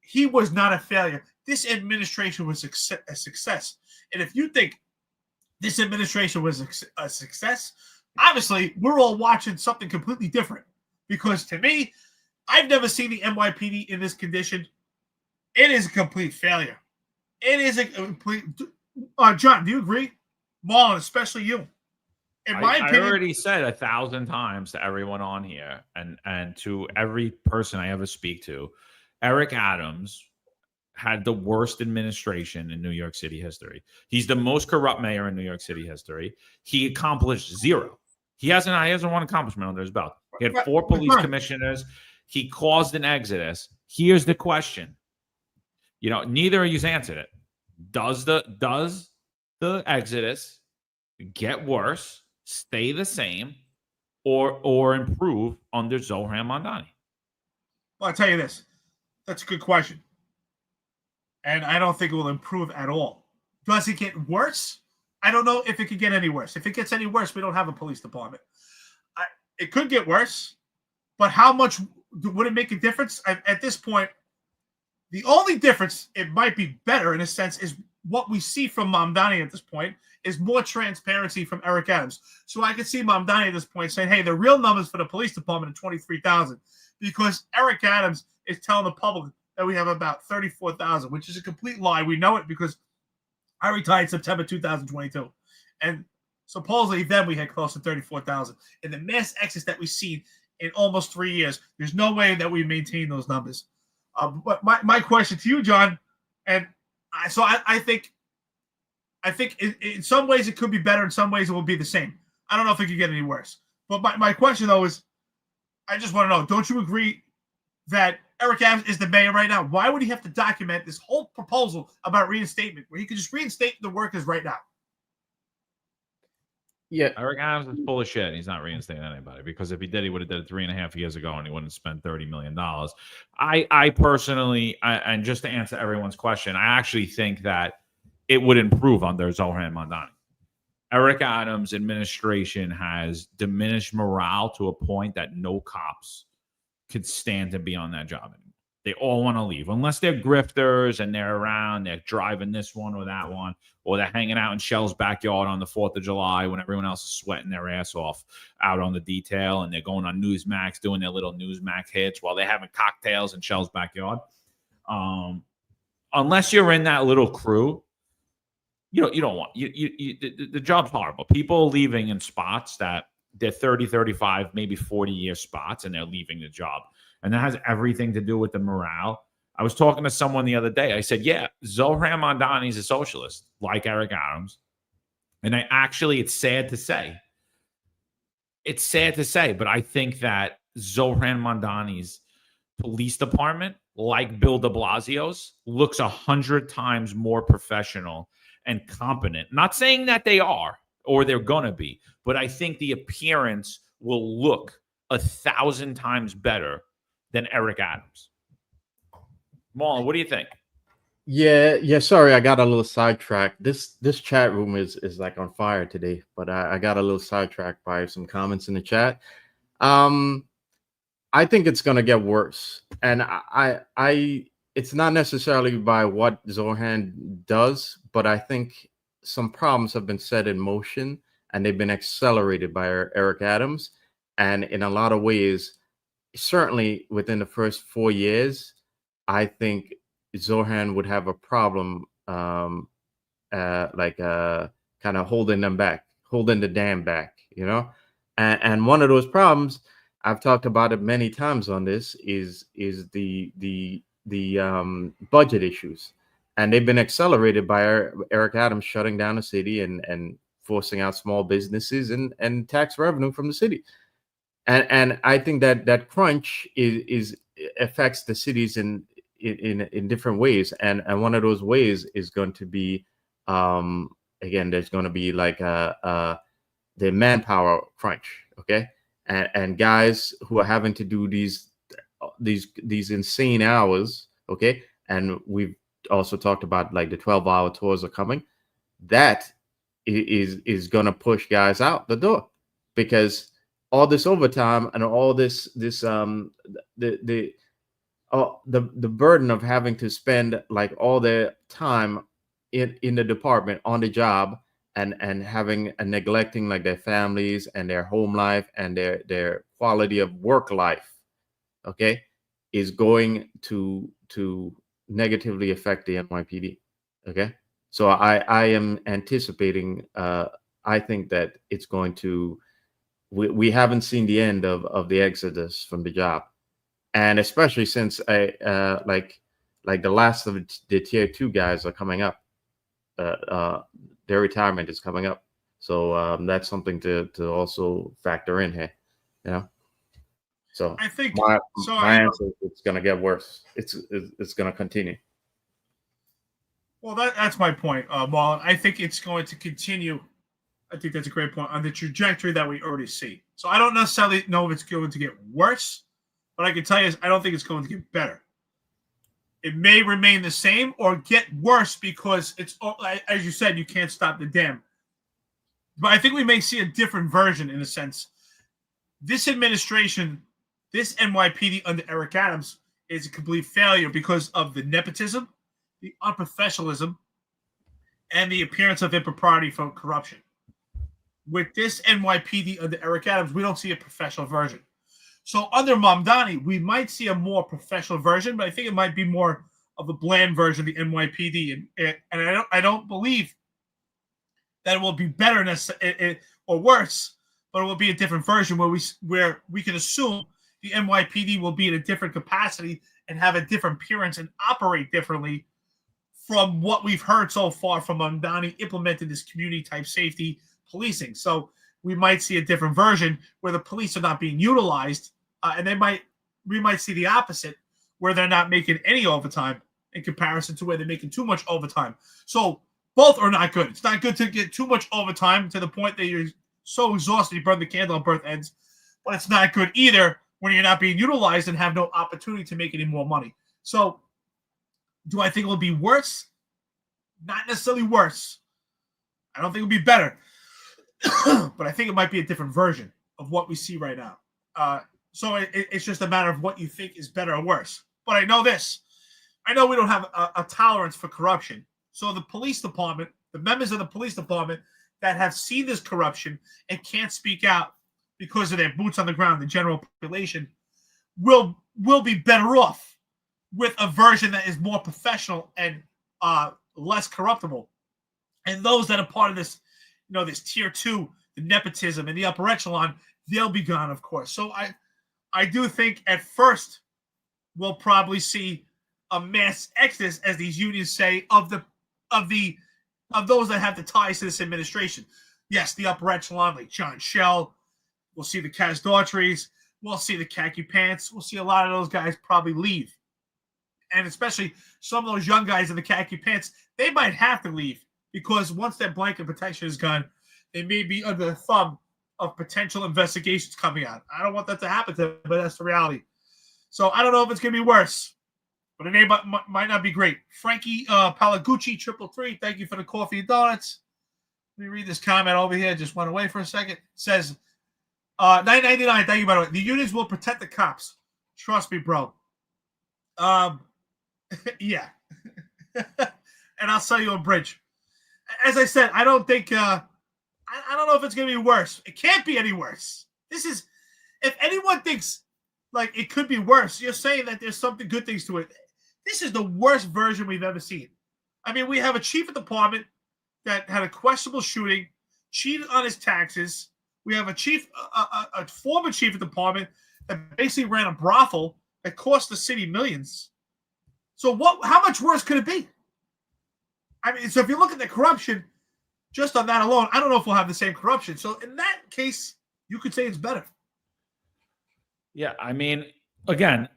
he was not a failure. This administration was a success. And if you think this administration was a success, obviously we're all watching something completely different. Because to me, I've never seen the NYPD in this condition. It is a complete failure. It is a complete... John, do you agree? Marlon, especially you. In my opinion, I already said 1,000 times to everyone on here and to every person I ever speak to, Eric Adams had the worst administration in New York City history. He's the most corrupt mayor in New York City history. He accomplished zero. He hasn't one accomplishment under his belt. He had 4 police commissioners. He caused an exodus. Here's the question. Neither of you answered it. Does the exodus get worse, stay the same, or improve under Zohran Mamdani? Well, I'll tell you this. That's a good question. And I don't think it will improve at all. Does it get worse? I don't know if it could get any worse. If it gets any worse, we don't have a police department. It could get worse, but how much would it make a difference? At this point, the only difference, it might be better in a sense, is what we see from Mamdani at this point is more transparency from Eric Adams. So I could see Mamdani at this point saying, hey, the real numbers for the police department are 23,000 because Eric Adams is telling the public that we have about 34,000, which is a complete lie. We know it because I retired September 2022. And supposedly then we had close to 34,000. In the mass exodus that we've seen in almost 3 years, there's no way that we maintain those numbers. But my question to you, John, and I think in some ways it could be better. In some ways it will be the same. I don't know if it could get any worse. But my question, though, is I just want to know, don't you agree that Eric Adams is the mayor right now? Why would he have to document this whole proposal about reinstatement where he could just reinstate the workers right now? Yeah, Eric Adams is full of shit. He's not reinstating anybody, because if he did, he would have did it 3.5 years ago, and he wouldn't spend $30 million. I personally, and just to answer everyone's question, I actually think that it would improve under Zohran Mamdani. Eric Adams' administration has diminished morale to a point that no cops could stand to be on that job anymore. They all want to leave, unless they're grifters and they're around, they're driving this one or that one, or they're hanging out in Shell's backyard on the 4th of July when everyone else is sweating their ass off out on the detail, and they're going on Newsmax, doing their little Newsmax hits while they're having cocktails in Shell's backyard. Unless you're in that little crew, you don't want the job's horrible. People leaving in spots that they're 30, 35, maybe 40-year spots, and they're leaving the job. And that has everything to do with the morale. I was talking to someone the other day. I said, yeah, Zohran Mamdani is a socialist, like Eric Adams. And it's sad to say. It's sad to say, but I think that Zohran Mamdani's police department, like Bill de Blasio's, looks 100 times more professional and competent. Not saying that they are or they're going to be, but I think the appearance will look 1,000 times better than Eric Adams. Marlon, what do you think? Yeah. Sorry, I got a little sidetracked. This chat room is like on fire today, but I got a little sidetracked by some comments in the chat. I think it's gonna get worse, and it's not necessarily by what Zohran does, but I think some problems have been set in motion, and they've been accelerated by Eric Adams, and in a lot of ways. Certainly within the first 4 years, I think Zohran would have a problem kind of holding them back, holding the dam back, and one of those problems, I've talked about it many times on this, is the budget issues, and they've been accelerated by Eric Adams shutting down the city and forcing out small businesses and tax revenue from the city. And I think that crunch is affects the cities in different ways, and one of those ways is going to be again, there's going to be like the manpower crunch, okay, and guys who are having to do these insane hours, okay, and we've also talked about like the 12-hour tours are coming. That is going to push guys out the door, because all this overtime and all the burden of having to spend like all their time in the department on the job and having and neglecting like their families and their home life and their quality of work life, okay, is going to negatively affect the NYPD. Okay, so I am anticipating. I think that it's going to. We haven't seen the end of the exodus from the job, and especially since like the last of the tier 2 guys are coming up, their retirement is coming up, so that's something to also factor in here, So I think my answer is it's going to get worse. It's going to continue. Well, that's my point, Marlon. I think it's going to continue. I think that's a great point on the trajectory that we already see. So I don't necessarily know if it's going to get worse, but I can tell you I don't think it's going to get better. It may remain the same or get worse because it's, as you said, you can't stop the dam. But I think we may see a different version in a sense. This administration, this NYPD under Eric Adams is a complete failure because of the nepotism, the unprofessionalism, and the appearance of impropriety from corruption. With this NYPD under Eric Adams, we don't see a professional version. So under Mamdani, we might see a more professional version, but I think it might be more of a bland version of the NYPD. And I don't believe that it will be better or worse, but it will be a different version where we can assume the NYPD will be in a different capacity and have a different appearance and operate differently from what we've heard so far from Mamdani implementing this community-type safety policing. So we might see a different version where the police are not being utilized, and we might see the opposite, where they're not making any overtime in comparison to where they're making too much overtime. So both are not good. It's not good to get too much overtime to the point that you're so exhausted you burn the candle on both ends. But it's not good either when you're not being utilized and have no opportunity to make any more money. So do I think it'll be worse? Not necessarily worse. I don't think it'll be better. But I think it might be a different version of what we see right now. So it's just a matter of what you think is better or worse. But I know this. I know we don't have a tolerance for corruption. So the police department, the members of the police department that have seen this corruption and can't speak out because of their boots on the ground, the general population, will be better off with a version that is more professional and less corruptible. And those that are part of this, this tier 2, the nepotism and the upper echelon, they'll be gone, of course. So I do think at first we'll probably see a mass exodus, as these unions say, of those that have the ties to this administration. Yes, the upper echelon, like John Shell. We'll see the Kaz Daughtries. We'll see the khaki pants. We'll see a lot of those guys probably leave. And especially some of those young guys in the khaki pants, they might have to leave because once their blanket protection is gone, they may be under the thumb of potential investigations coming out. I don't want that to happen to them, but that's the reality. So I don't know if it's going to be worse, but it might not be great. Frankie Palagucci, 333, thank you for the coffee and donuts. Let me read this comment over here. Just went away for a second. It says, $9.99, thank you, by the way. The unions will protect the cops. Trust me, bro. Yeah. And I'll sell you a bridge. As I said, I don't think... I don't know if it's going to be worse. It can't be any worse. This is, if anyone thinks like it could be worse, you're saying that there's something good things to it. This is the worst version we've ever seen. I mean, we have a chief of department that had a questionable shooting, cheated on his taxes. We have a former chief of department that basically ran a brothel that cost the city millions. So how much worse could it be? I mean, so if you look at the corruption, just on that alone, I don't know if we'll have the same corruption. So in that case, you could say it's better. Yeah, I mean, again,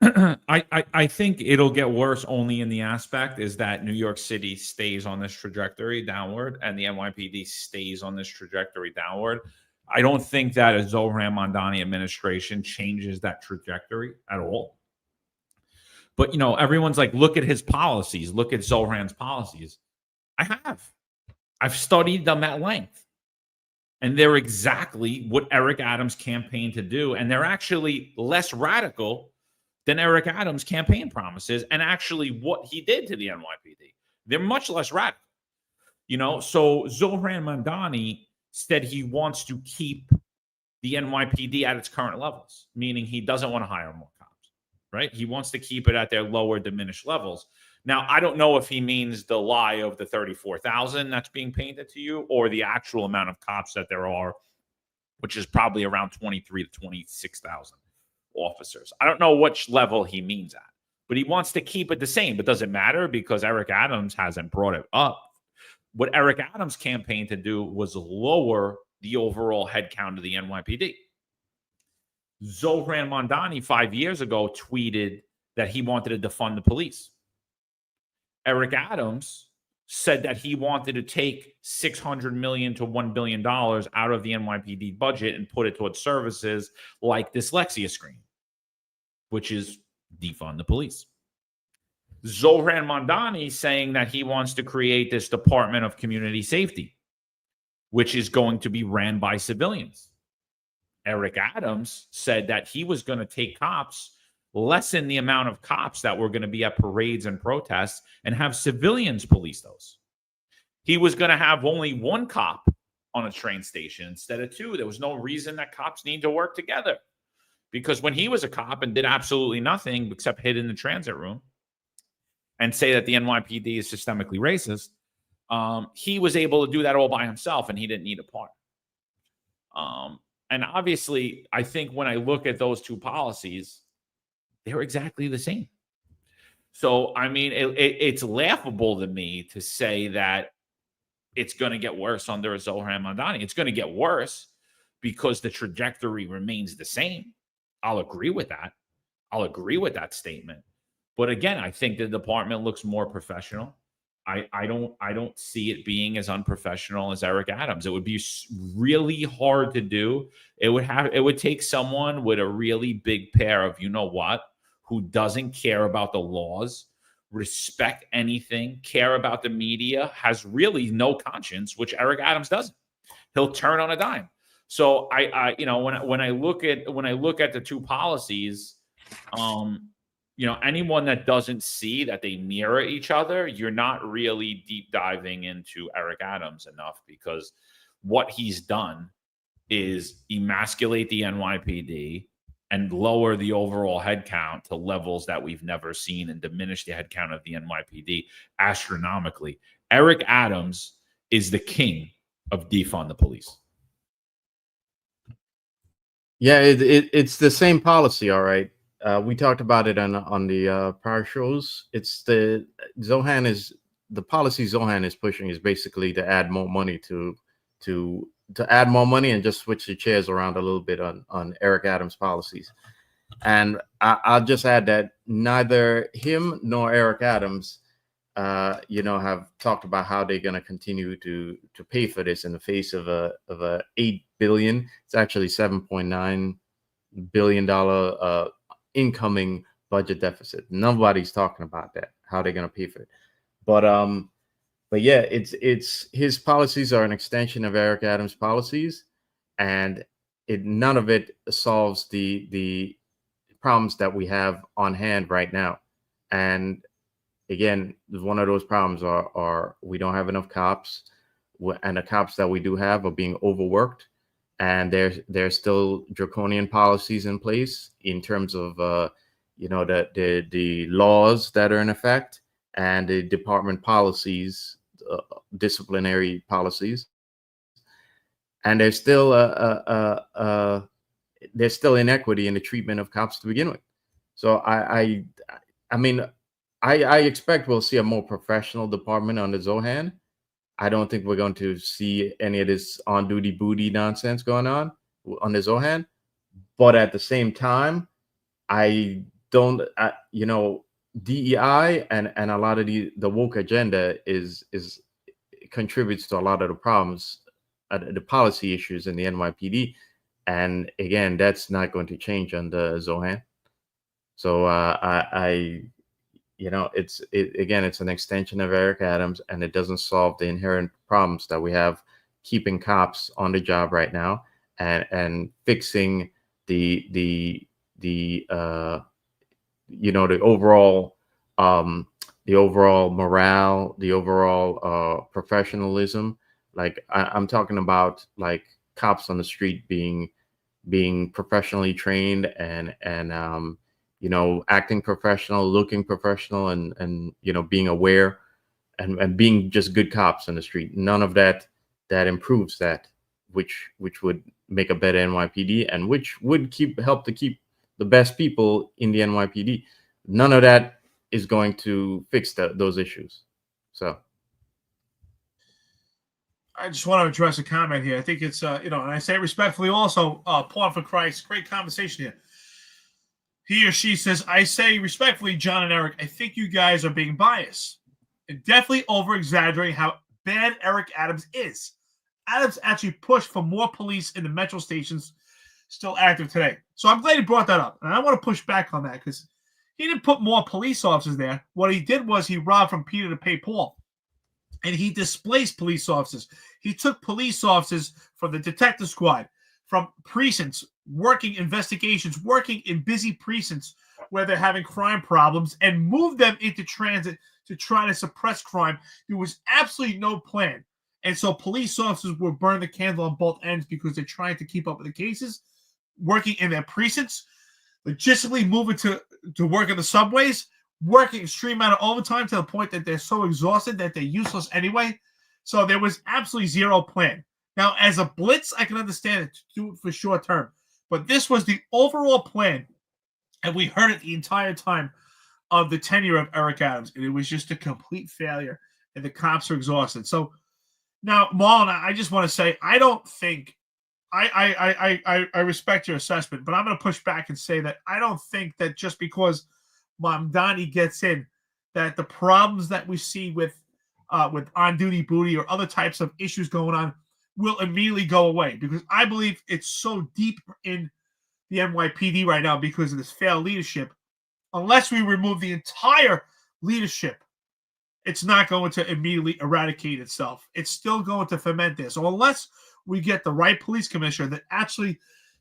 I think it'll get worse only in the aspect is that New York City stays on this trajectory downward and the NYPD stays on this trajectory downward. I don't think that a Zohran Mamdani administration changes that trajectory at all. But, everyone's like, look at his policies. Look at Zohran's policies. I've studied them at length. And they're exactly what Eric Adams campaigned to do. And they're actually less radical than Eric Adams' campaign promises and actually what he did to the NYPD. They're much less radical. So Zohran Mamdani said he wants to keep the NYPD at its current levels, meaning he doesn't want to hire more cops, right? He wants to keep it at their lower diminished levels. Now, I don't know if he means the lie of the 34,000 that's being painted to you or the actual amount of cops that there are, which is probably around 23 to 26,000 officers. I don't know which level he means at, but he wants to keep it the same. But does it matter because Eric Adams hasn't brought it up? What Eric Adams campaigned to do was lower the overall headcount of the NYPD. Zohran Mamdani 5 years ago tweeted that he wanted to defund the police. Eric Adams said that he wanted to take $600 million to $1 billion out of the NYPD budget and put it towards services like dyslexia screening, which is defund the police. Zohran Mamdani saying that he wants to create this Department of Community Safety, which is going to be ran by civilians. Eric Adams said that he was going to take cops, lessen the amount of cops that were going to be at parades and protests, and have civilians police those. He was going to have only one cop on a train station instead of two. There was no reason that cops need to work together. Because when he was a cop and did absolutely nothing except hid in the transit room and say that the NYPD is systemically racist, he was able to do that all by himself and he didn't need a partner. And obviously, I think when I look at those two policies, they're exactly the same. So, I mean, it's laughable to me to say that it's going to get worse under a Zohran Mamdani. It's going to get worse because the trajectory remains the same. I'll agree with that. I'll agree with that statement. But again, I think the department looks more professional. I don't see it being as unprofessional as Eric Adams. It would be really hard to do. It would take someone with a really big pair of, you know what, who doesn't care about the laws, respect anything, care about the media, has really no conscience, which Eric Adams doesn't. He'll turn on a dime. So I when I look at the two policies, anyone that doesn't see that they mirror each other, you're not really deep diving into Eric Adams enough, because what he's done is emasculate the NYPD and lower the overall headcount to levels that we've never seen, and diminish the headcount of the NYPD astronomically. Eric Adams is the king of defund the police. Yeah, it's the same policy, all right. We talked about it on the prior shows. It's the policy Zohran is pushing is basically to add more money to add more money and just switch the chairs around a little bit on Eric Adams' policies. And I'll just add that neither him nor Eric Adams, have talked about how they're going to continue to pay for this in the face of a $8 billion. It's actually $7.9 billion incoming budget deficit. Nobody's talking about that, how they're going to pay for it. But yeah, it's his policies are an extension of Eric Adams' policies, and none of it solves the problems that we have on hand right now. And again, one of those problems are we don't have enough cops, and the cops that we do have are being overworked, and there's still draconian policies in place in terms of the laws that are in effect, and the department policies, disciplinary policies, and there's still inequity in the treatment of cops to begin with. So I expect we'll see a more professional department under Zohran. I don't think we're going to see any of this on-duty booty nonsense going on under Zohran. But at the same time, DEI and a lot of the woke agenda contributes to a lot of the problems, the policy issues in the NYPD. And again, that's not going to change under Zohran. So it's an extension of Eric Adams, and it doesn't solve the inherent problems that we have keeping cops on the job right now, and fixing the overall morale, the overall professionalism. Like I'm talking about, like, cops on the street being professionally trained and acting professional, looking professional, and being aware and being just good cops on the street. None of that improves that, which would make a better NYPD, and which would help to keep the best people in the NYPD. None of that is going to fix those issues. So I just want to address a comment here. I think it's, and I say it respectfully also, Paul for Christ, great conversation here. He or she says, I say respectfully, John and Eric, I think you guys are being biased and definitely over-exaggerating how bad Eric Adams is. Adams actually pushed for more police in the metro stations still active today. So I'm glad he brought that up. And I want to push back on that, because he didn't put more police officers there. What he did was he robbed from Peter to pay Paul. And he displaced police officers. He took police officers from the detective squad, from precincts, working investigations, working in busy precincts where they're having crime problems, and moved them into transit to try to suppress crime. There was absolutely no plan. And so police officers were burning the candle on both ends, because they're trying to keep up with the cases, working in their precincts, logistically moving to work in the subways, working extreme amount of overtime to the point that they're so exhausted that they're useless anyway. So there was absolutely zero plan. Now, as a blitz, I can understand it, to do it for short term. But this was the overall plan, and we heard it the entire time of the tenure of Eric Adams, and it was just a complete failure, and the cops are exhausted. So now, Marlon, I just want to say, I don't think I respect your assessment, but I'm going to push back and say that I don't think that just because Mamdani gets in, that the problems that we see with with on-duty booty or other types of issues going on will immediately go away, because I believe it's so deep in the NYPD right now because of this failed leadership. Unless we remove the entire leadership, it's not going to immediately eradicate itself. It's still going to ferment this. So unless we get the right police commissioner that actually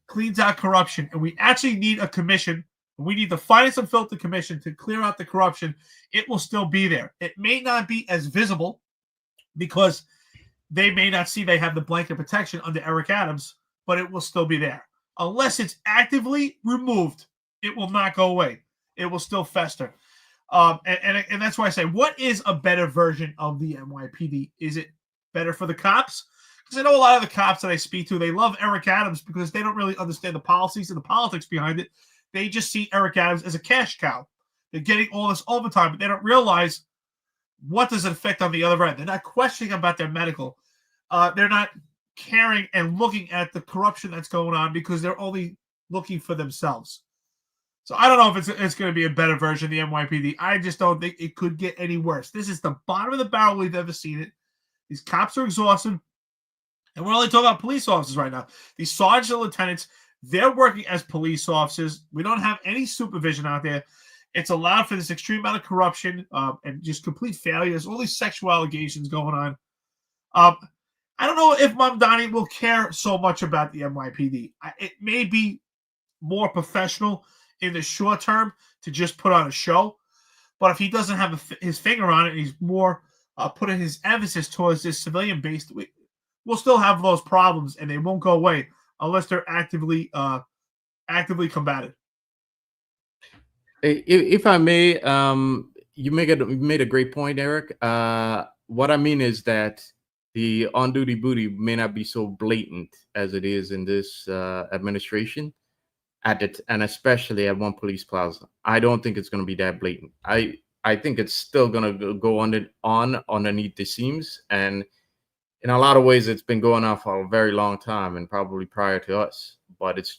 cleans out corruption, and we actually need a commission, we need the Finance Unfiltered Commission to clear out the corruption, it will still be there. It may not be as visible because they may not see they have the blanket protection under Eric Adams, but it will still be there. Unless it's actively removed, it will not go away. It will still fester. And that's why I say, what is a better version of the NYPD? Is it better for the cops? Because I know a lot of the cops that I speak to, they love Eric Adams because they don't really understand the policies and the politics behind it. They just see Eric Adams as a cash cow. They're getting all this overtime, but they don't realize what does it affect on the other end. They're not questioning about their medical. They're not caring and looking at the corruption that's going on because they're only looking for themselves. So I don't know if it's going to be a better version of the NYPD. I just don't think it could get any worse. This is the bottom of the barrel we've ever seen it. These cops are exhausted. And we're only talking about police officers right now. These sergeants and lieutenants, they're working as police officers. We don't have any supervision out there. It's allowed for this extreme amount of corruption and just complete failures. All these sexual allegations going on. I don't know if Mamdani will care so much about the NYPD. It may be more professional in the short term to just put on a show. But if he doesn't have his finger on it, and he's more putting his emphasis towards this civilian-based, we'll still have those problems, and they won't go away unless they're actively combated. If I may, you made a great point, Eric. What I mean is that the on-duty booty may not be so blatant as it is in this administration, and especially at one police plaza. I don't think it's going to be that blatant. I think it's still going to go underneath the seams, and in a lot of ways, it's been going on for a very long time, and probably prior to us. But it's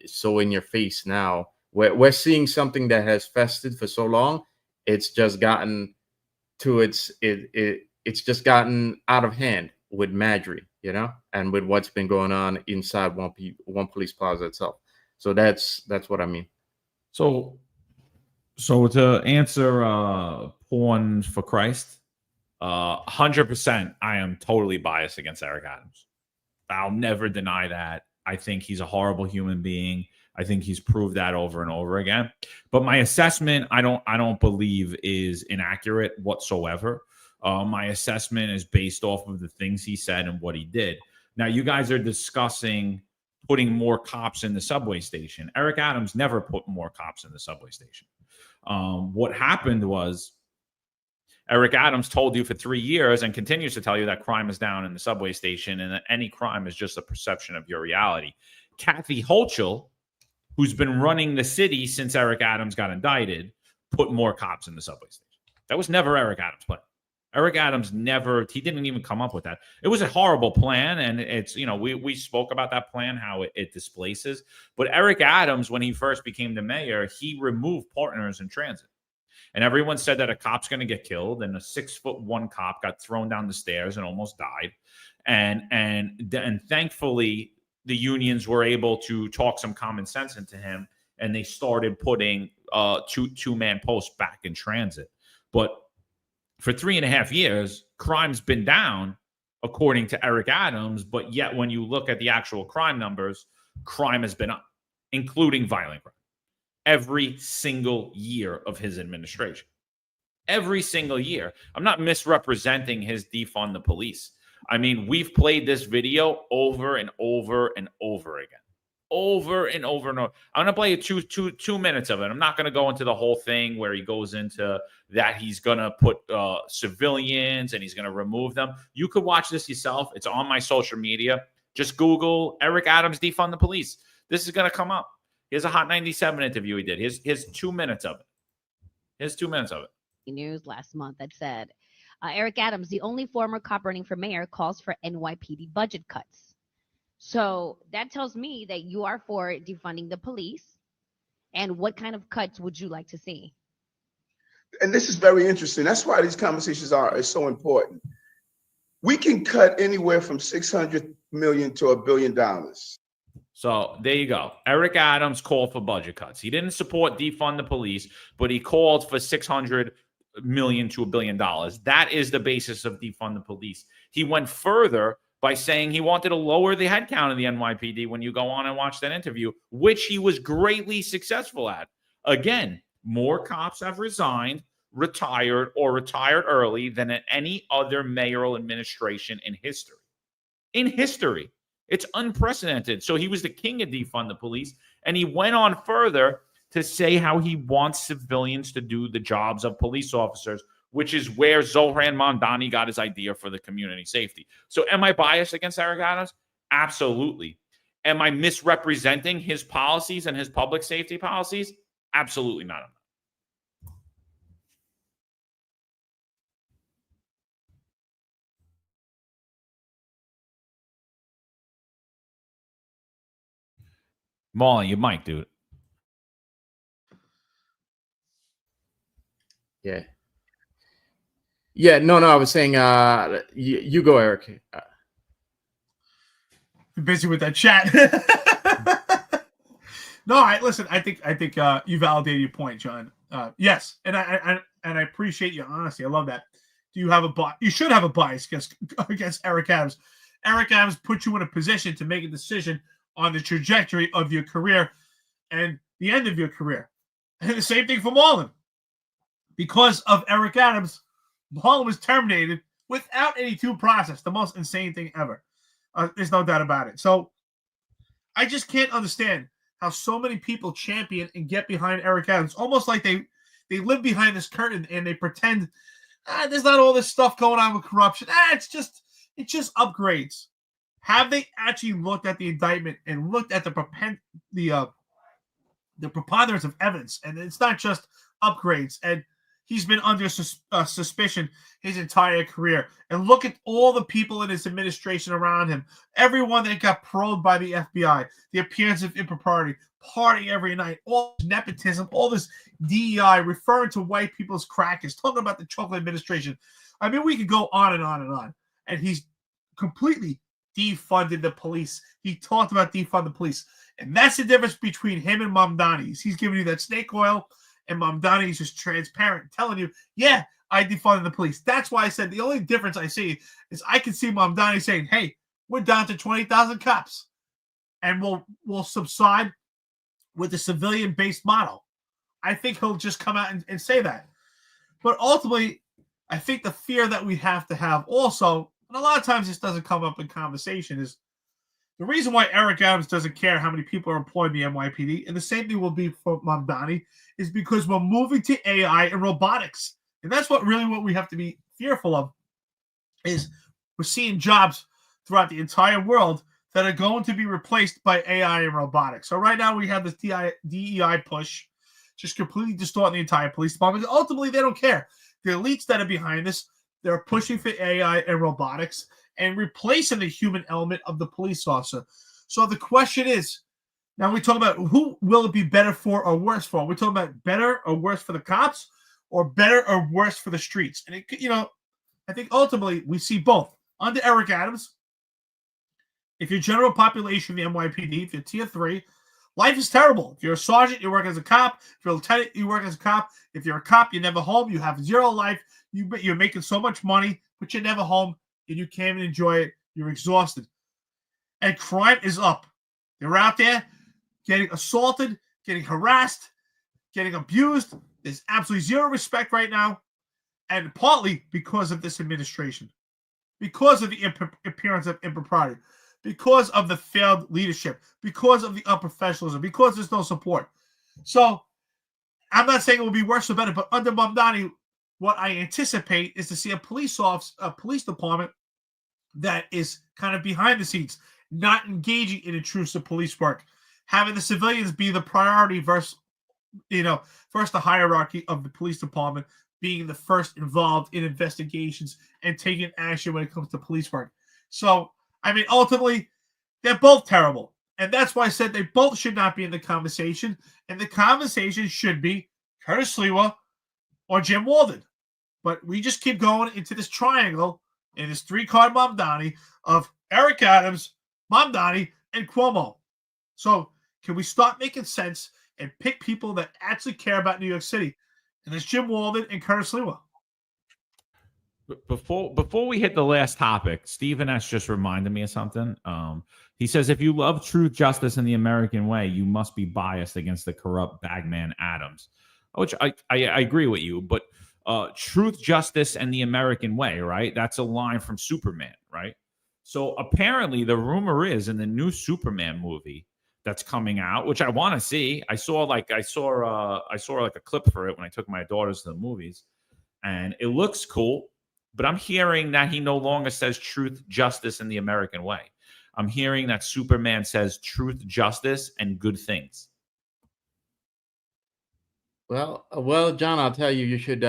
so in your face now. We're seeing something that has festered for so long. It's just gotten to it's just gotten out of hand with Madry, and with what's been going on inside one police plaza itself. So that's what I mean. So to answer porn for Christ, 100%, I am totally biased against Eric Adams. I'll never deny that. I think he's a horrible human being. I think he's proved that over and over again. But my assessment, I don't believe is inaccurate whatsoever. My assessment is based off of the things he said and what he did. Now, you guys are discussing putting more cops in the subway station. Eric Adams never put more cops in the subway station. What happened was Eric Adams told you for 3 years and continues to tell you that crime is down in the subway station and that any crime is just a perception of your reality. Kathy Hochul, who's been running the city since Eric Adams got indicted, put more cops in the subway station. That was never Eric Adams' plan. Eric Adams he didn't even come up with that. It was a horrible plan, and it's, we spoke about that plan, how it displaces. But Eric Adams, when he first became the mayor, he removed partners in transit. And everyone said that a cop's going to get killed, and a 6'1" cop got thrown down the stairs and almost died. And thankfully, the unions were able to talk some common sense into him, and they started putting two-man posts back in transit. But for 3.5 years, crime's been down, according to Eric Adams, but yet when you look at the actual crime numbers, crime has been up, including violent crime, every single year of his administration. Every single year. I'm not misrepresenting his defund the police. I mean, we've played this video over and over and over again. Over and over and over. I'm going to play 2 minutes of it. I'm not going to go into the whole thing where he goes into that he's going to put civilians and he's going to remove them. You could watch this yourself. It's on my social media. Just Google Eric Adams defund the police. This is going to come up. Here's a Hot 97 interview he did. Here's 2 minutes of it. Here's 2 minutes of it. News last month that said Eric Adams, the only former cop running for mayor, calls for NYPD budget cuts. So that tells me that you are for defunding the police. And what kind of cuts would you like to see? and this is very interesting. That's why these conversations are so important. We can cut anywhere from 600 million to $1 billion. So there you go. Eric Adams called for budget cuts. He didn't support defund the police, but he called for 600 million to $1 billion. That is the basis of defund the police. He went further by saying he wanted to lower the headcount of the NYPD when you go on and watch that interview, which he was greatly successful at. Again, more cops have resigned, retired, or retired early than in any other mayoral administration in history. In history. It's unprecedented. So he was the king of defund the police, and he went on further to say how he wants civilians to do the jobs of police officers, which is where Zohran Mamdani got his idea for the community safety. So am I biased against Eric Adams? Absolutely. Am I misrepresenting his policies and his public safety policies? Absolutely not. Marlon, you might, dude. Yeah. Yeah, no, I was saying, you go, Eric. You're busy with that chat. No, listen. I think you validated your point, John. Yes, and I appreciate your honesty. I love that. Do you have a bias? You should have a bias against Eric Adams. Eric Adams put you in a position to make a decision on the trajectory of your career and the end of your career. And the same thing for Marlon. Because of Eric Adams, Marlon was terminated without any due process. The most insane thing ever. There's no doubt about it. So I just can't understand how so many people champion and get behind Eric Adams. Almost like they live behind this curtain and they pretend there's not all this stuff going on with corruption. It's just upgrades. Have they actually looked at the indictment and looked at the preponderance of evidence? And it's not just upgrades. And he's been under suspicion his entire career. And look at all the people in his administration around him. Everyone that got probed by the FBI, the appearance of impropriety, partying every night, all this nepotism, all this DEI, referring to white people as crackers, talking about the Trump administration. I mean, we could go on and on and on. And he's completely defunded the police. He talked about defund the police. And that's the difference between him and Mamdani. He's giving you that snake oil, and Mamdani is just transparent, telling you, yeah, I defunded the police. That's why I said the only difference I see is I can see Mamdani saying, hey, we're down to 20,000 cops. And we'll subside with the civilian-based model. I think he'll just come out and say that. But ultimately, I think the fear that we have to have also, and a lot of times this doesn't come up in conversation, is the reason why Eric Adams doesn't care how many people are employed in the NYPD, and the same thing will be for Mamdani, is because we're moving to AI and robotics. And that's what we have to be fearful of, is we're seeing jobs throughout the entire world that are going to be replaced by AI and robotics. So right now we have this DEI push, just completely distorting the entire police department. Ultimately, they don't care. The elites that are behind this, they're pushing for AI and robotics and replacing the human element of the police officer. So the question is, now we talk about who will it be better for or worse for? We're talking about better or worse for the cops, or better or worse for the streets. And I think ultimately we see both. Under Eric Adams, if you're general population of the NYPD, if you're tier 3, life is terrible. If you're a sergeant, you work as a cop. If you're a lieutenant, you work as a cop. If you're a cop, you're never home. You have zero life. You're making so much money, but you're never home, and you can't even enjoy it. You're exhausted. And crime is up. They're out there getting assaulted, getting harassed, getting abused. There's absolutely zero respect right now, and partly because of this administration, because of the appearance of impropriety, because of the failed leadership, because of the unprofessionalism, because there's no support. So I'm not saying it will be worse or better, but under Mamdani, what I anticipate is to see a police department that is kind of behind the scenes, not engaging in intrusive police work, having the civilians be the priority versus the hierarchy of the police department being the first involved in investigations and taking action when it comes to police work. So, I mean, ultimately, they're both terrible. And that's why I said they both should not be in the conversation. And the conversation should be Curtis Sliwa or Jim Walden. But we just keep going into this triangle, in this three-card Mamdani of Eric Adams, Mamdani, and Cuomo. So can we start making sense and pick people that actually care about New York City? And there's Jim Walden and Curtis Lewa. Before we hit the last topic, Stephen S. just reminded me of something. He says, if you love truth, justice, and the American way, you must be biased against the corrupt bagman Adams. Which I agree with you, but truth, justice, and the American way, right? That's a line from Superman, right? So apparently the rumor is in the new Superman movie that's coming out, which I want to see. I saw like a clip for it when I took my daughters to the movies, and it looks cool. But I'm hearing that he no longer says truth, justice, and the American way. I'm hearing that Superman says truth, justice, and good things. Well, John, I'll tell you, you should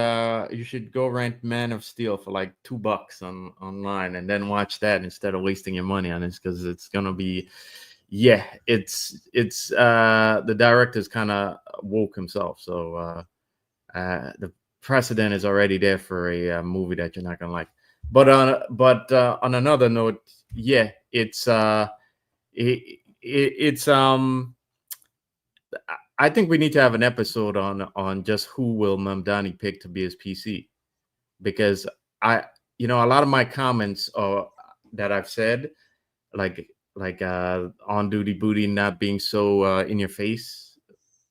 go rent Man of Steel for like $2 online, and then watch that instead of wasting your money on this, because it's gonna be, it's the director's kind of woke himself, so the precedent is already there for a movie that you're not gonna like. But on another note, it's I think we need to have an episode on just who will Mamdani pick to be his PC, because a lot of my comments that I've said, like on duty booty not being so in your face,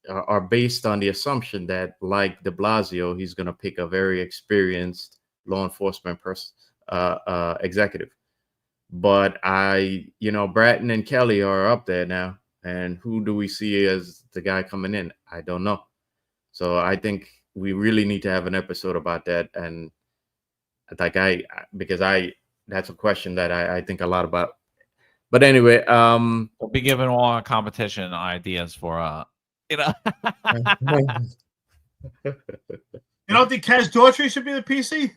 are based on the assumption that, like de Blasio, he's going to pick a very experienced law enforcement executive. But Bratton and Kelly are up there now. And who do we see as the guy coming in? I don't know. So I think we really need to have an episode about that. And because that's a question that I think a lot about. But anyway, we'll be giving all our competition ideas for You don't think Kaz Daughtry should be the PC?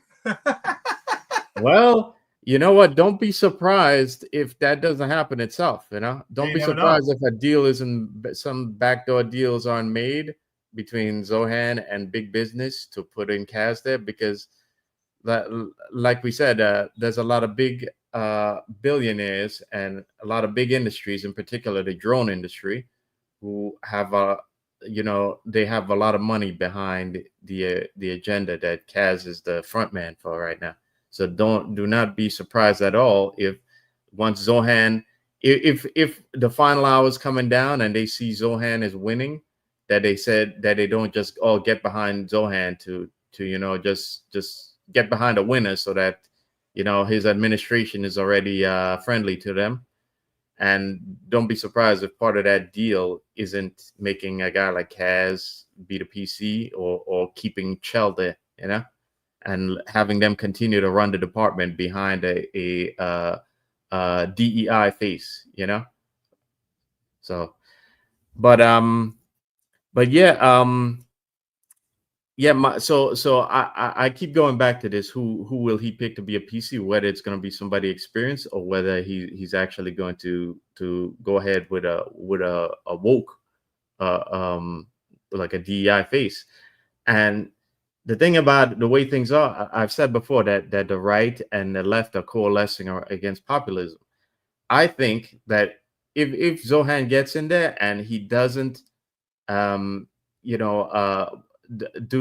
Well, you know what? Don't be surprised if that doesn't happen itself. Don't be surprised if a deal some backdoor deals aren't made between Zohran and big business to put in Kaz there, because that, like we said, there's a lot of big billionaires and a lot of big industries, in particular the drone industry, who have they have a lot of money behind the agenda that Kaz is the front man for right now. So do not be surprised at all if once Zohran, if the final hour is coming down and they see Zohran is winning, that they said that they don't just all get behind Zohran to just get behind a winner, so that his administration is already friendly to them. And don't be surprised if part of that deal isn't making a guy like Kaz be the PC or keeping Chell there, and having them continue to run the department behind a DEI face, So, but I keep going back to this. Who will he pick to be a PC? Whether it's going to be somebody experienced or whether he's actually going to go ahead with a woke, like a DEI face. And the thing about the way things are, I've said before that the right and the left are coalescing against populism. I think that if Zohran gets in there and he doesn't, do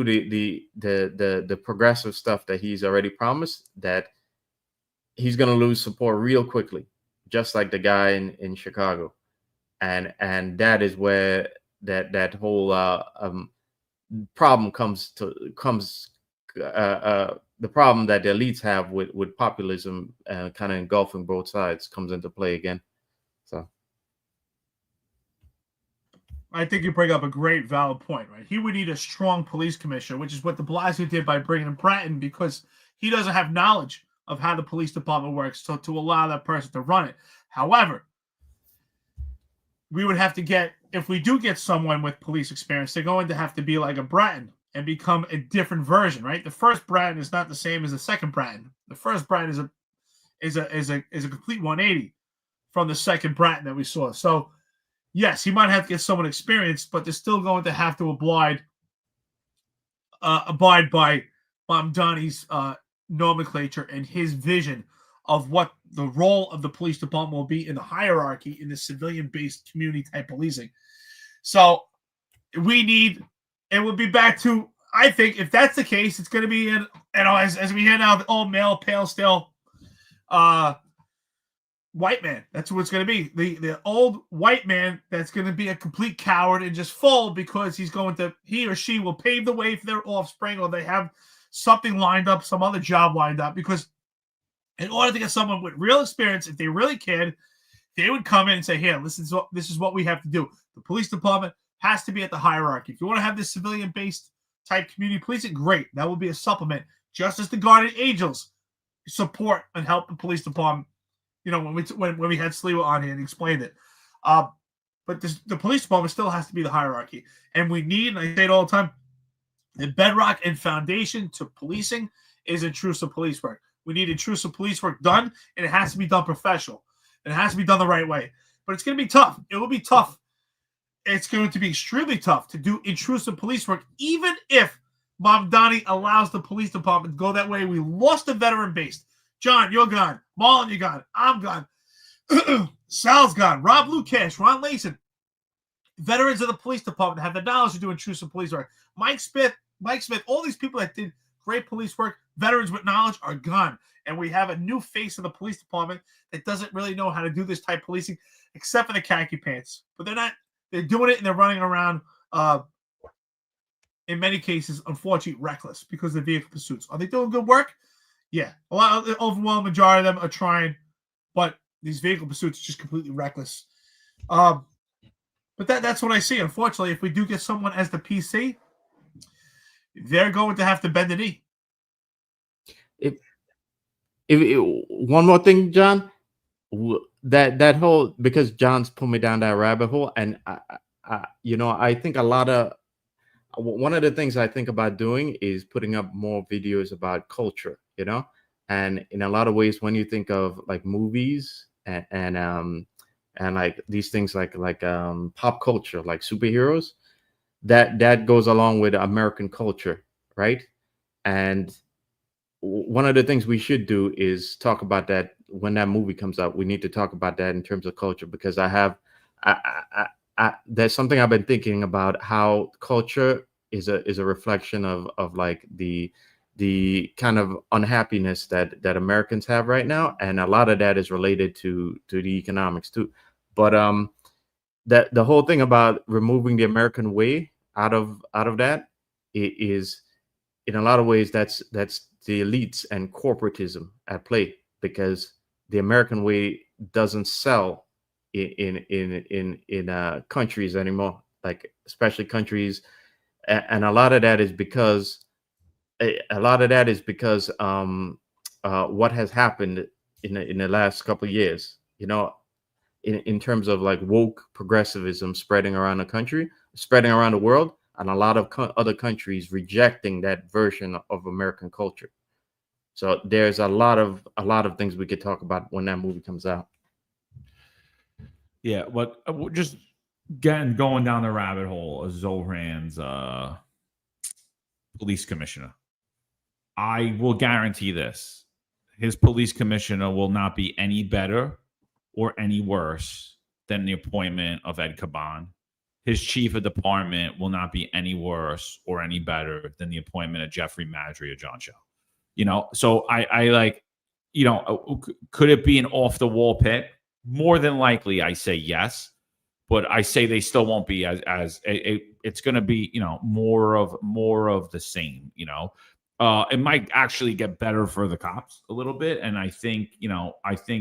the progressive stuff that he's already promised, that he's going to lose support real quickly, just like the guy in Chicago, and that is where that whole problem comes. The problem that the elites have with populism, kind of engulfing both sides, comes into play again. So I think you bring up a great valid point, right? He would need a strong police commissioner, which is what de Blasio did by bringing in Bratton, because he doesn't have knowledge of how the police department works, so to allow that person to run it. However, we would have to get, if we do get someone with police experience, they're going to have to be like a Bratton and become a different version, right? The first Bratton is not the same as the second Bratton. The first Bratton is a complete 180 from the second Bratton that we saw. So yes, he might have to get someone experienced, but they're still going to have to oblige abide by Mamdani's nomenclature and his vision of what the role of the police department will be in the hierarchy in the civilian-based community type policing. So it would be back to, I think, if that's the case, it's going to be as we hear now, the old male, pale, still, white man. That's what it's going to be. The old white man that's going to be a complete coward and just fold because he or she will pave the way for their offspring, or they have something lined up, some other job lined up. Because in order to get someone with real experience, if they really cared, they would come in and say, here, this is what we have to do. The police department has to be at the hierarchy. If you want to have this civilian-based type community policing, great. That will be a supplement. Just as the guardian angels support and help the police department. You know, when we had Sliwa on here and explained it. But the police department still has to be the hierarchy. And we need, and I say it all the time, the bedrock and foundation to policing is intrusive police work. We need intrusive police work done, and it has to be done professional. And it has to be done the right way. But it's going to be tough. It will be tough. It's going to be extremely tough to do intrusive police work, even if Mamdani allows the police department to go that way. We lost the veteran base. John, you're gone. Marlon, you're gone. I'm gone. Sal's gone. Rob Lukash, Ron Layson. Veterans of the police department have the knowledge to do intrusive police work. Mike Smith, all these people that did great police work, veterans with knowledge, are gone. And we have a new face of the police department that doesn't really know how to do this type of policing, except for the khaki pants. But they're doing it, and they're running around, in many cases, unfortunately, reckless because of the vehicle pursuits. Are they doing good work? Yeah. The overwhelming majority of them are trying, but these vehicle pursuits are just completely reckless. But that's what I see. Unfortunately, if we do get someone as the PC, they're going to have to bend the knee. One more thing, John, that whole, because John's put me down that rabbit hole, and I think one of the things I think about doing is putting up more videos about culture, and in a lot of ways, when you think of like movies and like these things like pop culture, like superheroes, that goes along with American culture, right? And one of the things we should do is talk about that when that movie comes out. We need to talk about that in terms of culture, because there's something I've been thinking about, how culture is a reflection of like the kind of unhappiness that Americans have right now, and a lot of that is related to the economics too. But that the whole thing about removing the American way out of that is, in a lot of ways, that's the elites and corporatism at play, because the American way doesn't sell in countries anymore, like especially countries, and a lot of that is because what has happened in the last couple of years, in terms of like woke progressivism spreading around the country, spreading around the world, and a lot of other countries rejecting that version of American culture. So there's a lot of things we could talk about when that movie comes out. Yeah, but just going down the rabbit hole of Zohran's police commissioner. I will guarantee this: his police commissioner will not be any better or any worse than the appointment of Ed Caban. His chief of department will not be any worse or any better than the appointment of Jeffrey Madry or John Cho. So I like, could it be an off the wall pick? More than likely, I say yes, but I say they still won't be as it's going to be, more of the same. It might actually get better for the cops a little bit, and I think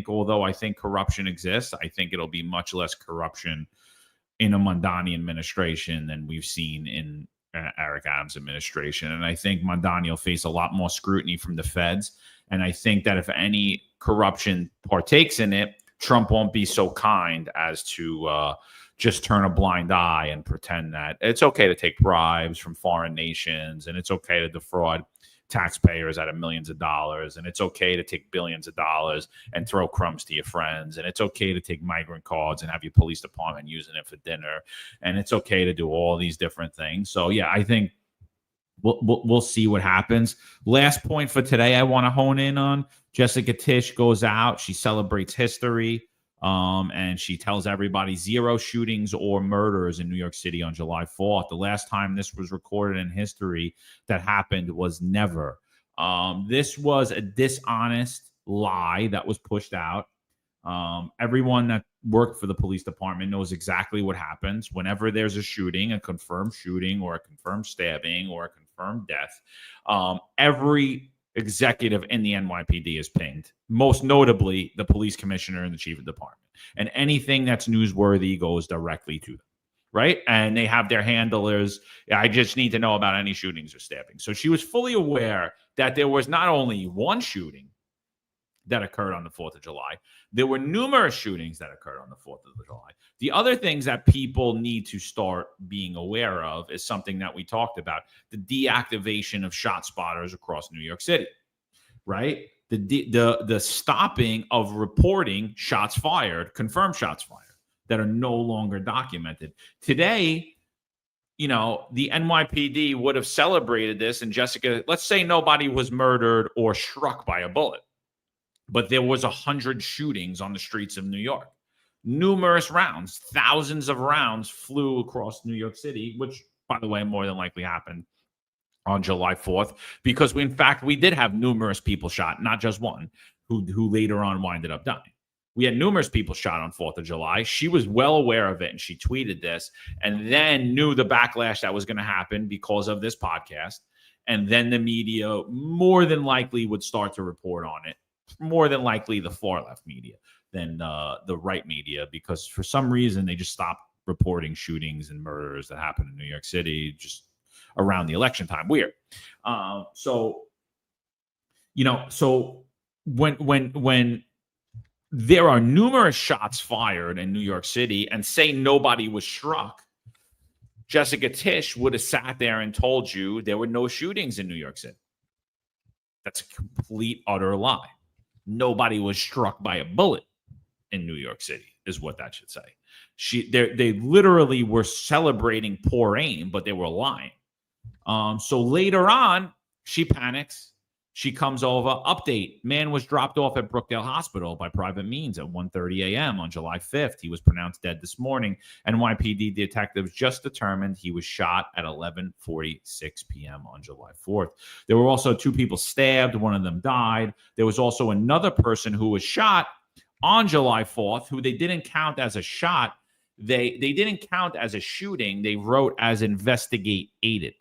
although I think corruption exists, I think it'll be much less corruption in a Mamdani administration than we've seen in Eric Adams' administration. And I think Mamdani will face a lot more scrutiny from the feds. And I think that if any corruption partakes in it, Trump won't be so kind as to just turn a blind eye and pretend that it's okay to take bribes from foreign nations, and it's okay to defraud taxpayers out of millions of dollars, and it's okay to take billions of dollars and throw crumbs to your friends, and it's okay to take migrant cards and have your police department using it for dinner, and it's okay to do all these different things. So yeah, I think we'll see what happens. Last point for today I want to hone in on. Jessica Tisch goes out. She celebrates history. And she tells everybody 0 shootings or murders in New York City on July 4th. The last time this was recorded in history that happened was never. This was a dishonest lie that was pushed out. Everyone that worked for the police department knows exactly what happens whenever there's a shooting, a confirmed shooting or a confirmed stabbing or a confirmed death. Every executive in the NYPD is pinged, most notably the police commissioner and the chief of department. And anything that's newsworthy goes directly to them, right? And they have their handlers. I just need to know about any shootings or stabbings. So she was fully aware that there was not only one shooting that occurred on the 4th of July, there were numerous shootings that occurred on the 4th of July. The other things that people need to start being aware of is something that we talked about, the deactivation of shot spotters across New York City, right? The stopping of reporting shots fired, confirmed shots fired that are no longer documented. Today, the NYPD would have celebrated this, and Jessica, let's say nobody was murdered or struck by a bullet, but there was 100 shootings on the streets of New York. Numerous rounds, thousands of rounds flew across New York City, which, by the way, more than likely happened on July 4th, because we did have numerous people shot, not just one, who later on winded up dying. We had numerous people shot on 4th of July. She was well aware of it, and she tweeted this, and then knew the backlash that was going to happen because of this podcast. And then the media more than likely would start to report on it, more than likely the far left media than the right media, because for some reason they just stopped reporting shootings and murders that happened in New York City just around the election time. Weird. So when there are numerous shots fired in New York City and say nobody was struck, Jessica Tisch would have sat there and told you there were no shootings in New York City. That's a complete, utter lie. Nobody was struck by a bullet in New York City, is what that should say. They literally were celebrating poor aim, but they were lying. So later on, she panics. She comes over. Update: man was dropped off at Brookdale Hospital by private means at 1:30 a.m. on July 5th. He was pronounced dead this morning. NYPD detectives just determined he was shot at 11:46 p.m. on July 4th. There were also 2 people stabbed. One of them died. There was also another person who was shot on July 4th, who they didn't count as a shot. They didn't count as a shooting. They wrote as investigate aided.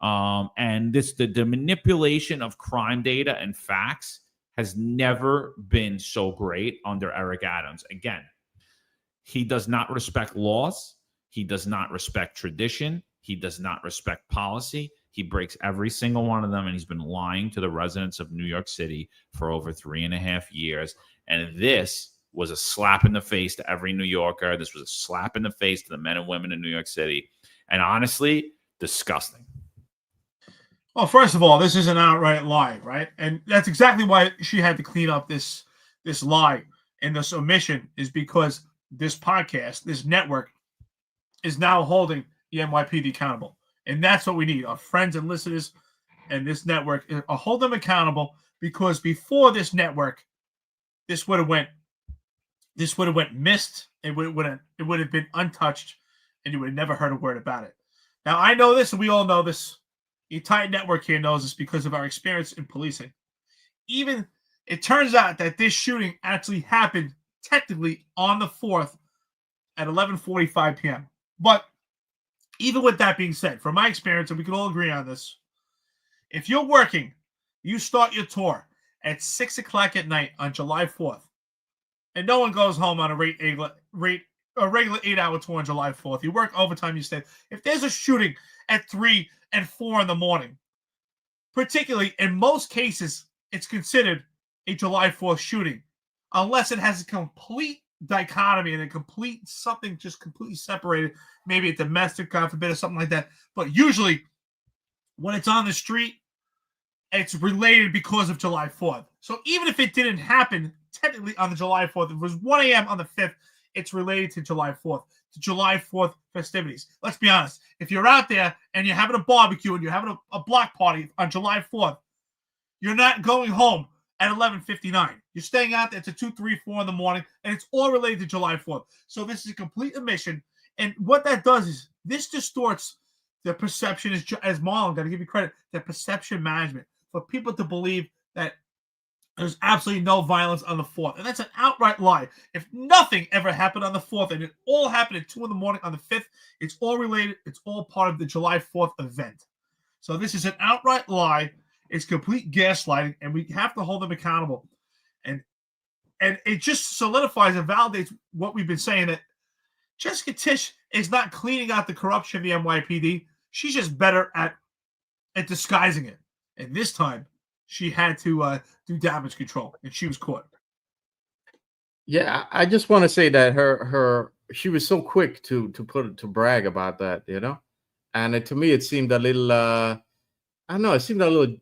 And the manipulation of crime data and facts has never been so great under Eric Adams. Again, he does not respect laws. He does not respect tradition. He does not respect policy. He breaks every single one of them, and he's been lying to the residents of New York City for over 3.5 years. And this was a slap in the face to every New Yorker. This was a slap in the face to the men and women in New York City. And honestly, disgusting. Well, first of all, this is an outright lie, right? And that's exactly why she had to clean up this lie and this omission, is because this podcast, this network, is now holding the NYPD accountable. And that's what we need. Our friends and listeners and this network hold them accountable, because before this network, this would have went missed. It would have been untouched, and you would have never heard a word about it. Now, I know this, and we all know this. The entire network here knows this because of our experience in policing. Even it turns out that this shooting actually happened technically on the 4th at 11:45 p.m. But even with that being said, from my experience, and we can all agree on this, if you're working, you start your tour at 6 o'clock at night on July 4th, and no one goes home on a regular 8-hour tour on July 4th. You work overtime, you stay. If there's a shooting at 3 and 4 in the morning, particularly in most cases, it's considered a July 4th shooting, unless it has a complete dichotomy and a complete something just completely separated, maybe a domestic, God forbid, or something like that. But usually, when it's on the street, it's related because of July 4th. So even if it didn't happen technically on the July 4th, if it was 1 a.m. on the 5th, it's related to July 4th. to July 4th festivities. Let's be honest. If you're out there and you're having a barbecue and you're having a block party on July 4th, you're not going home at 11:59. You're staying out there to 2, 3, 4 in the morning, and it's all related to July 4th. So this is a complete omission. And what that does is this distorts the perception, as Marlon, got to give you credit, the perception management for people to believe that there's absolutely no violence on the 4th. And that's an outright lie. If nothing ever happened on the 4th and it all happened at 2 in the morning on the 5th, it's all related. It's all part of the July 4th event. So this is an outright lie. It's complete gaslighting, and we have to hold them accountable. And it just solidifies and validates what we've been saying, that Jessica Tisch is not cleaning out the corruption of the NYPD. She's just better at disguising it. And this time, she had to do damage control, and she was caught. Yeah, I just want to say that she was so quick to brag about that, and to me it seemed a little I don't know, it seemed a little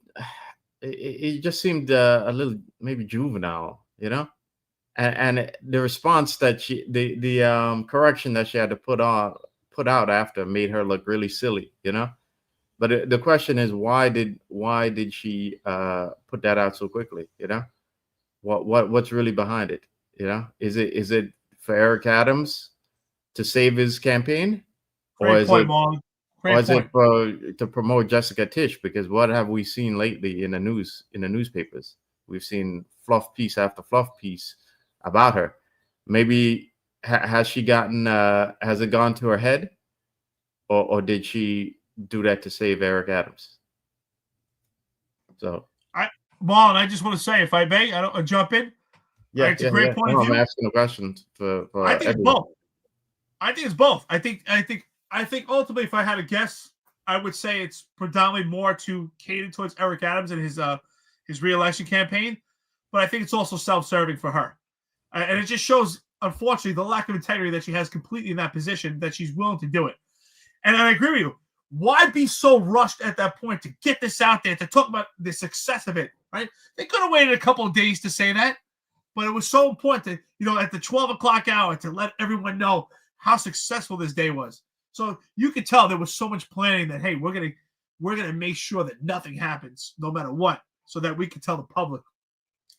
it just seemed a little maybe juvenile, and the response that the correction that she had to put out after made her look really silly, But the question is, why did she put that out so quickly? What's really behind it? Is it for Eric Adams to save his campaign, or is it to promote Jessica Tisch? Because what have we seen lately in the newspapers? We've seen fluff piece after fluff piece about her. Maybe has it gone to her head, or did she do that to save Eric Adams? So, Marlon, I just want to say, if I may, I'll jump in. Yeah, it's a great point of view. I'm asking a question for I think everyone. both. I think it's both. I think ultimately, if I had to guess, I would say it's predominantly more to cater towards Eric Adams and his re-election campaign. But I think it's also self-serving for her, and it just shows, unfortunately, the lack of integrity that she has completely in that position, that she's willing to do it. And I agree with you. Why be so rushed at that point to get this out there, to talk about the success of it, right? They could have waited a couple of days to say that, but it was so important to, at the 12 o'clock hour, to let everyone know how successful this day was. So you could tell there was so much planning that, hey, we're gonna make sure that nothing happens, no matter what, so that we could tell the public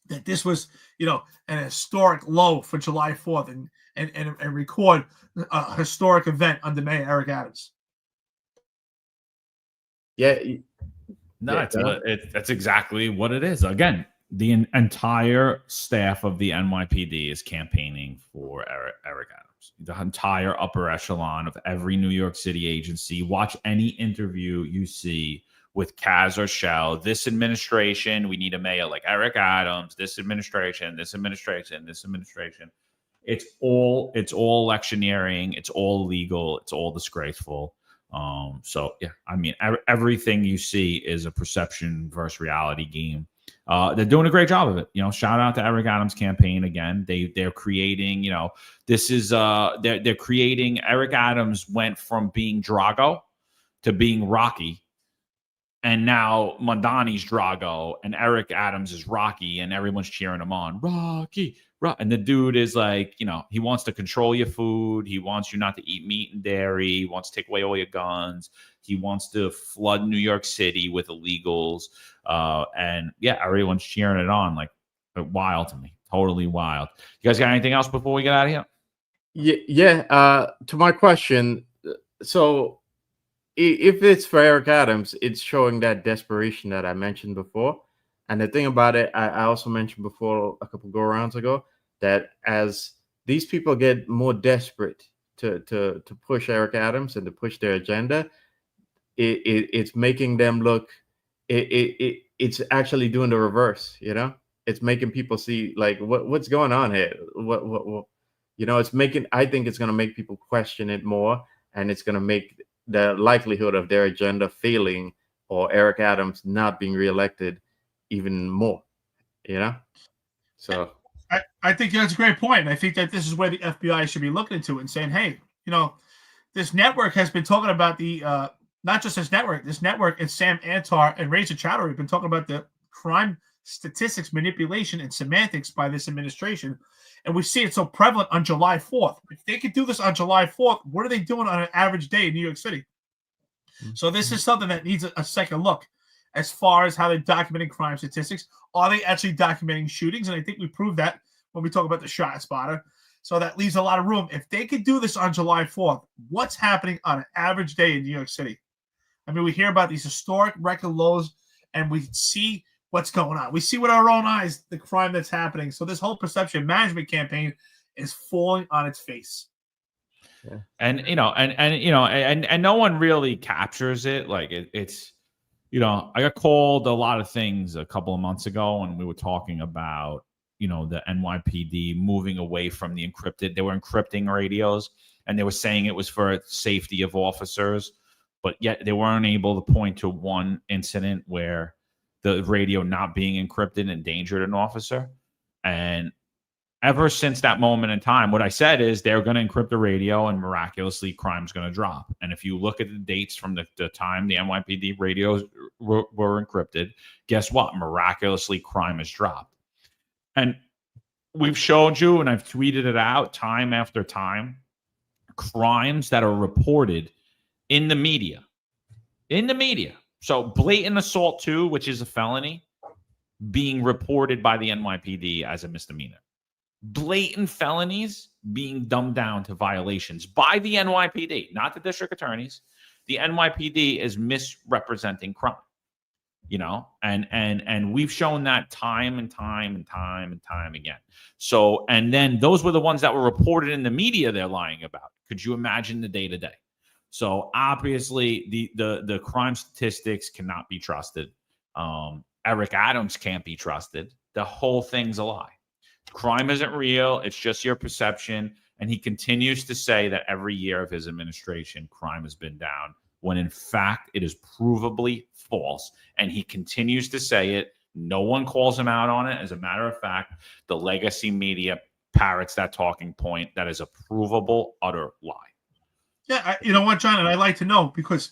that this was, an historic low for July 4th and record a historic event under Mayor Eric Adams. Yeah. No, that's exactly what it is. Again, the entire staff of the NYPD is campaigning for Eric Adams. The entire upper echelon of every New York City agency. Watch any interview you see with Kaz or Shell. This administration, we need a mayor like Eric Adams. This administration, this administration, this administration. It's all electioneering. It's all legal. It's all disgraceful. So yeah, I mean, everything you see is a perception versus reality game. They're doing a great job of it. Shout out to Eric Adams' campaign again. They're creating, this is they're creating. Eric Adams went from being Drago to being Rocky, and now Mamdani's Drago and Eric Adams is Rocky, and everyone's cheering him on. Rocky. And the dude is like, he wants to control your food. He wants you not to eat meat and dairy. He wants to take away all your guns. He wants to flood New York City with illegals. And yeah, everyone's cheering it on. Like, wild to me. Totally wild. You guys got anything else before we get out of here? Yeah. To my question, so if it's for Eric Adams, it's showing that desperation that I mentioned before. And the thing about it, I also mentioned before a couple go-arounds ago, that as these people get more desperate to push Eric Adams and to push their agenda, it's making them look. It's actually doing the reverse. It's making people see like what's going on here. What it's making. I think it's going to make people question it more, and it's going to make the likelihood of their agenda failing or Eric Adams not being reelected even more, So I think that's a great point. I think that this is where the FBI should be looking into it and saying, hey, this network has been talking about the not just this network and Sam Antar and Reza Chowdhury have been talking about the crime statistics manipulation and semantics by this administration. And we see it so prevalent on July 4th. If they could do this on July 4th, what are they doing on an average day in New York City? So this is something that needs a second look as far as how they're documenting crime statistics. Are they actually documenting shootings? And I think we proved that when we talk about the shot spotter. So that leaves a lot of room. If they could do this on July 4th, what's happening on an average day in New York City? I mean, we hear about these historic record lows, and we see what's going on. We see with our own eyes the crime that's happening. So this whole perception management campaign is falling on its face. Yeah. And and no one really captures it. Like it's I got called a lot of things a couple of months ago, and we were talking about the NYPD moving away from the encrypted. They were encrypting radios, and they were saying it was for safety of officers, but yet they weren't able to point to one incident where the radio not being encrypted endangered an officer. And ever since that moment in time, what I said is they're going to encrypt the radio and miraculously crime's going to drop. And if you look at the dates from the time the NYPD radios were encrypted, guess what? Miraculously, crime has dropped. And we've showed you, and I've tweeted it out time after time, crimes that are reported in the media. So blatant assault 2, which is a felony, being reported by the NYPD as a misdemeanor. Blatant felonies being dumbed down to violations by the NYPD, not the district attorneys. The NYPD is misrepresenting crime, and we've shown that time and time again. So, and then those were the ones that were reported in the media they're lying about. Could you imagine the day-to-day? So obviously the crime statistics cannot be trusted. Eric Adams can't be trusted. The whole thing's a lie. Crime isn't real. It's just your perception. And he continues to say that every year of his administration, crime has been down, when in fact it is provably false. And he continues to say it. No one calls him out on it. As a matter of fact, the legacy media parrots that talking point. That is a provable, utter lie. Yeah, you know what, John? And I'd like to know, because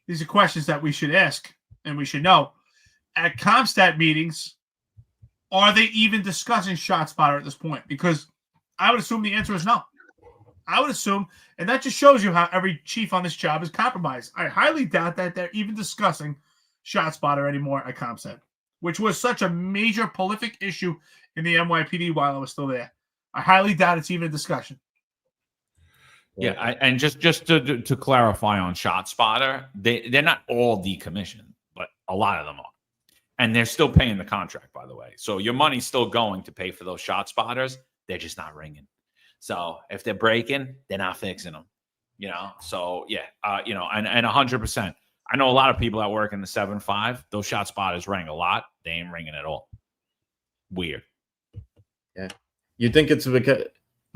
these are questions that we should ask and we should know. At CompStat meetings, are they even discussing ShotSpotter at this point? Because I would assume the answer is no. I would assume, and that just shows you how every chief on this job is compromised. I highly doubt that they're even discussing ShotSpotter anymore at CompStat, which was such a major prolific issue in the NYPD while I was still there. I highly doubt it's even a discussion. Yeah, and just to clarify on ShotSpotter, they're not all decommissioned, but a lot of them are. And they're still paying the contract, by the way. So your money's still going to pay for those ShotSpotters. They're just not ringing. So if they're breaking, they're not fixing them. So yeah, and 100%. I know a lot of people that work in the 7-5. Those ShotSpotters ring a lot. They ain't ringing at all. Weird. Yeah. You think it's because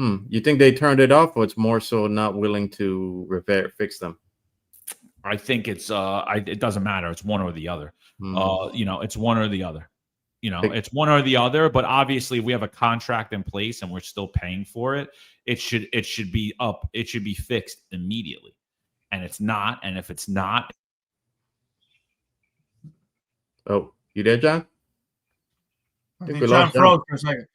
you think they turned it off, or it's more so not willing to fix them? I think it's it doesn't matter. It's one or the other. It's one or the other. It's one or the other. But obviously, we have a contract in place, and we're still paying for it. It should be up. It should be fixed immediately, and it's not. And if it's not, oh, you there, John? I think John froze for a second.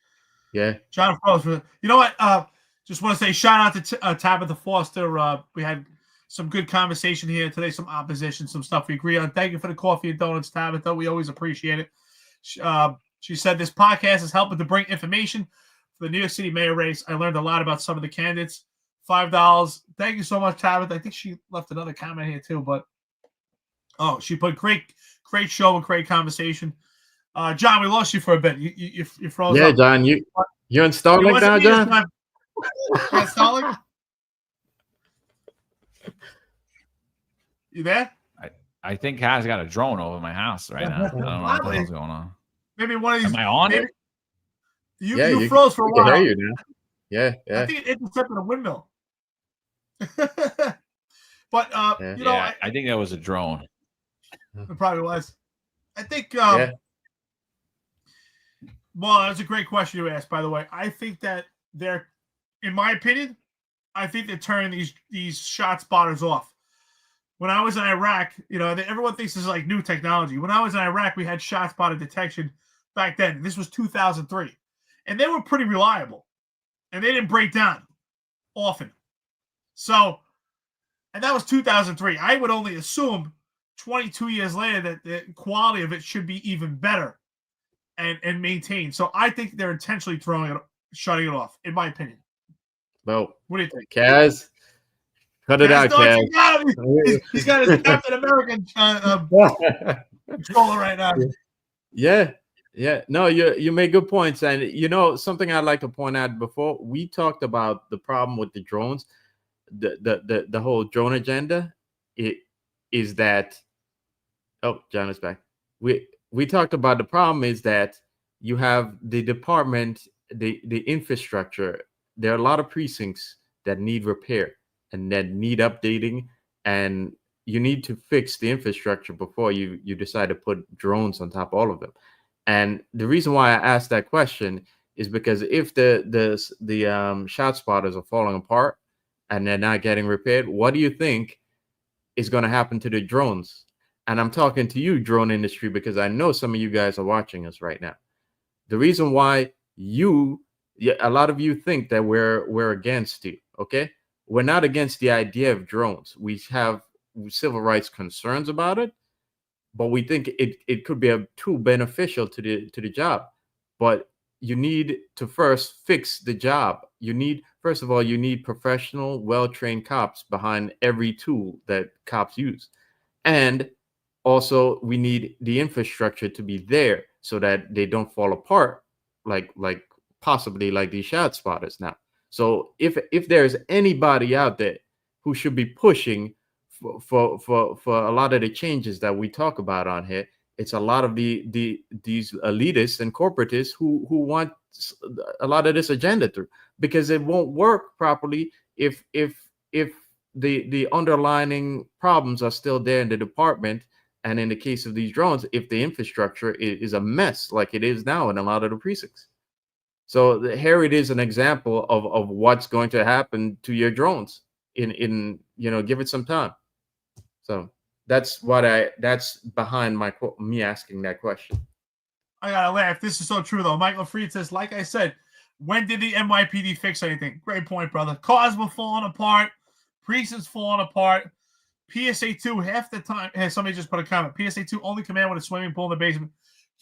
Yeah, John froze. You know what? Just want to say shout out to Tabitha Foster. We had some good conversation here today, some opposition, some stuff we agree on. Thank you for the coffee and donuts, Tabitha. We always appreciate it. She said this podcast is helping to bring information for the New York City mayor race. I learned a lot about some of the candidates. $5. Thank you so much, Tabitha. I think she left another comment here too, but she put great show and great conversation. John, we lost you for a bit. You froze. Yeah, up. John, you're installing now, John? Installing? You there? I think Kaz got a drone over my house right now. I don't know what the hell's going on. Maybe one of these. Am I on it? You froze for a while. I can hear you now. Yeah. I think it intercepted a windmill. But I think that was a drone. It probably was. I think. Well, that's a great question you asked. By the way, I think that in my opinion, I think they're turning these ShotSpotters off. When I was in Iraq, everyone thinks this is like new technology. When I was in Iraq, we had ShotSpotter detection back then. This was 2003, and they were pretty reliable. and they didn't break down often. So, and that was 2003. I would only assume 22 years later that the quality of it should be even better and maintained. So I think they're intentionally shutting it off, in my opinion. Well, What do you think? Kaz, cut it out, Kaz. He's got his Captain American controller right now. Yeah. No, you make good points. And something I'd like to point out before we talked about the problem with the drones, the whole drone agenda. It is that John is back. We talked about the problem is that you have the department, the infrastructure. There are a lot of precincts that need repair and that need updating, and you need to fix the infrastructure before you decide to put drones on top of all of them. And the reason why I asked that question is because if the shot spotters are falling apart and they're not getting repaired, what do you think is going to happen to the drones? And I'm talking to you, drone industry, because I know some of you guys are watching us right now. The reason why a lot of you think that we're against you, okay? We're not against the idea of drones. We have civil rights concerns about it, but we think it could be a tool beneficial to the job. But you need to first fix the job. First of all, you need professional, well-trained cops behind every tool that cops use. And also, we need the infrastructure to be there so that they don't fall apart, like possibly like these shot spotters now. So if there's anybody out there who should be pushing for a lot of the changes that we talk about on here, it's a lot of these elitists and corporatists who want a lot of this agenda through, because it won't work properly if the underlying problems are still there in the department. And in the case of these drones, if the infrastructure is a mess like it is now in a lot of the precincts. So here it is an example of what's going to happen to your drones in give it some time. So that's behind me asking that question. I gotta laugh. This is so true though. Michael Fried says, like I said, when did the NYPD fix anything? Great point, brother. Cars were falling apart, precincts falling apart. PSA 2 half the time. Hey, somebody just put a comment. PSA 2 only command with a swimming pool in the basement.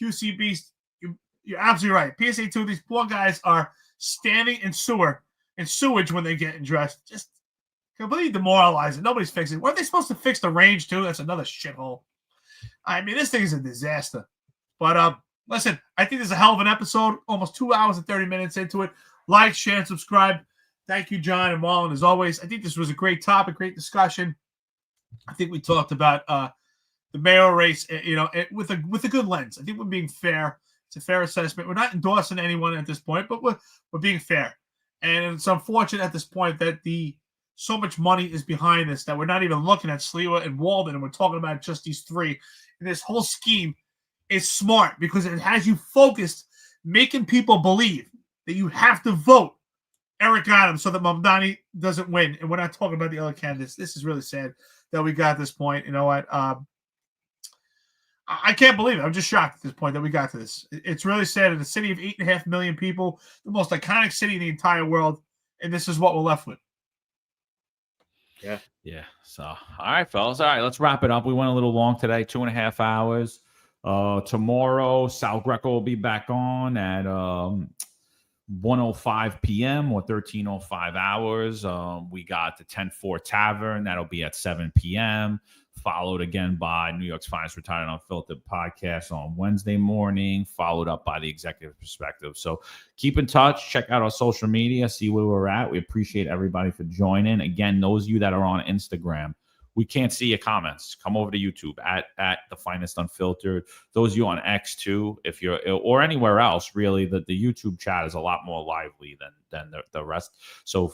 QC Beast, you're absolutely right. PSA 2, these poor guys are standing in sewage when they get dressed. Just completely demoralizing. Nobody's fixing it. Weren't they supposed to fix the range too? That's another shithole. I mean, this thing is a disaster. But listen, I think this is a hell of an episode. Almost 2 hours and 30 minutes into it. Like, share, and subscribe. Thank you, John and Marlon, as always. I think this was a great topic, great discussion. I think we talked about the mayoral race, with a good lens. I think we're being fair. It's a fair assessment. We're not endorsing anyone at this point, but we're being fair. And it's unfortunate at this point that so much money is behind this that we're not even looking at Sliwa and Walden, and we're talking about just these three. And this whole scheme is smart because it has you focused, making people believe that you have to vote Eric Adams so that Mamdani doesn't win. And we're not talking about the other candidates. This is really sad that we got to this point. You know what? I can't believe it. I'm just shocked at this point that we got to this. It's really sad. In a city of 8.5 million people, the most iconic city in the entire world, and this is what we're left with. Yeah. So, all right, fellas. All right, let's wrap it up. We went a little long today, 2.5 hours. Tomorrow, Sal Greco will be back on at 1:05 p.m. or 13:05 hours. We got the 10-4 Tavern. That'll be at 7 p.m. Followed again by New York's Finest Retired Unfiltered Podcast on Wednesday morning, followed up by the Executive Perspective. So keep in touch. Check out our social media. See where we're at. We appreciate everybody for joining. Again, those of you that are on Instagram, we can't see your comments. Come over to YouTube at the Finest Unfiltered. Those of you on X too, if you're or anywhere else, really, the YouTube chat is a lot more lively than the rest. So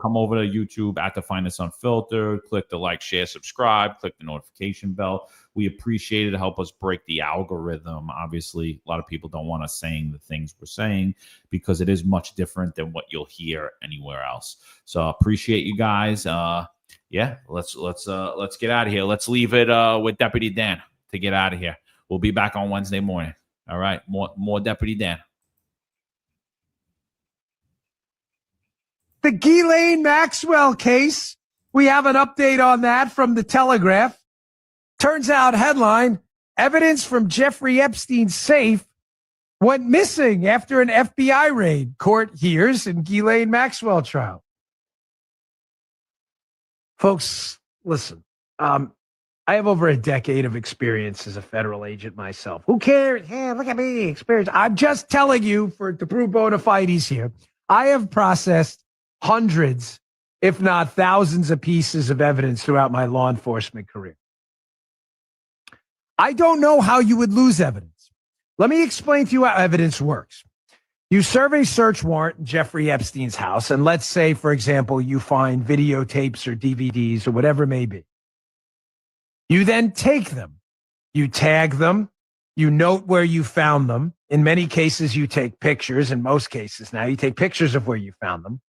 come over to YouTube at the Finest Unfiltered. Click the like, share, subscribe. Click the notification bell. We appreciate it. Help us break the algorithm. Obviously, a lot of people don't want us saying the things we're saying because it is much different than what you'll hear anywhere else. So appreciate you guys. Yeah, let's get out of here. Let's leave it with Deputy Dan to get out of here. We'll be back on Wednesday morning. All right, more Deputy Dan. The Ghislaine Maxwell case. We have an update on that from the Telegraph. Turns out, headline, evidence from Jeffrey Epstein's safe went missing after an FBI raid. Court hears in Ghislaine Maxwell trial. Folks, listen, I have over a decade of experience as a federal agent myself. Who cares? Yeah, look at me, experience. I'm just telling you to prove bona fides here. I have processed hundreds, if not thousands of pieces of evidence throughout my law enforcement career. I don't know how you would lose evidence. Let me explain to you how evidence works. You serve a search warrant in Jeffrey Epstein's house, and let's say, for example, you find videotapes or DVDs or whatever it may be. You then take them, you tag them, you note where you found them. In many cases, you take pictures. In most cases now, you take pictures of where you found them.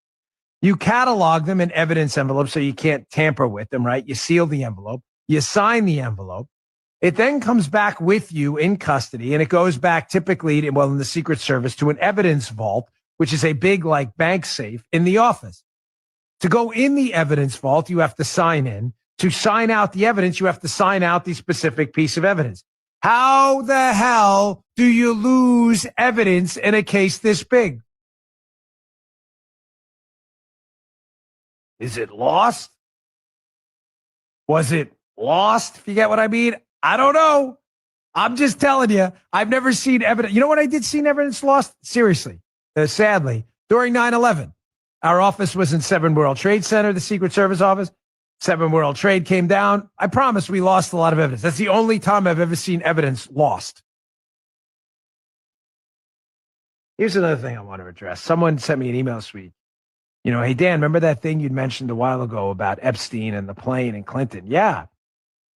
You catalog them in evidence envelopes so you can't tamper with them, right? You seal the envelope, you sign the envelope. It then comes back with you in custody, and it goes back typically, in the Secret Service, to an evidence vault, which is a big, like, bank safe in the office. To go in the evidence vault, you have to sign in. To sign out the evidence, you have to sign out the specific piece of evidence. How the hell do you lose evidence in a case this big? Is it lost? Was it lost? If you get what I mean? I don't know. I'm just telling you, I've never seen evidence. You know what I did see evidence lost? Seriously, sadly, during 9/11, our office was in 7 World Trade Center, the Secret Service office. 7 World Trade came down. I promise we lost a lot of evidence. That's the only time I've ever seen evidence lost. Here's another thing I want to address. Someone sent me an email this week. Hey, Dan, remember that thing you'd mentioned a while ago about Epstein and the plane and Clinton? Yeah.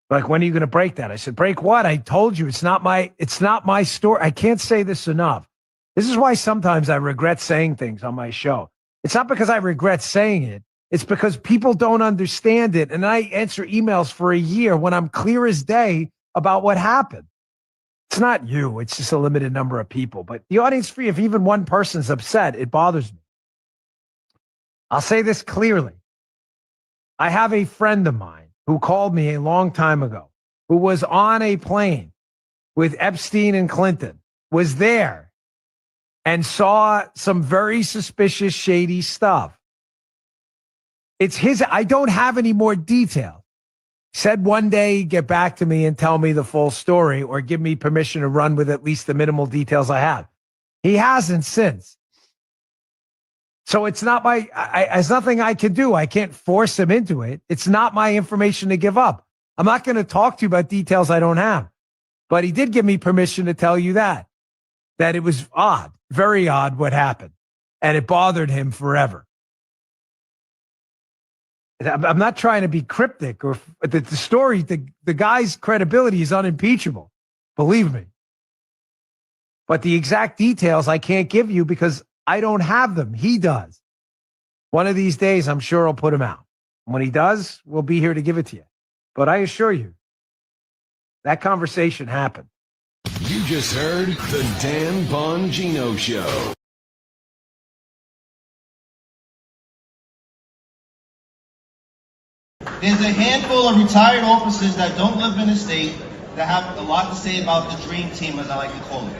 Like, when are you going to break that? I said, break what? I told you it's not my story. I can't say this enough. This is why sometimes I regret saying things on my show. It's not because I regret saying it. It's because people don't understand it. And I answer emails for a year when I'm clear as day about what happened. It's not you. It's just a limited number of people. But the audience free, if even one person's upset, it bothers me. I'll say this clearly. I have a friend of mine who called me a long time ago, who was on a plane with Epstein and Clinton, was there, and saw some very suspicious, shady stuff. It's his. I don't have any more detail. Said one day, get back to me and tell me the full story, or give me permission to run with at least the minimal details I have. He hasn't since. So it's not there's nothing I can do. I can't force him into it. It's not my information to give up. I'm not going to talk to you about details I don't have. But he did give me permission to tell you that it was odd, very odd what happened. And it bothered him forever. I'm not trying to be cryptic, or the story, the guy's credibility is unimpeachable. Believe me. But the exact details I can't give you because I don't have them. He does. One of these days, I'm sure he'll put them out. When he does, we'll be here to give it to you. But I assure you, that conversation happened. You just heard the Dan Bongino Show. There's a handful of retired officers that don't live in the state that have a lot to say about the dream team, as I like to call it.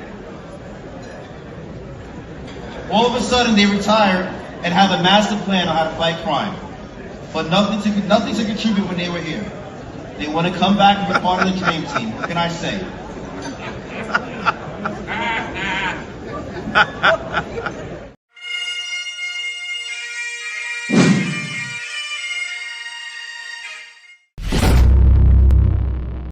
All of a sudden, they retire and have a master plan on how to fight crime, but nothing to contribute when they were here. They want to come back and be part of the dream team. What can I say?